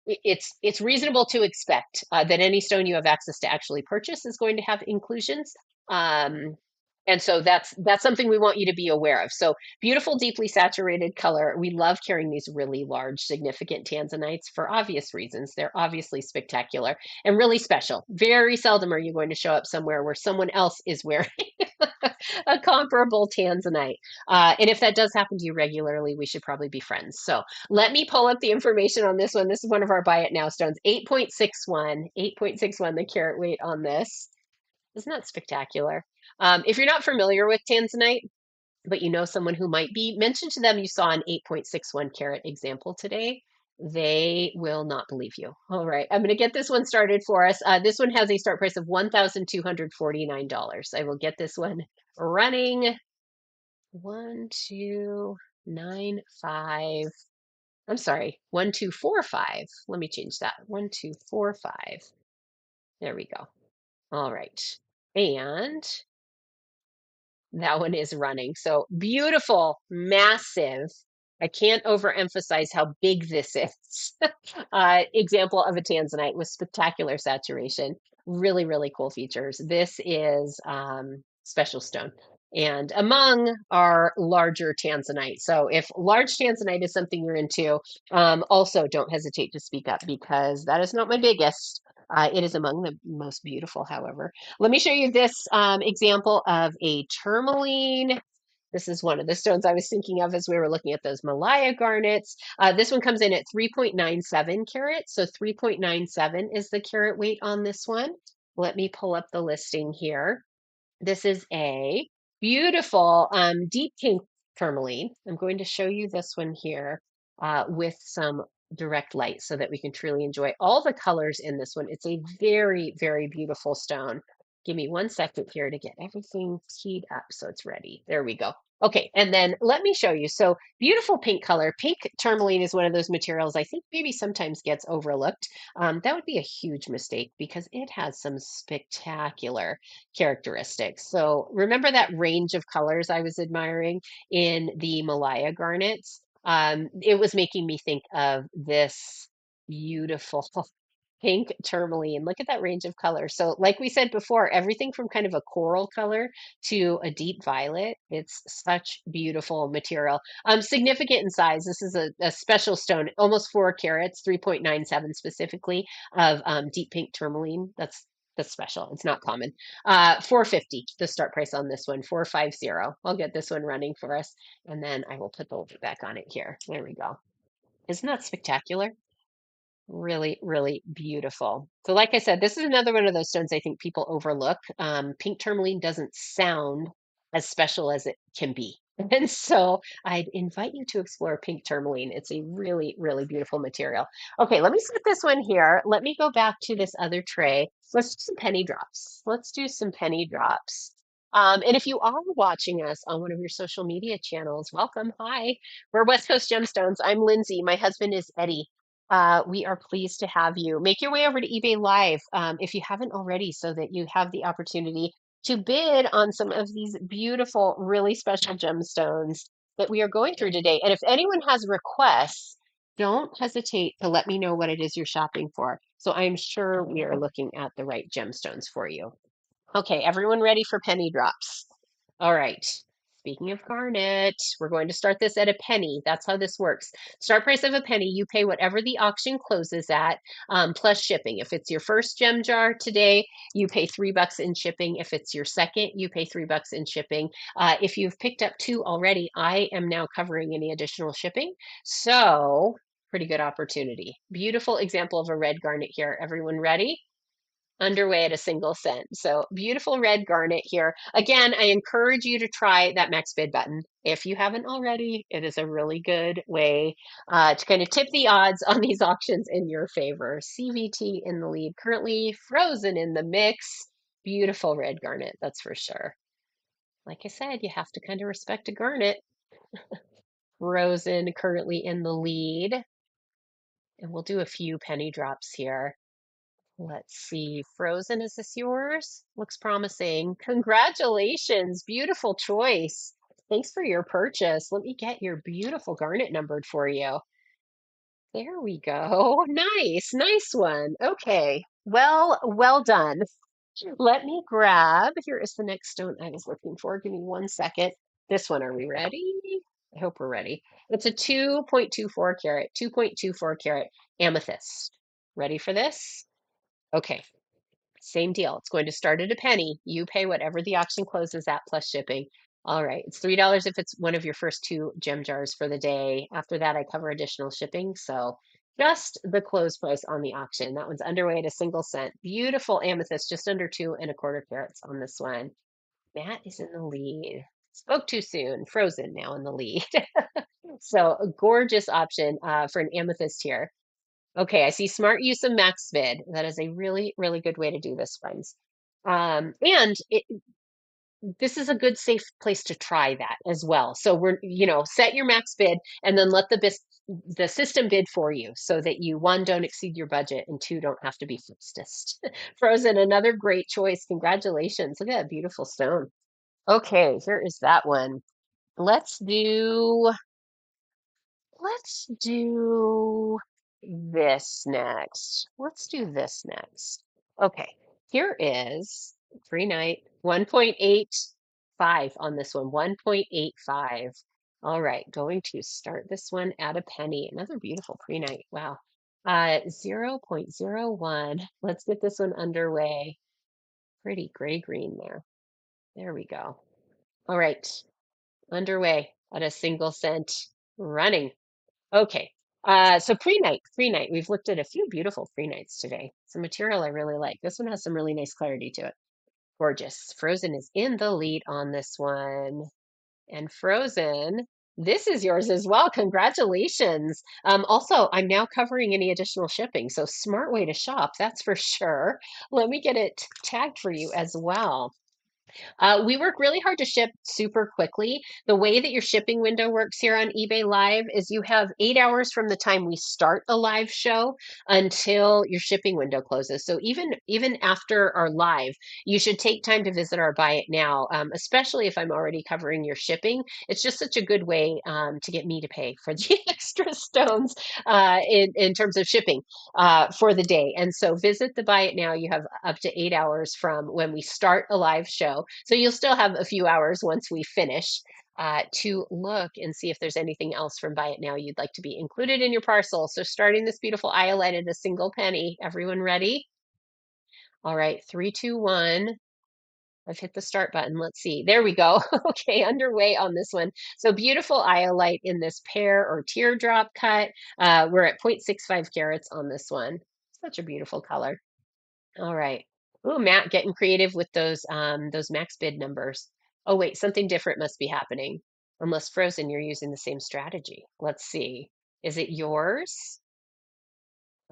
it's reasonable to expect that any stone you have access to actually purchase is going to have inclusions. Um, and so that's something we want you to be aware of. So beautiful, deeply saturated color. We love carrying these really large, significant tanzanites for obvious reasons. They're obviously spectacular and really special. Very seldom are you going to show up somewhere where someone else is wearing a comparable tanzanite. And if that does happen to you regularly, we should probably be friends. So let me pull up the information on this one. This is one of our buy it now stones, 8.61, 8.61 the carat weight on this. Isn't that spectacular? If you're not familiar with tanzanite, but you know someone who might be, mention to them you saw an 8.61 carat example today. They will not believe you. All right, I'm going to get this one started for us. This one has a start price of $1,249. I will get this one running. 1295. I'm sorry, 1245. Let me change that. 1245. There we go. All right. And that one is running. So beautiful, massive. I can't overemphasize how big this is. Example of a tanzanite with spectacular saturation. Really, really cool features. This is special stone and among our larger tanzanite. So if large tanzanite is something you're into, also don't hesitate to speak up because that is not my biggest. It is among the most beautiful, however. Let me show you this example of a tourmaline. This is one of the stones I was thinking of as we were looking at those Malaya garnets. This one comes in at 3.97 carats. So 3.97 is the carat weight on this one. Let me pull up the listing here. This is a beautiful deep pink tourmaline. I'm going to show you this one here with some direct light so that we can truly enjoy all the colors in this one. It's a very, very beautiful stone. Give me 1 second here to get everything teed up so it's ready. There we go. Okay, and then let me show you. So beautiful pink color. Pink tourmaline is one of those materials I think maybe sometimes gets overlooked. That would be a huge mistake because it has some spectacular characteristics. So remember that range of colors I was admiring in the Malaya garnets? It was making me think of this beautiful pink tourmaline. Look at that range of color. So, like we said before, everything from kind of a coral color to a deep violet. It's such beautiful material. Significant in size. This is a special stone, almost 4 carats, 3.97 specifically of deep pink tourmaline. That's special. It's not common. 450, the start price on this one, 450. I'll get this one running for us, and then I will put the lid back on it here. There we go. Isn't that spectacular? Really, really beautiful. So, like I said, this is another one of those stones I think people overlook. Pink tourmaline doesn't sound as special as it can be. And so I'd invite you to explore pink tourmaline. It's a really, really beautiful material. Okay, let me set this one here. Let me go back to this other tray. Let's do some penny drops. Let's do some penny drops. And if you are watching us on one of your social media channels, welcome. Hi, we're West Coast Gemstones. I'm Lindsay. My husband is Eddie. We are pleased to have you. Make your way over to eBay Live if you haven't already, so that you have the opportunity to bid on some of these beautiful, really special gemstones that we are going through today. And if anyone has requests, don't hesitate to let me know what it is you're shopping for. So I'm sure we are looking at the right gemstones for you. Okay, everyone ready for penny drops? All right. Speaking of garnet, we're going to start this at a penny. That's how this works. Start price of a penny, you pay whatever the auction closes at, plus shipping. If it's your first gem jar today, you pay $3 in shipping. If it's your second, you pay $3 in shipping. If you've picked up two already, I am now covering any additional shipping. So, pretty good opportunity. Beautiful example of a red garnet here. Everyone ready? Underway at a single cent. So beautiful red garnet here. Again, I encourage you to try that max bid button. If you haven't already, it is a really good way to kind of tip the odds on these auctions in your favor. CVT in the lead, currently frozen in the mix. Beautiful red garnet, that's for sure. Like I said, you have to kind of respect a garnet. Frozen currently in the lead. And we'll do a few penny drops here. Let's see. Frozen, is this yours? Looks promising. Congratulations. Beautiful choice. Thanks for your purchase. Let me get your beautiful garnet numbered for you. There we go. Nice. Nice one. Okay. Well done. Let me grab. Here is the next stone I was looking for. Give me 1 second. This one, are we ready? I hope we're ready. It's a 2.24 carat, 2.24 carat amethyst. Ready for this? Okay. Same deal. It's going to start at a penny. You pay whatever the auction closes at plus shipping. All right. It's $3 if it's one of your first two gem jars for the day. After that, I cover additional shipping. So just the close price on the auction. That one's underway at a single cent. Beautiful amethyst, just under 2.25 carats on this one. Matt is in the lead. Spoke too soon. Frozen now in the lead. So a gorgeous option for an amethyst here. Okay, I see smart use of max bid. That is a really, really good way to do this, friends. And this is a good safe place to try that as well. So set your max bid and then let the system bid for you so that you one don't exceed your budget and two don't have to be fastest. Frozen, another great choice. Congratulations. Look at that beautiful stone. Okay, here is that one. Let's do let's do this next. Let's do this next. Okay, here is free night 1.85 on this one. 1.85. All right, going to start this one at a penny. Another beautiful pre-night. Wow. 0.01. Let's get this one underway. Pretty gray green there. There we go. All right, underway at a single cent running. Okay. So pre-night. We've looked at a few beautiful pre-nights today. Some material I really like. This one has some really nice clarity to it. Gorgeous. Frozen is in the lead on this one. And Frozen, this is yours as well. Congratulations. Also, I'm now covering any additional shipping. So smart way to shop, that's for sure. Let me get it tagged for you as well. We work really hard to ship super quickly. The way that your shipping window works here on eBay Live is you have 8 hours from the time we start a live show until your shipping window closes. So even after our live, you should take time to visit our Buy It Now, especially if I'm already covering your shipping. It's just such a good way to get me to pay for the extra stones in terms of shipping for the day. And so visit the Buy It Now. You have up to 8 hours from when we start a live show. So you'll still have a few hours once we finish to look and see if there's anything else from Buy It Now you'd like to be included in your parcel. So starting this beautiful iolite at a single penny. Everyone ready? All right, 3, 2, 1. I've hit the start button. Let's see. There we go. Okay, underway on this one. So beautiful iolite in this pear or teardrop cut. We're at 0.65 carats on this one. Such a beautiful color. All right. Ooh, Matt getting creative with those max bid numbers. Oh wait, something different must be happening. Unless Frozen, you're using the same strategy. Let's see. Is it yours?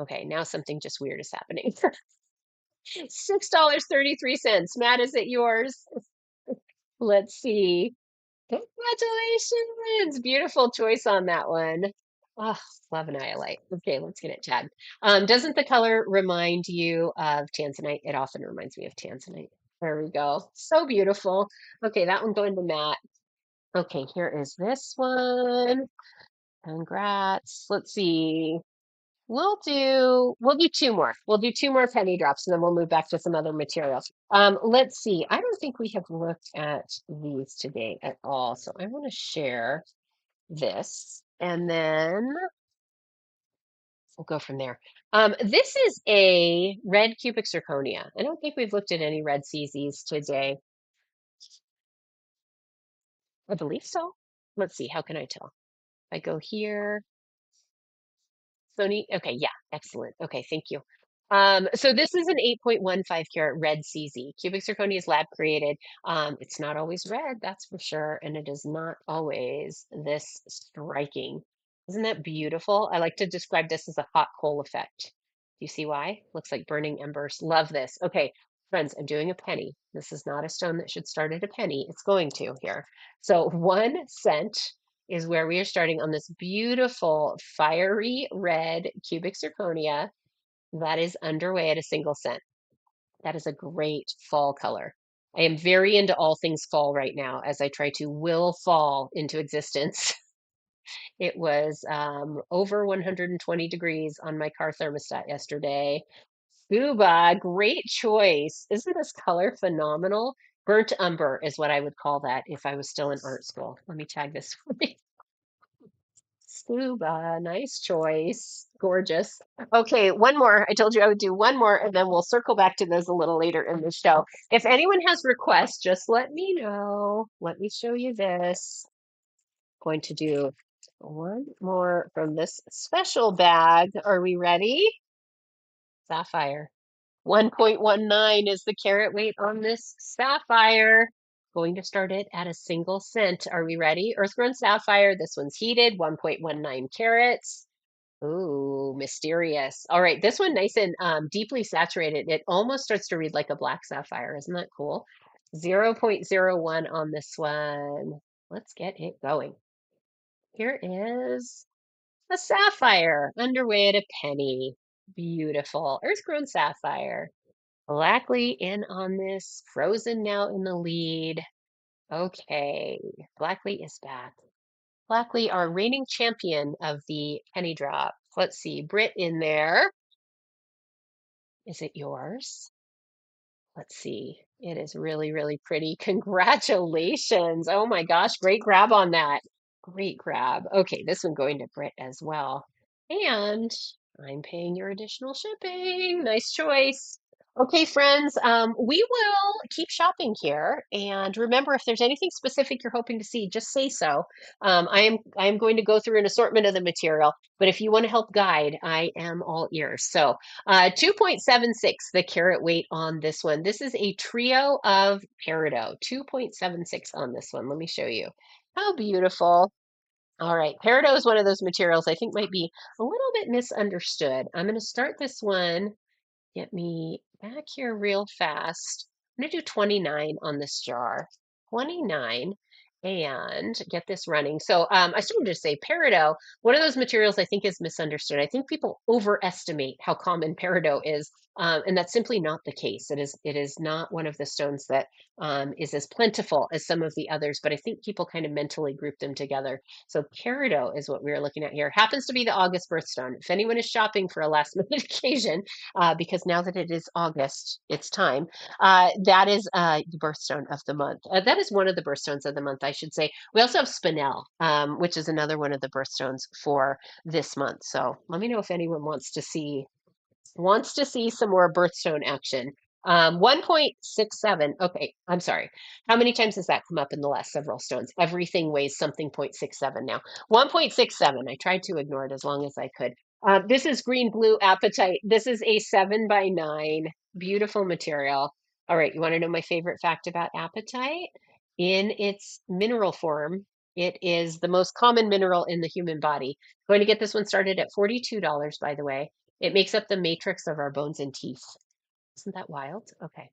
Okay, now something just weird is happening. $6.33. Matt, is it yours? Let's see. Congratulations. Beautiful choice on that one. Oh, love an iolite. Okay, let's get it tagged. Doesn't the color remind you of tanzanite? It often reminds me of tanzanite. There we go. So beautiful. Okay, that one going to Matt. Okay, here is this one. Congrats. Let's see. We'll do two more. We'll do two more penny drops and then we'll move back to some other material. Let's see. I don't think we have looked at these today at all. So I want to share this and then we'll go from there. This is a red cubic zirconia. I don't think we've looked at any red CZs today. I believe so. Let's see. How can I tell? I go here. Sony. Okay, yeah, excellent. Okay, thank you. So this is an 8.15 carat red CZ. Cubic zirconia is lab created. It's not always red, that's for sure, and it is not always this striking. Isn't that beautiful? I like to describe this as a hot coal effect. Do you see why? Looks like burning embers. Love this. Okay, friends, I'm doing a penny. This is not a stone that should start at a penny. It's going to here. So 1 cent is where we are starting on this beautiful fiery red cubic zirconia that is underway at a single cent. That is a great fall color. I am very into all things fall right now as I try to will fall into existence. It was over 120 degrees on my car thermostat yesterday. Scuba, great choice. Isn't this color phenomenal? Burnt umber is what I would call that if I was still in art school. Let me tag this for me. Scuba, nice choice. Gorgeous. Okay, one more. I told you I would do one more, and then we'll circle back to those a little later in the show. If anyone has requests, just let me know. Let me show you this. Going to do one more from this special bag. Are we ready? Sapphire. 1.19 is the carat weight on this sapphire. Going to start it at a single cent. Are we ready? Earth-grown sapphire. This one's heated, 1.19 carats. Ooh, mysterious. All right, this one nice and deeply saturated. It almost starts to read like a black sapphire. Isn't that cool? 0.01 on this one. Let's get it going. Here is a sapphire underway at a penny. Beautiful. Earth-grown sapphire. Blackley in on this. Frozen now in the lead. Okay, Blackley is back. Blackley, our reigning champion of the penny drop. Let's see, Brit in there. Is it yours? Let's see. It is really, really pretty. Congratulations. Oh my gosh, great grab on that. Great grab. Okay, this one going to Brit as well. And I'm paying your additional shipping. Nice choice. Okay, friends, we will keep shopping here. And remember, if there's anything specific you're hoping to see, just say so. I am going to go through an assortment of the material, but if you want to help guide, I am all ears. So 2.76, the carat weight on this one. This is a trio of peridot. 2.76 on this one. Let me show you. How beautiful. All right, peridot is one of those materials I think might be a little bit misunderstood. I'm going to start this one. Get me back here real fast. I'm going to do 29 on this jar. 29 and get this running. So I started to say peridot, one of those materials I think is misunderstood. I think people overestimate how common peridot is, and that's simply not the case. It is not one of the stones that is as plentiful as some of the others, but I think people kind of mentally group them together. So peridot is what we're looking at here. Happens to be the August birthstone. If anyone is shopping for a last minute occasion, because now that it is August, it's time. That is the birthstone of the month. That is one of the birthstones of the month, I should say. We also have spinel, which is another one of the birthstones for this month. So let me know if anyone wants to see some more birthstone action. 1.67. Okay, I'm sorry. How many times has that come up in the last several stones? Everything weighs something 0.67 now. 1.67. I tried to ignore it as long as I could. This is green blue apatite. This is a 7 by 9. Beautiful material. All right, you want to know my favorite fact about apatite? In its mineral form, it is the most common mineral in the human body. Going to get this one started at $42, by the way. It makes up the matrix of our bones and teeth. Isn't that wild? Okay.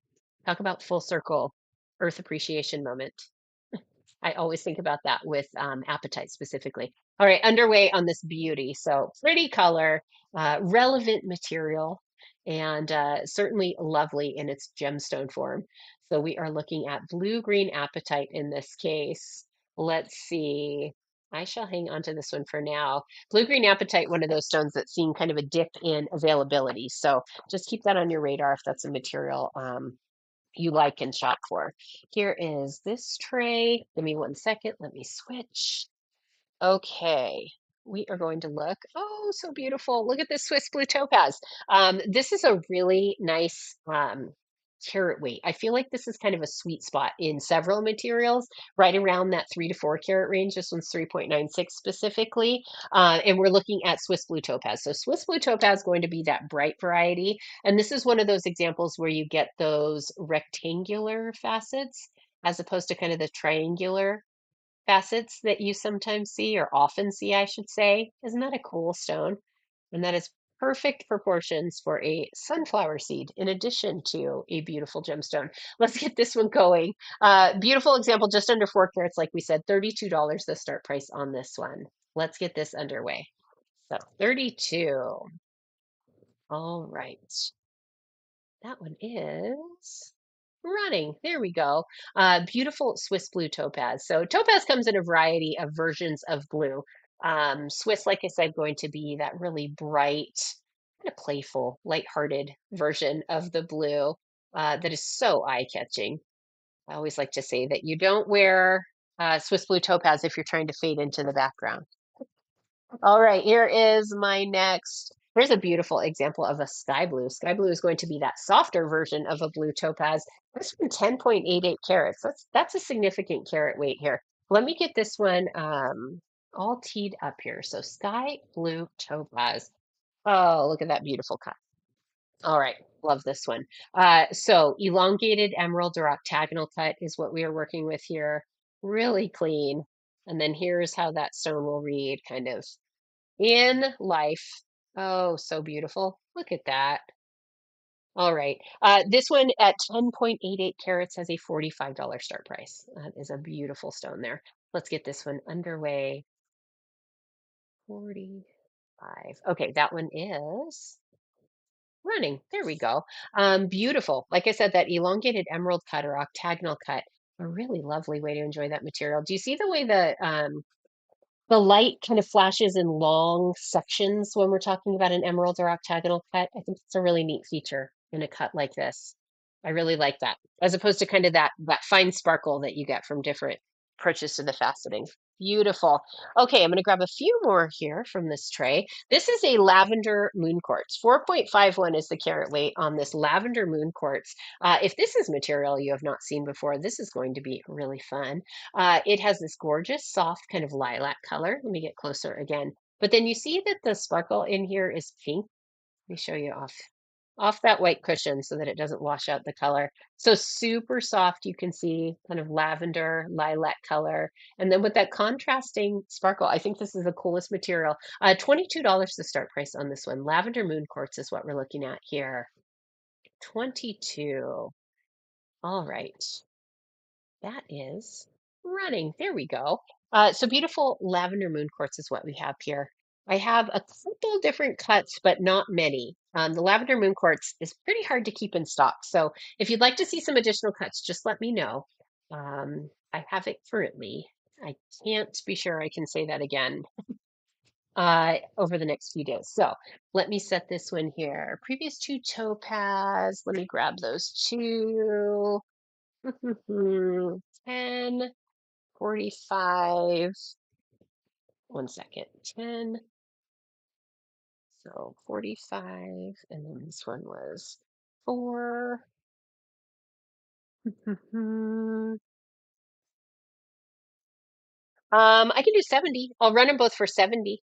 Talk about full circle Earth appreciation moment. I always think about that with appetite specifically. All right, underway on this beauty. So pretty color, relevant material, and certainly lovely in its gemstone form. So we are looking at blue-green apatite in this case. Let's see. I shall hang on to this one for now. Blue-green apatite, one of those stones that's seen kind of a dip in availability. So just keep that on your radar if that's a material you like and shop for. Here is this tray. Give me 1 second. Let me switch. Okay. We are going to look. Oh, so beautiful. Look at this Swiss blue topaz. This is a really nice carat weight. I feel like this is kind of a sweet spot in several materials, right around that 3 to 4 carat range. This one's 3.96 specifically. And we're looking at Swiss blue topaz. So Swiss blue topaz is going to be that bright variety. And this is one of those examples where you get those rectangular facets as opposed to kind of the triangular facets that you sometimes see or often see, I should say. Isn't that a cool stone? And that is perfect proportions for a sunflower seed in addition to a beautiful gemstone. Let's get this one going. Beautiful example, just under 4 carats, like we said, $32 the start price on this one. Let's get this underway. So 32. All right. That one is running. There we go. Beautiful Swiss blue topaz. So topaz comes in a variety of versions of blue. Swiss, like I said, going to be that really bright, kind of playful, lighthearted version of the blue that is so eye-catching. I always like to say that you don't wear Swiss blue topaz if you're trying to fade into the background. All right, here is my next. Here's a beautiful example of a sky blue. Sky blue is going to be that softer version of a blue topaz. This one 10.88 carats. That's a significant carat weight here. Let me get this one all teed up here. So sky blue topaz. Oh, look at that beautiful cut. All right, love this one. So elongated emerald or octagonal cut is what we are working with here. Really clean. And then here's how that stone will read kind of in life. Oh, so beautiful. Look at that. All right. This one at 10.88 carats has a $45 start price. That is a beautiful stone there. Let's get this one underway. 45. Okay, that one is running. There we go. Beautiful. Like I said, that elongated emerald cut or octagonal cut, a really lovely way to enjoy that material. Do you see the way the light kind of flashes in long sections when we're talking about an emerald or octagonal cut? I think it's a really neat feature in a cut like this. I really like that, as opposed to kind of that fine sparkle that you get from different approaches to the faceting. Beautiful. Okay, I'm going to grab a few more here from this tray. This is a lavender moon quartz. 4.51 is the carat weight on this lavender moon quartz. If this is material you have not seen before, this is going to be really fun. It has this gorgeous, soft kind of lilac color. Let me get closer again. But then you see that the sparkle in here is pink. Let me show you off that white cushion so that it doesn't wash out the color. So super soft, you can see kind of lavender, lilac color. And then with that contrasting sparkle, I think this is the coolest material. $22 the start price on this one. Lavender moon quartz is what we're looking at here. 22. All right. That is running. There we go. So beautiful lavender moon quartz is what we have here. I have a couple different cuts, but not many. The lavender moon quartz is pretty hard to keep in stock. So if you'd like to see some additional cuts, just let me know. I have it currently. I can't be sure I can say that again over the next few days. So let me set this one here. Previous two topaz. Let me grab those two. 10, 45. One second. 10, so 45, and then this one was 4. I can do 70. I'll run them both for 70.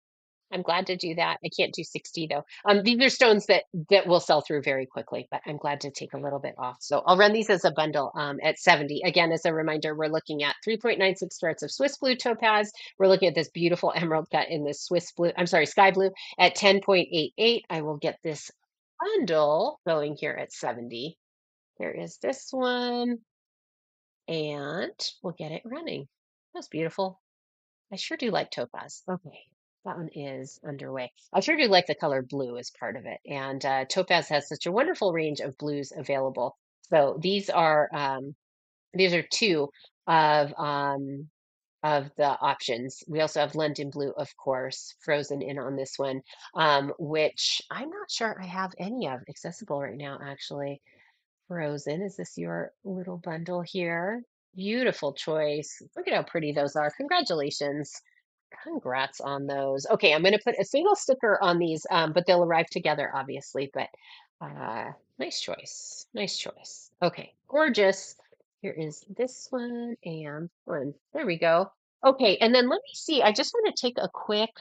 I'm glad to do that. I can't do 60 though. These are stones that will sell through very quickly, but I'm glad to take a little bit off. So I'll run these as a bundle at 70. Again, as a reminder, we're looking at 3.96 carats of Swiss blue topaz. We're looking at this beautiful emerald cut in this Swiss blue, I'm sorry, sky blue at 10.88. I will get this bundle going here at 70. There is this one, and we'll get it running. That's beautiful. I sure do like topaz. Okay, that one is underway. I sure do like the color blue as part of it. And topaz has such a wonderful range of blues available. So these are two of the options. We also have London blue, of course, frozen in on this one, which I'm not sure I have any of accessible right now, actually. Frozen, is this your little bundle here? Beautiful choice. Look at how pretty those are. Congratulations. Congrats on those. Okay, I'm going to put a single sticker on these, but they'll arrive together, obviously. But nice choice. Nice choice. Okay, gorgeous. Here is this one and one. There we go. Okay, and then let me see. I just want to take a quick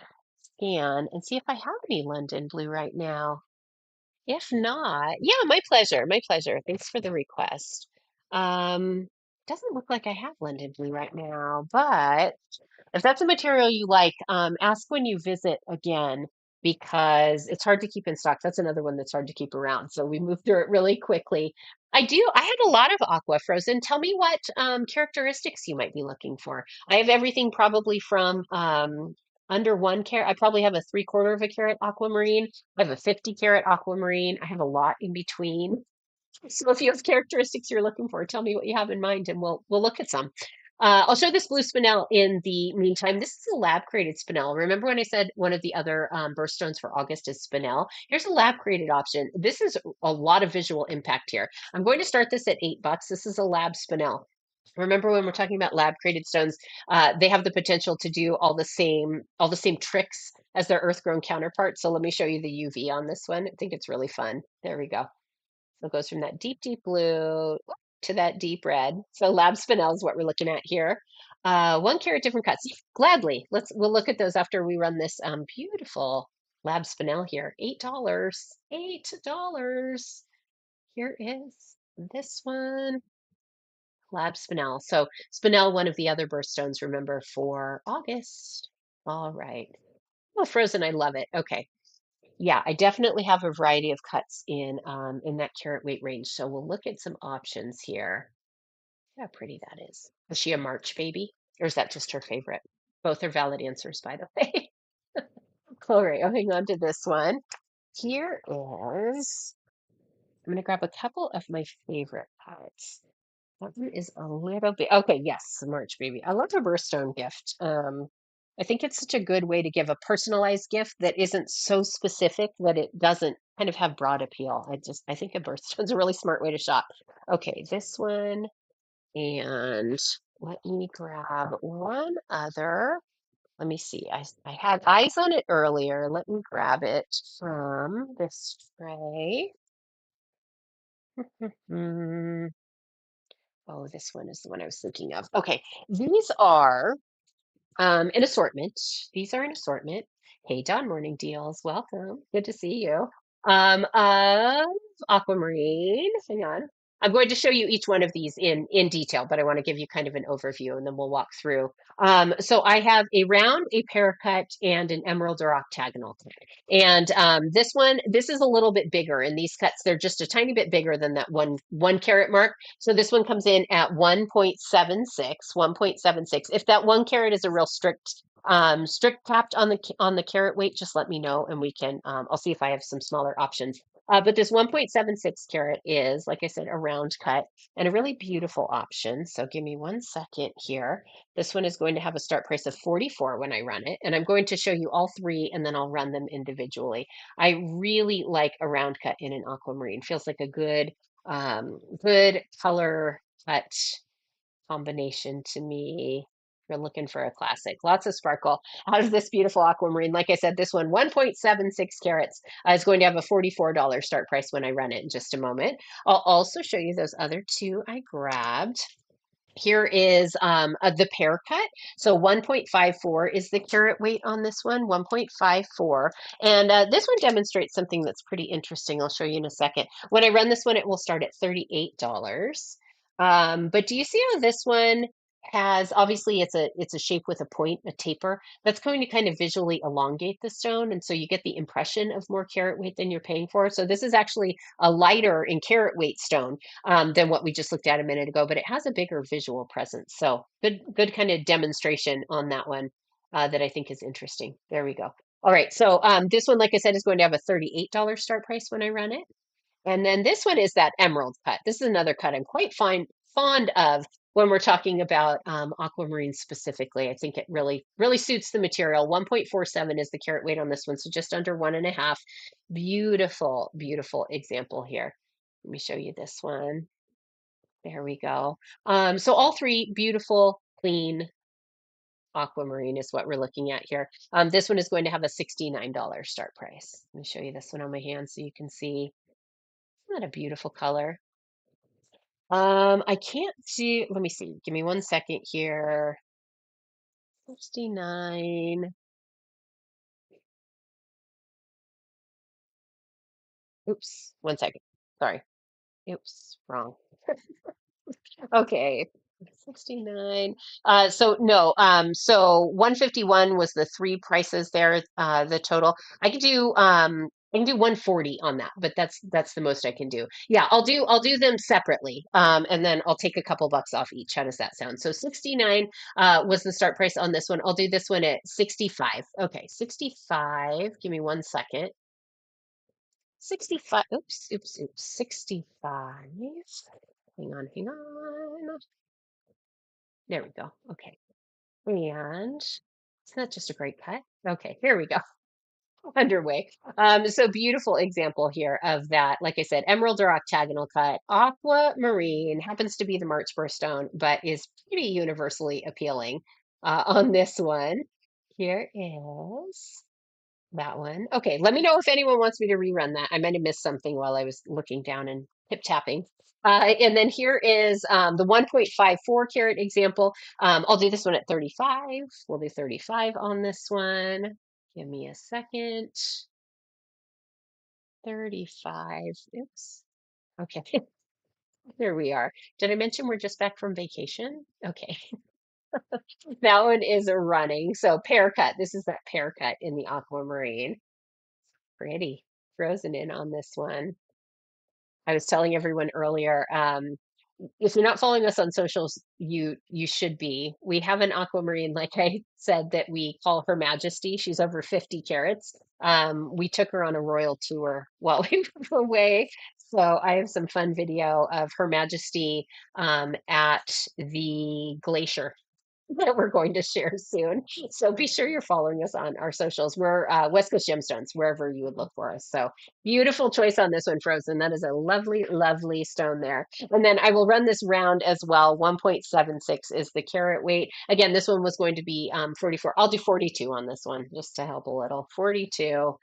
scan and see if I have any London blue right now. If not, yeah, my pleasure. My pleasure. Thanks for the request. Doesn't look like I have London blue right now, but if that's a material you like, ask when you visit again because it's hard to keep in stock. That's another one that's hard to keep around. So we moved through it really quickly. I had a lot of aqua frozen. Tell me what characteristics you might be looking for. I have everything probably from under 1 carat. I probably have a 3/4 of a carat aquamarine. I have a 50 carat aquamarine. I have a lot in between. So if you have characteristics you're looking for, tell me what you have in mind and we'll look at some. I'll show this blue spinel in the meantime. This is a lab created spinel. Remember when I said one of the other birthstones for August is spinel? Here's a lab created option. This is a lot of visual impact here. I'm going to start this at $8. This is a lab spinel. Remember when we're talking about lab created stones, they have the potential to do all the same tricks as their earth grown counterparts. So let me show you the UV on this one. I think it's really fun. There we go. So it goes from that deep, deep blue to that deep red. So lab spinel is what we're looking at here. 1 carat different cuts. Gladly. We'll look at those after we run this beautiful Lab spinel here, $8. $8. Here is this one, Lab spinel. So spinel, one of the other birthstones, remember, for August. All right. Oh, frozen, I love it. Okay. Yeah, I definitely have a variety of cuts in that carat weight range. So we'll look at some options here. Look how pretty that is. Is she a March baby? Or is that just her favorite? Both are valid answers, by the way. All right, I'll hang on to this one. Here is, I'm going to grab a couple of my favorite cuts. That one is a little bit, okay, yes, March baby. I love a birthstone gift. I think it's such a good way to give a personalized gift that isn't so specific that it doesn't kind of have broad appeal. I think a birthstone's a really smart way to shop. Okay, this one, and let me grab one other. Let me see. I had eyes on it earlier. Let me grab it from this tray. Hmm. Oh, this one is the one I was thinking of. Okay, these are an assortment. These are an assortment. Hey, Don Morning Deals, welcome. Good to see you. Of aquamarine. Hang on. I'm going to show you each one of these in detail, but I want to give you kind of an overview, and then we'll walk through. So I have a round, a paracut, and an emerald or octagonal cut. And this one, this is a little bit bigger. In these cuts, they're just a tiny bit bigger than that one carat mark. So this one comes in at 1.76, 1.76. If that 1 carat is a real strict capped on the carat weight, just let me know and we can I'll see if I have some smaller options. But this 1.76 carat is, like I said, a round cut and a really beautiful option. So give me 1 second here. This one is going to have a start price of 44 when I run it, and I'm going to show you all three and then I'll run them individually. I really like a round cut in an aquamarine. Feels like a good color cut combination to me. If you're looking for a classic, lots of sparkle out of this beautiful aquamarine. Like I said, this one, 1.76 carats, is going to have a $44 start price when I run it in just a moment. I'll also show you those other two I grabbed. Here is the pear cut. So 1.54 is the carat weight on this one, 1.54. And this one demonstrates something that's pretty interesting. I'll show you in a second. When I run this one, it will start at $38. But do you see how this one has, obviously it's a shape with a point, a taper, that's going to kind of visually elongate the stone. And so you get the impression of more carat weight than you're paying for. So this is actually a lighter in carat weight stone than what we just looked at a minute ago, but it has a bigger visual presence. So good kind of demonstration on that one that I think is interesting. There we go. All right, so this one, like I said, is going to have a $38 start price when I run it. And then this one is that emerald cut. This is another cut I'm quite fond of when we're talking about aquamarine specifically. I think it really suits the material. 1.47 is the carat weight on this one, so just under 1.5. Beautiful, beautiful example here. Let me show you this one. There we go. So all three beautiful, clean aquamarine is what we're looking at here. This one is going to have a $69 start price. Let me show you this one on my hand so you can see. Isn't that a beautiful color? I can't see. Let me see. Give me 1 second here. 69. Oops. 1 second. Sorry. Oops. Wrong. Okay. 69. So no, so 151 was the three prices there, the total. I can do 140 on that, but that's the most I can do. Yeah, I'll do them separately. And then I'll take a couple bucks off each. How does that sound? So 69 was the start price on this one. I'll do this one at 65. Okay, 65. Give me 1 second. 65. Oops. 65. Hang on. There we go. Okay. And isn't that just a great cut? Okay, here we go. Underway. So beautiful example here of that. Like I said, emerald or octagonal cut. Aquamarine happens to be the March birthstone, but is pretty universally appealing on this one. Here is that one. Okay, let me know if anyone wants me to rerun that. I might have missed something while I was looking down and tip tapping. And then here is the 1.54 carat example. I'll do this one at 35. We'll do 35 on this one. Give me a second. 35. Oops. Okay. There we are. Did I mention we're just back from vacation? Okay. That one is a running. So pear cut. This is that pear cut in the aquamarine. Pretty. Frozen in on this one. I was telling everyone earlier, if you're not following us on socials, you should be. We have an aquamarine, like I said, that we call Her Majesty. She's over 50 carats. We took her on a royal tour while we were away. So I have some fun video of Her Majesty at the glacier that we're going to share soon. So be sure you're following us on our socials. We're West Coast Gemstones, wherever you would look for us. So beautiful choice on this one, Frozen. That is a lovely, lovely stone there. And then I will run this round as well. 1.76 is the carat weight. Again, this one was going to be 44. I'll do 42 on this one just to help a little. 42.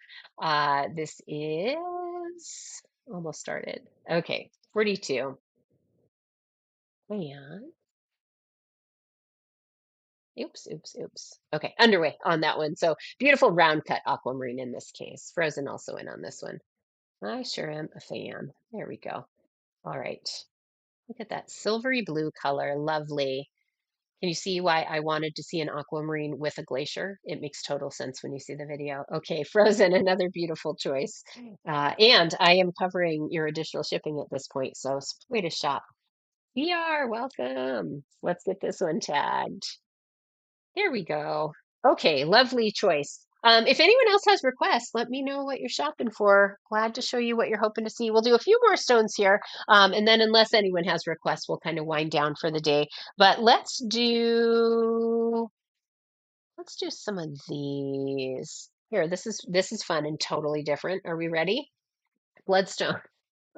This is almost started. Okay, 42. And oops, oops, oops. Okay, underway on that one. So beautiful round cut aquamarine in this case. Frozen also in on this one. I sure am a fan. There we go. All right. Look at that silvery blue color. Lovely. Can you see why I wanted to see an aquamarine with a glacier? It makes total sense when you see the video. Okay, Frozen, another beautiful choice. And I am covering your additional shipping at this point, so way to shop. PR, welcome. Let's get this one tagged. There we go. Okay, lovely choice. If anyone else has requests, let me know what you're shopping for. Glad to show you what you're hoping to see. We'll do a few more stones here, and then unless anyone has requests, we'll kind of wind down for the day. But let's do some of these. Here, this is fun and totally different. Are we ready? Bloodstone.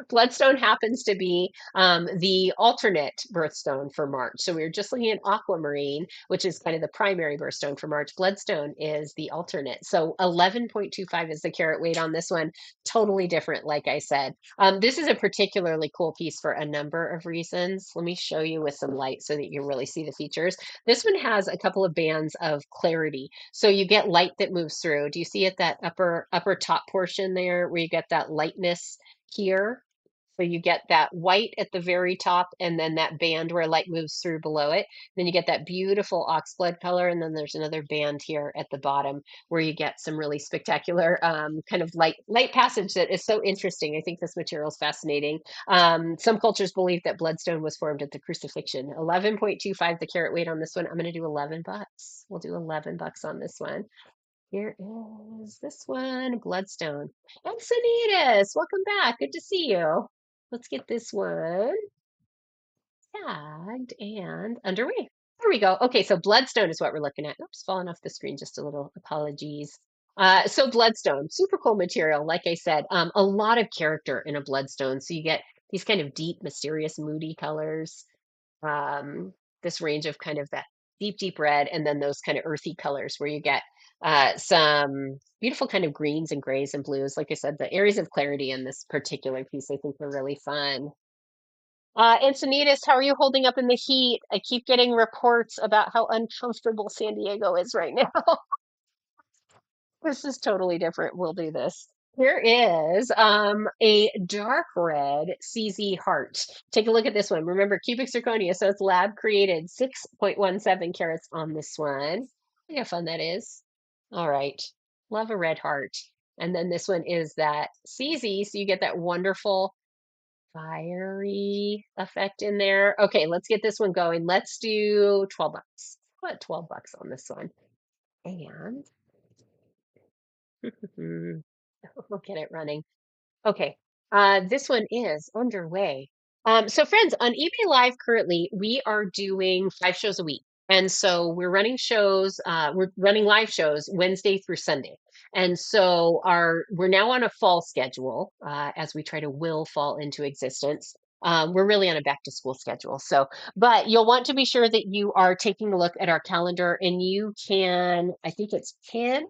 Bloodstone happens to be the alternate birthstone for March. So we were just looking at aquamarine, which is kind of the primary birthstone for March. Bloodstone is the alternate. So 11.25 is the carat weight on this one. Totally different, like I said. This is a particularly cool piece for a number of reasons. Let me show you with some light so that you really see the features. This one has a couple of bands of clarity. So you get light that moves through. Do you see at that upper top portion there where you get that lightness here? So you get that white at the very top and then that band where light moves through below it. Then you get that beautiful oxblood color. And then there's another band here at the bottom where you get some really spectacular kind of light passage that is so interesting. I think this material is fascinating. Some cultures believe that bloodstone was formed at the crucifixion. 11.25 the carat weight on this one. I'm going to do 11 bucks. We'll do 11 bucks on this one. Here is this one, Bloodstone. And Sanitas, welcome back. Good to see you. Let's get this one tagged and underway. There we go. Okay, so Bloodstone is what we're looking at. Oops, falling off the screen just a little. Apologies. So Bloodstone, super cool material. Like I said, a lot of character in a Bloodstone. So you get these kind of deep, mysterious, moody colors. Um, this range of kind of that deep, deep red, and then those kind of earthy colors where you get some beautiful kind of greens and grays and blues. Like I said, the areas of clarity in this particular piece I think were really fun. Encinitas, how are you holding up in the heat? I keep getting reports about how uncomfortable San Diego is right now. This is totally different. We'll do this. Here is a dark red CZ heart. Take a look at this one. Remember, cubic zirconia, so it's lab created. 6.17 carats on this one. Look how fun that is. All right. Love a red heart. And then this one is that CZ, so you get that wonderful fiery effect in there. Okay, let's get this one going. Let's do 12 bucks. What 12 bucks on this one? And we'll get it running. Okay, this one is underway. So friends, on eBay Live currently, we are doing 5 shows a week. And so we're running live shows Wednesday through Sunday. And so we're now on a fall schedule as we try to will fall into existence. We're really on a back to school schedule. So, but you'll want to be sure that you are taking a look at our calendar and you can, I think it's 10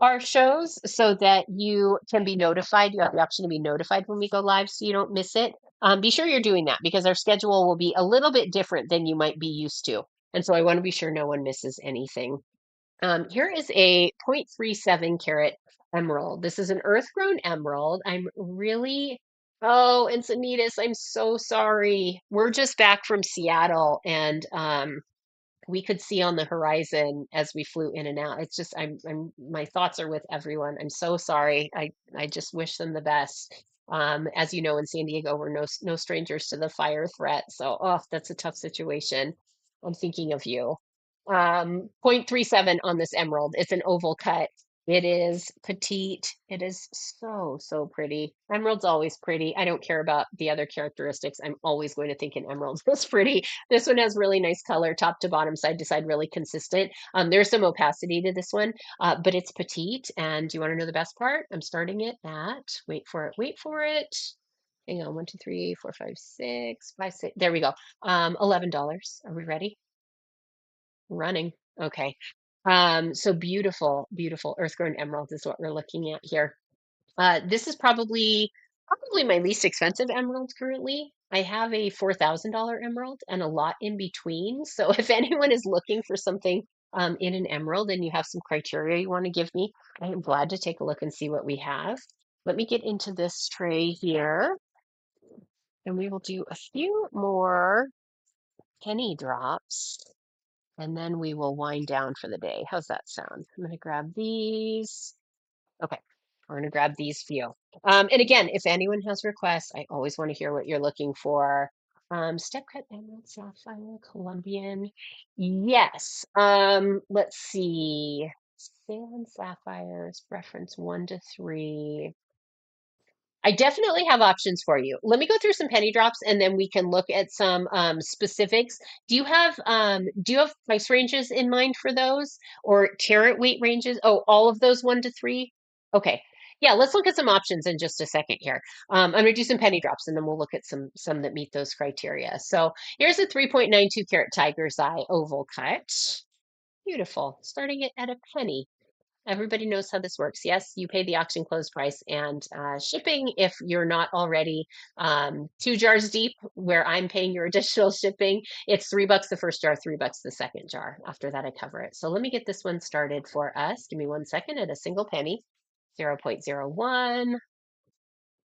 our shows so that you can be notified. You have the option to be notified when we go live so you don't miss it. Be sure you're doing that because our schedule will be a little bit different than you might be used to. And so I want to be sure no one misses anything. Here is a 0.37 carat emerald. This is an earth-grown emerald. I'm really, oh, Encinitas, I'm so sorry. We're just back from Seattle and we could see on the horizon as we flew in and out. It's just my thoughts are with everyone. I'm so sorry. I just wish them the best. As you know, in San Diego, we're no strangers to the fire threat. So, oh, that's a tough situation. I'm thinking of you. 0.37 on this emerald. It's an oval cut. It is petite. It is so, so pretty. Emerald's always pretty. I don't care about the other characteristics. I'm always going to think an emerald is pretty. This one has really nice color, top to bottom, side to side, really consistent. There's some opacity to this one, but it's petite. And do you want to know the best part? I'm starting it at, wait for it. Hang on, 1, 2, 3, 4, 5, 6, 5, 6. There we go. $11. Are we ready? Running. Okay. So beautiful, beautiful earth-grown emerald is what we're looking at here. This is probably my least expensive emerald currently. I have a $4,000 emerald and a lot in between. So if anyone is looking for something in an emerald and you have some criteria you want to give me, I am glad to take a look and see what we have. Let me get into this tray here, and we will do a few more penny drops, and then we will wind down for the day. How's that sound? I'm going to grab these. Okay, we're going to grab these few. And again, if anyone has requests, I always want to hear what you're looking for. Step cut emerald, sapphire, Colombian. Yes. Let's see. Sand sapphires, reference 1 to 3. I definitely have options for you. Let me go through some penny drops and then we can look at some specifics. Do you have price ranges in mind for those or carat weight ranges? Oh, all of those 1 to 3? Okay. Yeah, let's look at some options in just a second here. I'm gonna do some penny drops and then we'll look at some that meet those criteria. So here's a 3.92 carat tiger's eye oval cut. Beautiful. Starting it at a penny. Everybody knows how this works. Yes, you pay the auction close price and shipping if you're not already 2 jars deep, where I'm paying your additional shipping. It's $3 the first jar, $3 the second jar. After that, I cover it. So let me get this one started for us. Give me 1 second at a single penny, 0.01,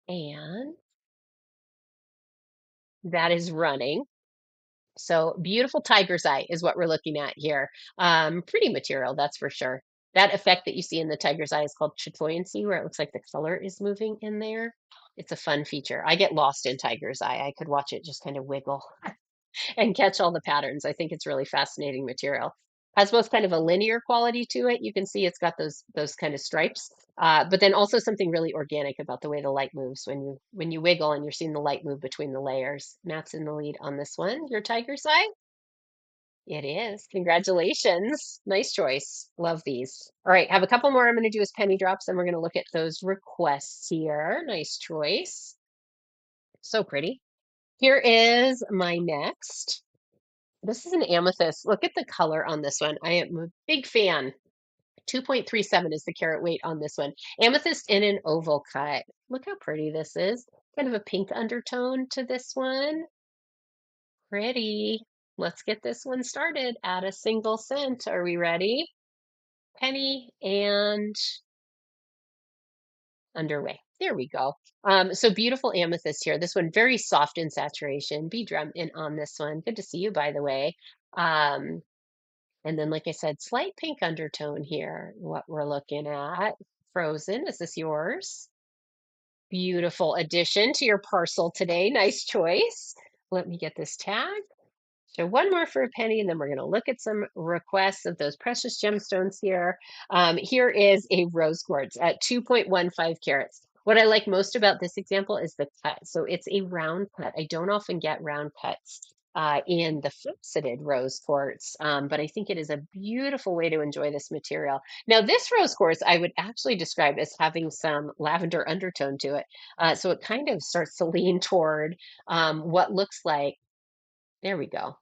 and that is running. So beautiful tiger's eye is what we're looking at here. Pretty material, that's for sure. That effect that you see in the tiger's eye is called chatoyancy, where it looks like the color is moving in there. It's a fun feature. I get lost in tiger's eye. I could watch it just kind of wiggle and catch all the patterns. I think it's really fascinating material. Has both kind of a linear quality to it. You can see it's got those kind of stripes, but then also something really organic about the way the light moves when you wiggle and you're seeing the light move between the layers. Matt's in the lead on this one. Your tiger's eye? It is. Congratulations. Nice choice. Love these. All right, have a couple more I'm going to do as penny drops, and we're going to look at those requests here. Nice choice. So pretty. Here is my next. This is an amethyst. Look at the color on this one. I am a big fan. 2.37 is the carat weight on this one. Amethyst in an oval cut. Look how pretty this is. Kind of a pink undertone to this one. Pretty. Let's get this one started at a single cent. Are we ready? Penny and underway. There we go. So beautiful amethyst here. This one very soft in saturation. Bead drum in on this one. Good to see you, by the way. Um, And then, like I said, slight pink undertone here, what we're looking at. Frozen, is this yours? Beautiful addition to your parcel today. Nice choice. Let me get this tag. So one more for a penny, and then we're going to look at some requests of those precious gemstones here. Here is a rose quartz at 2.15 carats. What I like most about this example is the cut. So it's a round cut. I don't often get round cuts in the faceted rose quartz, but I think it is a beautiful way to enjoy this material. Now, this rose quartz I would actually describe as having some lavender undertone to it. So it kind of starts to lean toward what looks like, there we go,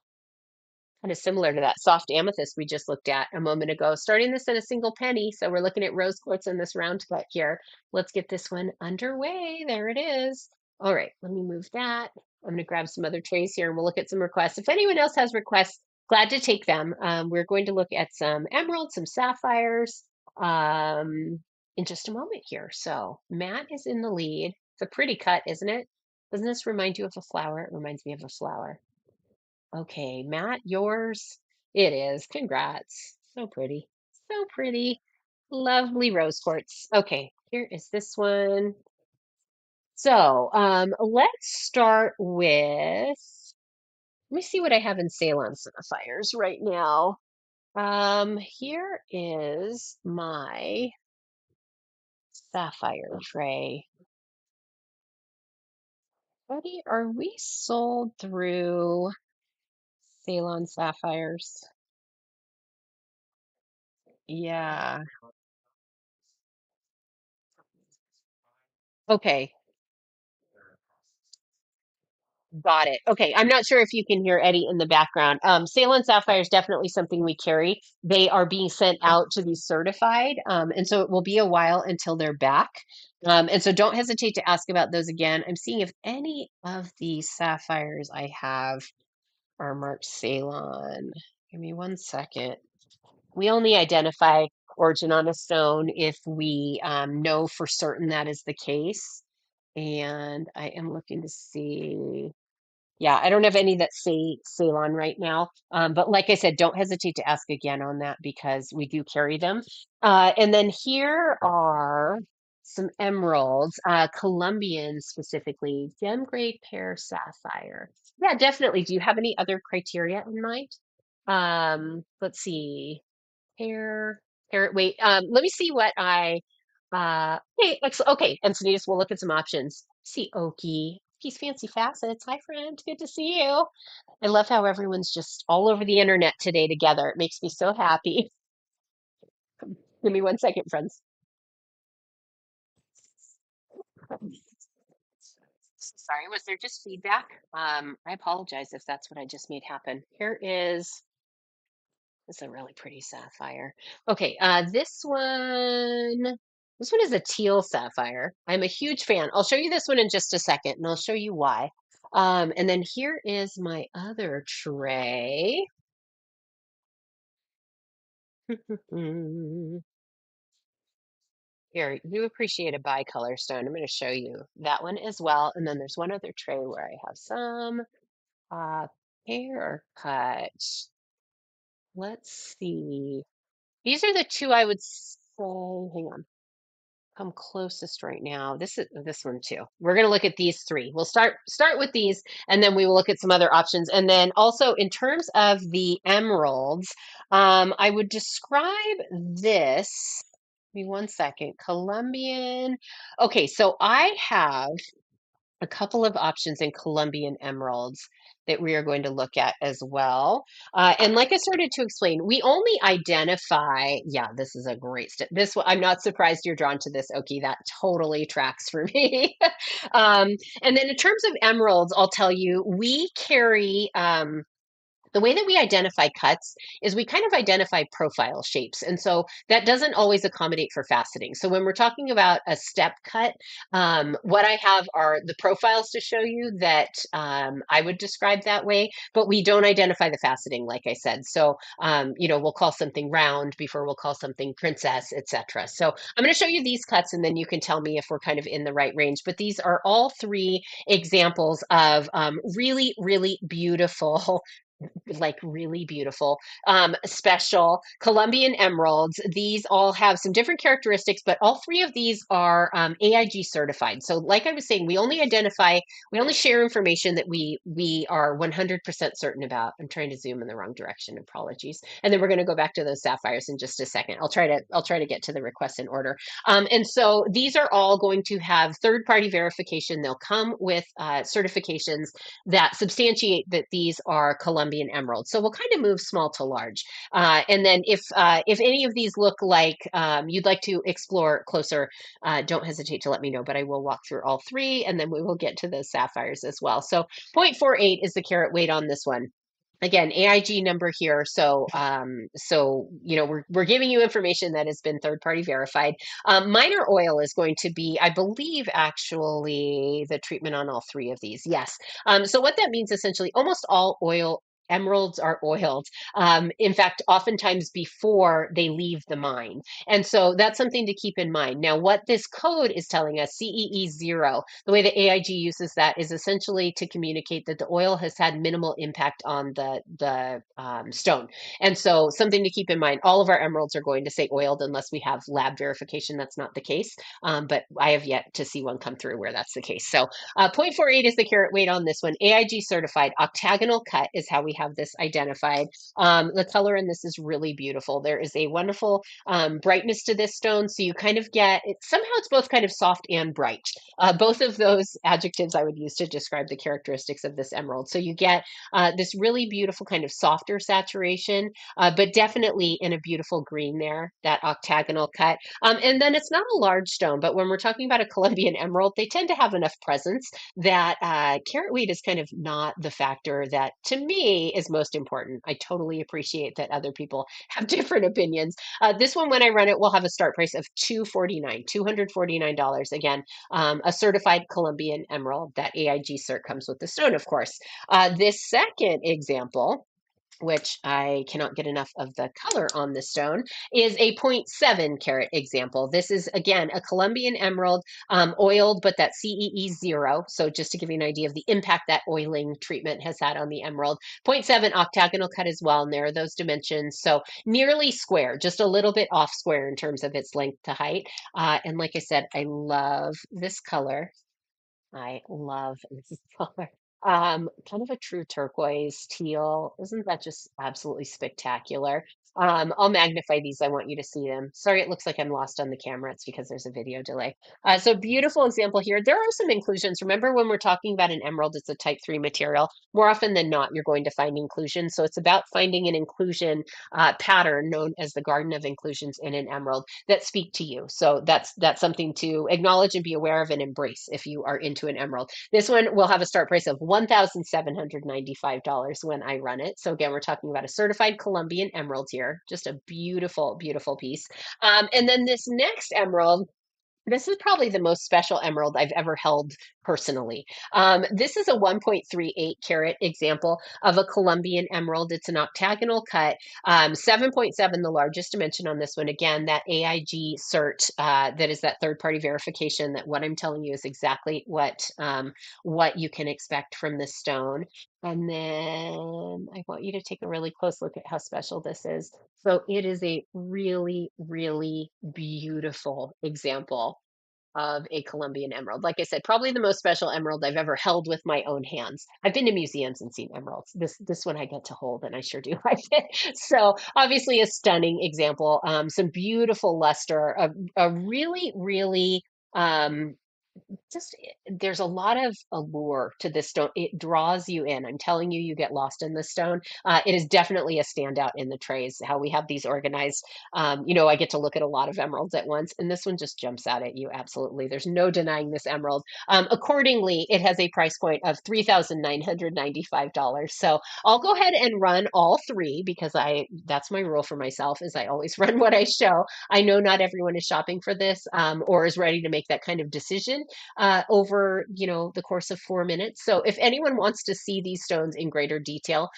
kind of similar to that soft amethyst we just looked at a moment ago. Starting this at a single penny, so we're looking at rose quartz in this round cut here. Let's get this one underway. There it is. All right, let me move that. I'm going to grab some other trays here and we'll look at some requests. If anyone else has requests, glad to take them. We're going to look at some emeralds, some sapphires, in just a moment here. So Matt is in the lead. It's a pretty cut, isn't it? Doesn't this remind you of a flower? It reminds me of a flower. Okay, Matt, yours. It is. Congrats. So pretty. So pretty. Lovely rose quartz. Okay, here is this one. So, let's start with, let me see what I have in Ceylon sapphires right now. Here is my sapphire tray. Buddy, are we sold through Ceylon sapphires? Yeah. Okay. Got it. Okay. I'm not sure if you can hear Eddie in the background. Ceylon sapphire is definitely something we carry. They are being sent out to be certified. And so it will be a while until they're back. And so don't hesitate to ask about those again. I'm seeing if any of the sapphires I have are marked Ceylon. Give me one second. We only identify origin on a stone if we know for certain that is the case. And I am looking to see. Yeah, I don't have any that say Ceylon right now. But like I said, don't hesitate to ask again on that because we do carry them. And then here are some emeralds, Colombian specifically, gem grade pear sapphire. Yeah, definitely. Do you have any other criteria in mind? Let's see. Pear, pear, wait, let me see what okay, excellent. Okay, Encinitas, we'll look at some options. See Oki. He's fancy facets. Hi, friend. Good to see you. I love how everyone's just all over the internet today together. It makes me so happy. Give me one second, friends. Sorry, was there just feedback? I apologize if that's what I just made happen. Here is It's a really pretty sapphire. Okay, this one is a teal sapphire. I'm a huge fan. I'll show you this one in just a second, and I'll show you why. And then here is my other tray. Here, you appreciate a bicolor stone. I'm going to show you that one as well. And then there's one other tray where I have some uh, pear cut. Let's see. These are the two I would say. Hang on. Come closest right now. This is this one too. We're going to look at these three. We'll start with these, and then we will look at some other options. And then also in terms of the emeralds, I would describe this. Give me one second. Colombian. Okay, so I have a couple of options in Colombian emeralds that we are going to look at as well. And like I started to explain, we only identify, yeah, this is a great step. This one, I'm not surprised you're drawn to this, Oki. That totally tracks for me. um, and then in terms of emeralds, I'll tell you, we carry the way that we identify cuts is we kind of identify profile shapes. And so that doesn't always accommodate for faceting. So when we're talking about a step cut, what I have are the profiles to show you that I would describe that way, but we don't identify the faceting, like I said. So, we'll call something round before we'll call something princess, etc. So I'm going to show you these cuts and then you can tell me if we're kind of in the right range. But these are all three examples of really, really beautiful like really beautiful, special Colombian emeralds. These all have some different characteristics, but all three of these are AIG certified. So, like I was saying, we only share information that we are 100% certain about. I'm trying to zoom in the wrong direction. Apologies. And then we're going to go back to those sapphires in just a second. I'll try to get to the requests in order. And so these are all going to have third party verification. They'll come with certifications that substantiate that these are Colombian emeralds. So we'll kind of move small to large. And then if any of these look like you'd like to explore closer, don't hesitate to let me know. But I will walk through all three, and then we will get to those sapphires as well. So 0.48 is the carat weight on this one. Again, AIG number here. So we're giving you information that has been third party verified. Minor oil is going to be, I believe, actually the treatment on all three of these. Yes. So what that means essentially, almost all oil emeralds are oiled. In fact, oftentimes before they leave the mine. And so that's something to keep in mind. Now, what this code is telling us, CEE0, the way the AIG uses that is essentially to communicate that the oil has had minimal impact on the stone. And so something to keep in mind, all of our emeralds are going to say oiled unless we have lab verification. That's not the case. But I have yet to see one come through where that's the case. So 0.48 is the carat weight on this one. AIG certified. Octagonal cut is how we have this identified. The color in this is really beautiful. There is a wonderful brightness to this stone. So you kind of get, somehow it's both kind of soft and bright. Both of those adjectives I would use to describe the characteristics of this emerald. So you get this really beautiful kind of softer saturation, but definitely in a beautiful green there, that octagonal cut. And then it's not a large stone, but when we're talking about a Colombian emerald, they tend to have enough presence that carat weight is kind of not the factor that to me is most important. I totally appreciate that other people have different opinions. This one, when I run it, will have a start price of $249. Again, a certified Colombian emerald. That AIG cert comes with the stone, of course. This second example, which I cannot get enough of the color on the stone, is a zero point 0.7 carat example. This is, again, a Colombian emerald, oiled, but that CEE0. So just to give you an idea of the impact that oiling treatment has had on the emerald. Zero point 0.7 octagonal cut as well, and there are those dimensions. So nearly square, just a little bit off square in terms of its length to height. And like I said, I love this color. I love this color. Kind of a true turquoise teal. Isn't that just absolutely spectacular? I'll magnify these. I want you to see them. Sorry, it looks like I'm lost on the camera. It's because there's a video delay. So beautiful example here. There are some inclusions. Remember when we're talking about an emerald, it's a type 3 material. More often than not, you're going to find inclusion. So it's about finding an inclusion pattern known as the garden of inclusions in an emerald that speak to you. So that's something to acknowledge and be aware of and embrace if you are into an emerald. This one will have a start price of $1,795 when I run it. So again, we're talking about a certified Colombian emerald here. Just a beautiful, beautiful piece. And then this next emerald, this is probably the most special emerald I've ever held personally. This is a 1.38 carat example of a Colombian emerald. It's an octagonal cut, 7.7, the largest dimension on this one. Again, that AIG cert, that is that third party verification that what I'm telling you is exactly what you can expect from this stone. And then I want you to take a really close look at how special this is. So it is a really, really beautiful example of a Colombian emerald. Like I said, probably the most special emerald I've ever held with my own hands. I've been to museums and seen emeralds. This one I get to hold, and I sure do like it. So obviously a stunning example. Some beautiful luster, a really, really just there's a lot of allure to this stone. It draws you in. I'm telling you, you get lost in this stone. It is definitely a standout in the trays. How we have these organized. I get to look at a lot of emeralds at once, and this one just jumps out at you. Absolutely, there's no denying this emerald. Accordingly, it has a price point of $3,995. So I'll go ahead and run all three because that's my rule for myself. Is I always run what I show. I know not everyone is shopping for this or is ready to make that kind of decision over the course of 4 minutes. So if anyone wants to see these stones in greater detail,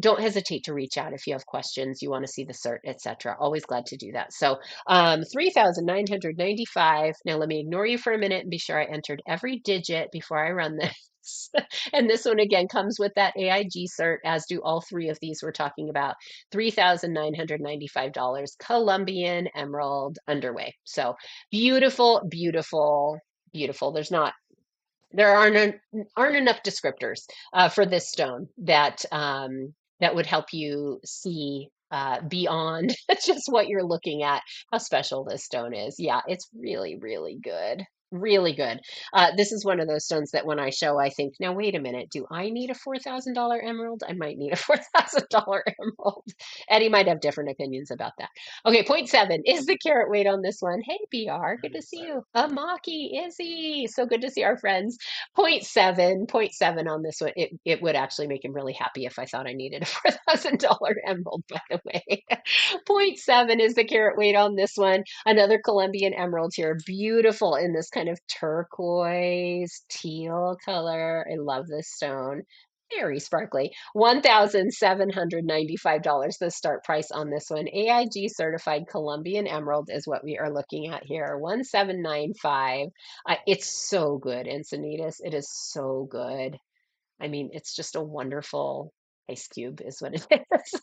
don't hesitate to reach out if you have questions, you want to see the cert, etc. Always glad to do that. So 3,995. Now let me ignore you for a minute and be sure I entered every digit before I run this. And this one again comes with that AIG cert, as do all three of these we're talking about. $3,995 Colombian emerald underway. So beautiful, beautiful, beautiful. There aren't enough descriptors for this stone that would help you see beyond just what you're looking at, how special this stone is. Yeah, it's really, really good. Really good. This is one of those stones that when I show, I think, now wait a minute, do I need a $4,000 emerald? I might need a $4,000 emerald. Eddie might have different opinions about that. Okay, point 0.7 is the carat weight on this one. Hey, BR, good to see you. Amaki, Izzy, so good to see our friends. Point seven on this one. It would actually make him really happy if I thought I needed a $4,000 emerald, by the way. Point 0.7 is the carat weight on this one. Another Colombian emerald here. Beautiful in this kind of turquoise teal color. I love this stone. Very sparkly. $1,795, the start price on this one. AIG certified Colombian emerald is what we are looking at here. 1795. It's so good, Encinitas. It is so good. I mean, it's just a wonderful ice cube, is what it is.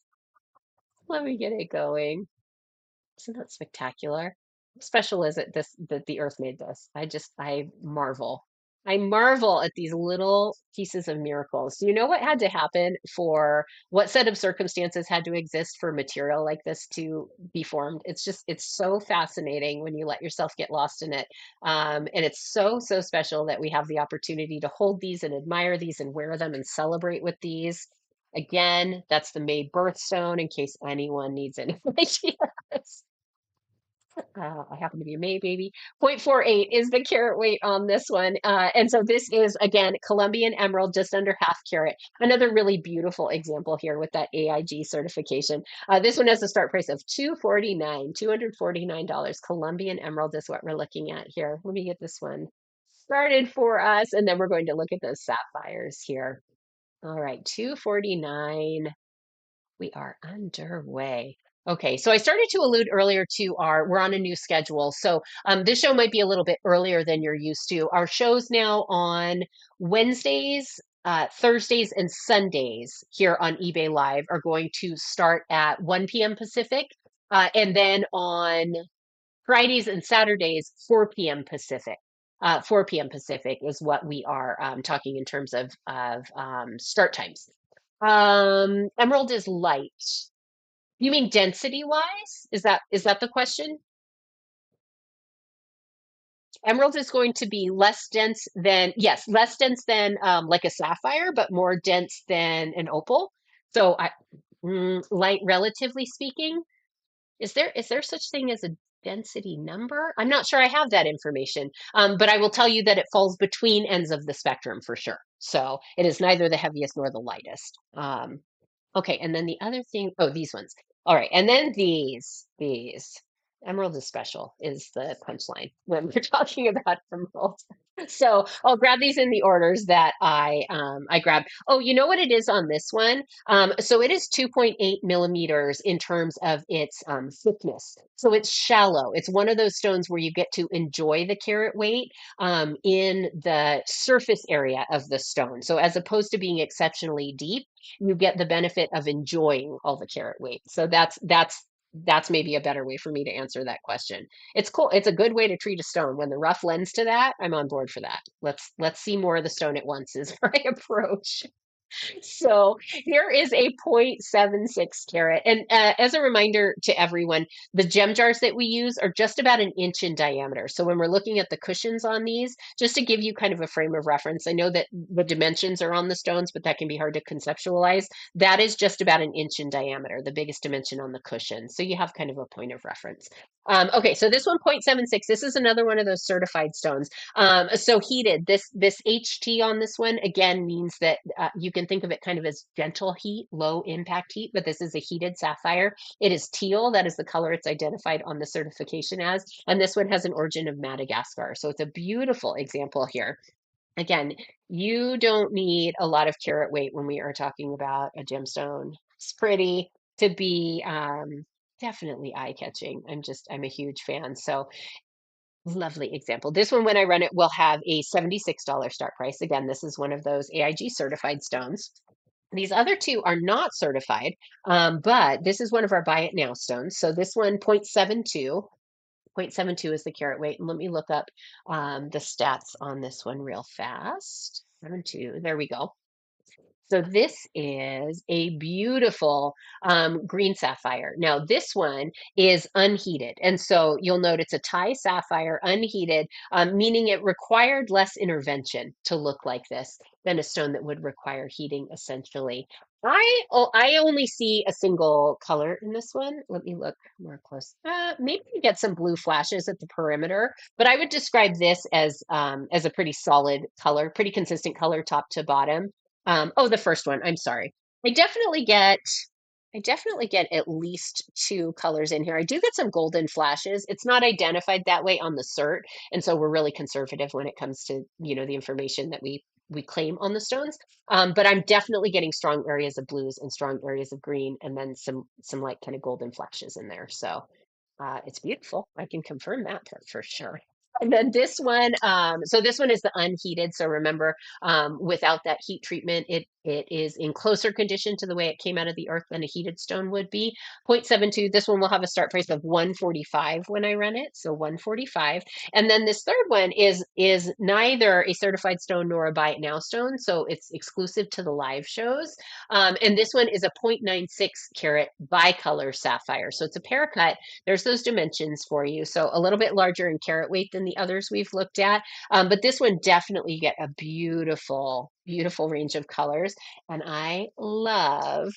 Let me get it going. Isn't that spectacular? How special is it this that the earth made this? I marvel. I marvel at these little pieces of miracles. Do you know what had to happen for what set of circumstances had to exist for material like this to be formed? It's so fascinating when you let yourself get lost in it. And it's so, so special that we have the opportunity to hold these and admire these and wear them and celebrate with these. Again, that's the May birthstone in case anyone needs any ideas. I happen to be a May baby. 0.48 is the carat weight on this one. And so this is, again, Colombian emerald, just under half carat. Another really beautiful example here with that AIG certification. This one has a start price of $249. Colombian emerald is what we're looking at here. Let me get this one started for us, and then we're going to look at those sapphires here. All right, 249. We are underway. Okay, so I started to allude earlier to we're on a new schedule. So this show might be a little bit earlier than you're used to. Our shows now on Wednesdays, Thursdays, and Sundays here on eBay Live are going to start at 1 p.m. Pacific. And then on Fridays and Saturdays, 4 p.m. Pacific. 4 p.m. Pacific is what we are talking in terms of start times. Emerald is light. You mean density wise? Is that the question? Emerald is going to be less dense than, yes, less dense than like a sapphire, but more dense than an opal. So light relatively speaking. Is there such thing as a density number? I'm not sure I have that information. But I will tell you that it falls between ends of the spectrum for sure. So it is neither the heaviest nor the lightest. Okay, and then the other thing, oh, these ones. All right, and then these. Emerald is special is the punchline when we're talking about emerald. So I'll grab these in the orders that I grabbed. Oh, you know what it is on this one? So it is 2.8 millimeters in terms of its thickness. So it's shallow. It's one of those stones where you get to enjoy the carat weight in the surface area of the stone. So as opposed to being exceptionally deep, you get the benefit of enjoying all the carat weight. So that's maybe a better way for me to answer that question. It's cool. It's a good way to treat a stone. When the rough lends to that, I'm on board for that. Let's see more of the stone at once is my approach. So here is a 0.76 carat. And as a reminder to everyone, the gem jars that we use are just about an inch in diameter. So when we're looking at the cushions on these, just to give you kind of a frame of reference, I know that the dimensions are on the stones, but that can be hard to conceptualize. That is just about an inch in diameter, the biggest dimension on the cushion. So you have kind of a point of reference. Okay, so this one 0.76, this is another one of those certified stones. So heated, this HT on this one again means that you can think of it kind of as gentle heat, low impact heat, but this is a heated sapphire. It is teal, that is the color it's identified on the certification as, and this one has an origin of Madagascar. So it's a beautiful example here. Again, you don't need a lot of carat weight when we are talking about a gemstone. It's pretty to be definitely eye-catching. I'm a huge fan. So lovely example. This one, when I run it, will have a $76 start price. Again, this is one of those AIG certified stones. These other two are not certified, but this is one of our buy it now stones. So this one, 0.72. 0.72 is the carat weight. And let me look up the stats on this one real fast. 72, there we go. So this is a beautiful green sapphire. Now this one is unheated. And so you'll note it's a Thai sapphire, unheated, meaning it required less intervention to look like this than a stone that would require heating essentially. I only see a single color in this one. Let me look more close. Maybe you get some blue flashes at the perimeter, but I would describe this as a pretty solid color, pretty consistent color top to bottom. Oh, the first one. I'm sorry. I definitely get. I definitely get at least two colors in here. I do get some golden flashes. It's not identified that way on the cert, and so we're really conservative when it comes to, the information that we claim on the stones. But I'm definitely getting strong areas of blues and strong areas of green, and then some like kind of golden flashes in there. So it's beautiful. I can confirm that part for sure. And then this one, so this one is the unheated. So remember, without that heat treatment, it is in closer condition to the way it came out of the earth than a heated stone would be. 0.72. This one will have a start price of 145 when I run it. So 145. And then this third one is neither a certified stone nor a buy it now stone. So it's exclusive to the live shows. And this one is a 0.96 carat bicolor sapphire. So it's a paracut. There's those dimensions for you. So a little bit larger in carat weight than the others we've looked at. But this one definitely you get a beautiful, beautiful range of colors. And I love,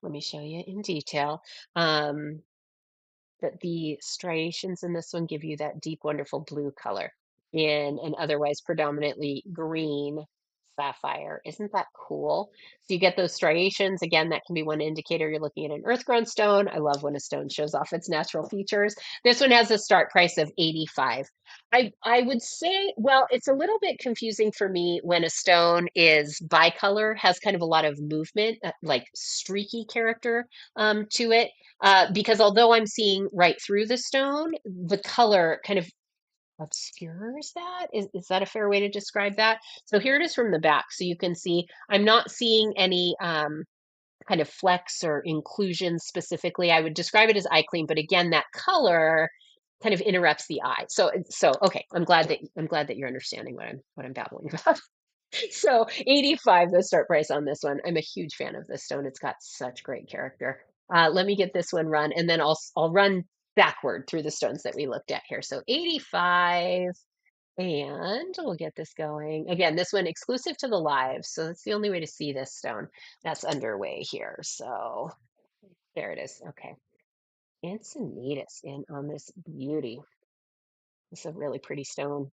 let me show you in detail. That the striations in this one give you that deep, wonderful blue color in an otherwise predominantly green sapphire. Isn't that cool? So you get those striations. Again, that can be one indicator you're looking at an earth-grown stone. I love when a stone shows off its natural features. This one has a start price of 85. I would say, well, it's a little bit confusing for me when a stone is bicolor, has kind of a lot of movement, like streaky character to it because although I'm seeing right through the stone, the color kind of obscures that. Is that a fair way to describe that? So here it is from the back. So you can see I'm not seeing any kind of flecks or inclusions specifically. I would describe it as eye clean, but again, that color kind of interrupts the eye. So okay, I'm glad that you're understanding what I'm babbling about. So 85, the start price on this one. I'm a huge fan of this stone. It's got such great character. Let me get this one run, and then I'll run backward through the stones that we looked at here. So 85, and we'll get this going. Again, this one exclusive to the live, so that's the only way to see this stone. That's underway here. So there it is. Okay. Encinitas in on this beauty. It's a really pretty stone.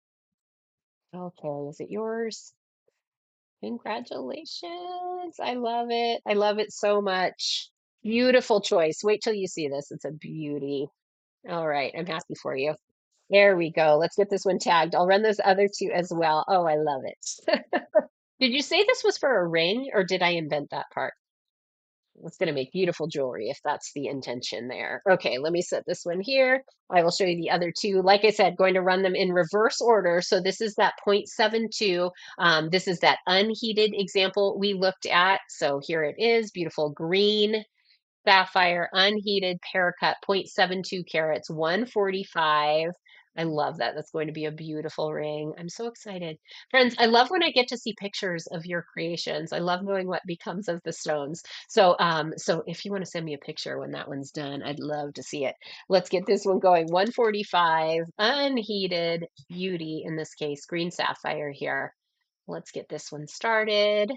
Okay, is it yours? Congratulations. I love it. I love it so much. Beautiful choice. Wait till you see this. It's a beauty. All right. I'm happy for you. There we go. Let's get this one tagged. I'll run those other two as well. Oh, I love it. Did you say this was for a ring or did I invent that part? It's going to make beautiful jewelry if that's the intention there. Okay, let me set this one here. I will show you the other two. Like I said, going to run them in reverse order. So this is that 0.72. This is that unheated example we looked at. So here it is, beautiful green sapphire, unheated paracut, 0.72 carats, 145. I love that. That's going to be a beautiful ring. I'm so excited. Friends, I love when I get to see pictures of your creations. I love knowing what becomes of the stones. So if you want to send me a picture when that one's done, I'd love to see it. Let's get this one going. 145, unheated beauty, in this case, green sapphire here. Let's get this one started.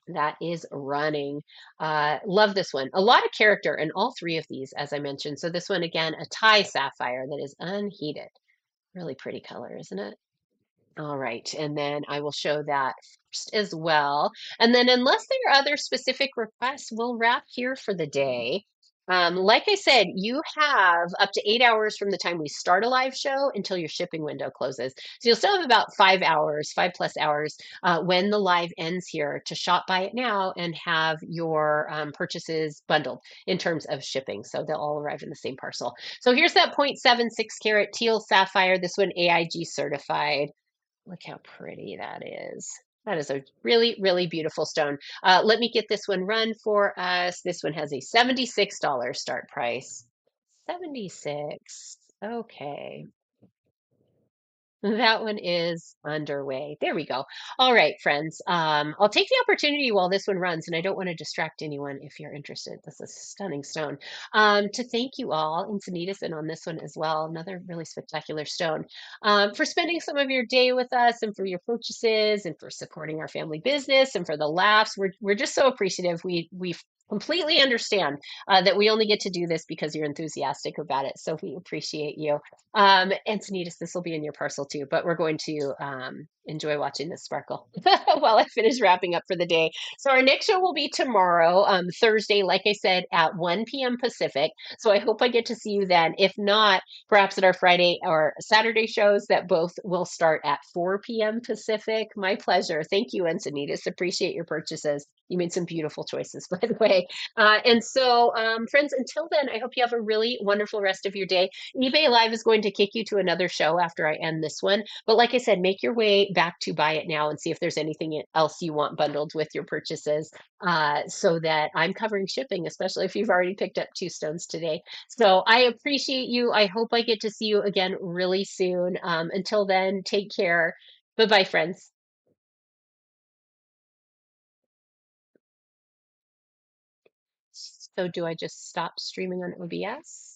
That is running. Love this one. A lot of character in all three of these, as I mentioned. So this one again, a Thai sapphire that is unheated. Really pretty color, isn't it? All right, and then I will show that first as well. And then unless there are other specific requests, we'll wrap here for the day. Like I said, you have up to 8 hours from the time we start a live show until your shipping window closes. So you'll still have about 5 hours, 5+ hours, when the live ends here to shop Buy It Now and have your purchases bundled in terms of shipping. So they'll all arrive in the same parcel. So here's that 0.76 carat teal sapphire, this one AIG certified. Look how pretty that is. That is a really, really beautiful stone. Let me get this one run for us. This one has a $76 start price. 76. Okay. That one is underway. There we go. All right, friends. I'll take the opportunity while this one runs, and I don't want to distract anyone if you're interested. This is a stunning stone. To thank you all, and Sanitas, and on this one as well, another really spectacular stone, for spending some of your day with us, and for your purchases, and for supporting our family business, and for the laughs. We're just so appreciative. We completely understand that we only get to do this because you're enthusiastic about it. So we appreciate you. And Sanitas, this will be in your parcel too, but we're going to enjoy watching this sparkle while I finish wrapping up for the day. So our next show will be tomorrow, Thursday, like I said, at 1 p.m. Pacific. So I hope I get to see you then. If not, perhaps at our Friday or Saturday shows that both will start at 4 p.m. Pacific. My pleasure. Thank you, Encinitas. Appreciate your purchases. You made some beautiful choices, by the way. Friends, until then, I hope you have a really wonderful rest of your day. eBay Live is going to kick you to another show after I end this one. But like I said, make your way back to Buy It Now and see if there's anything else you want bundled with your purchases so that I'm covering shipping, especially if you've already picked up two stones today. So I appreciate you. I hope I get to see you again really soon. Until then, take care. Bye bye, friends. So do I just stop streaming on OBS?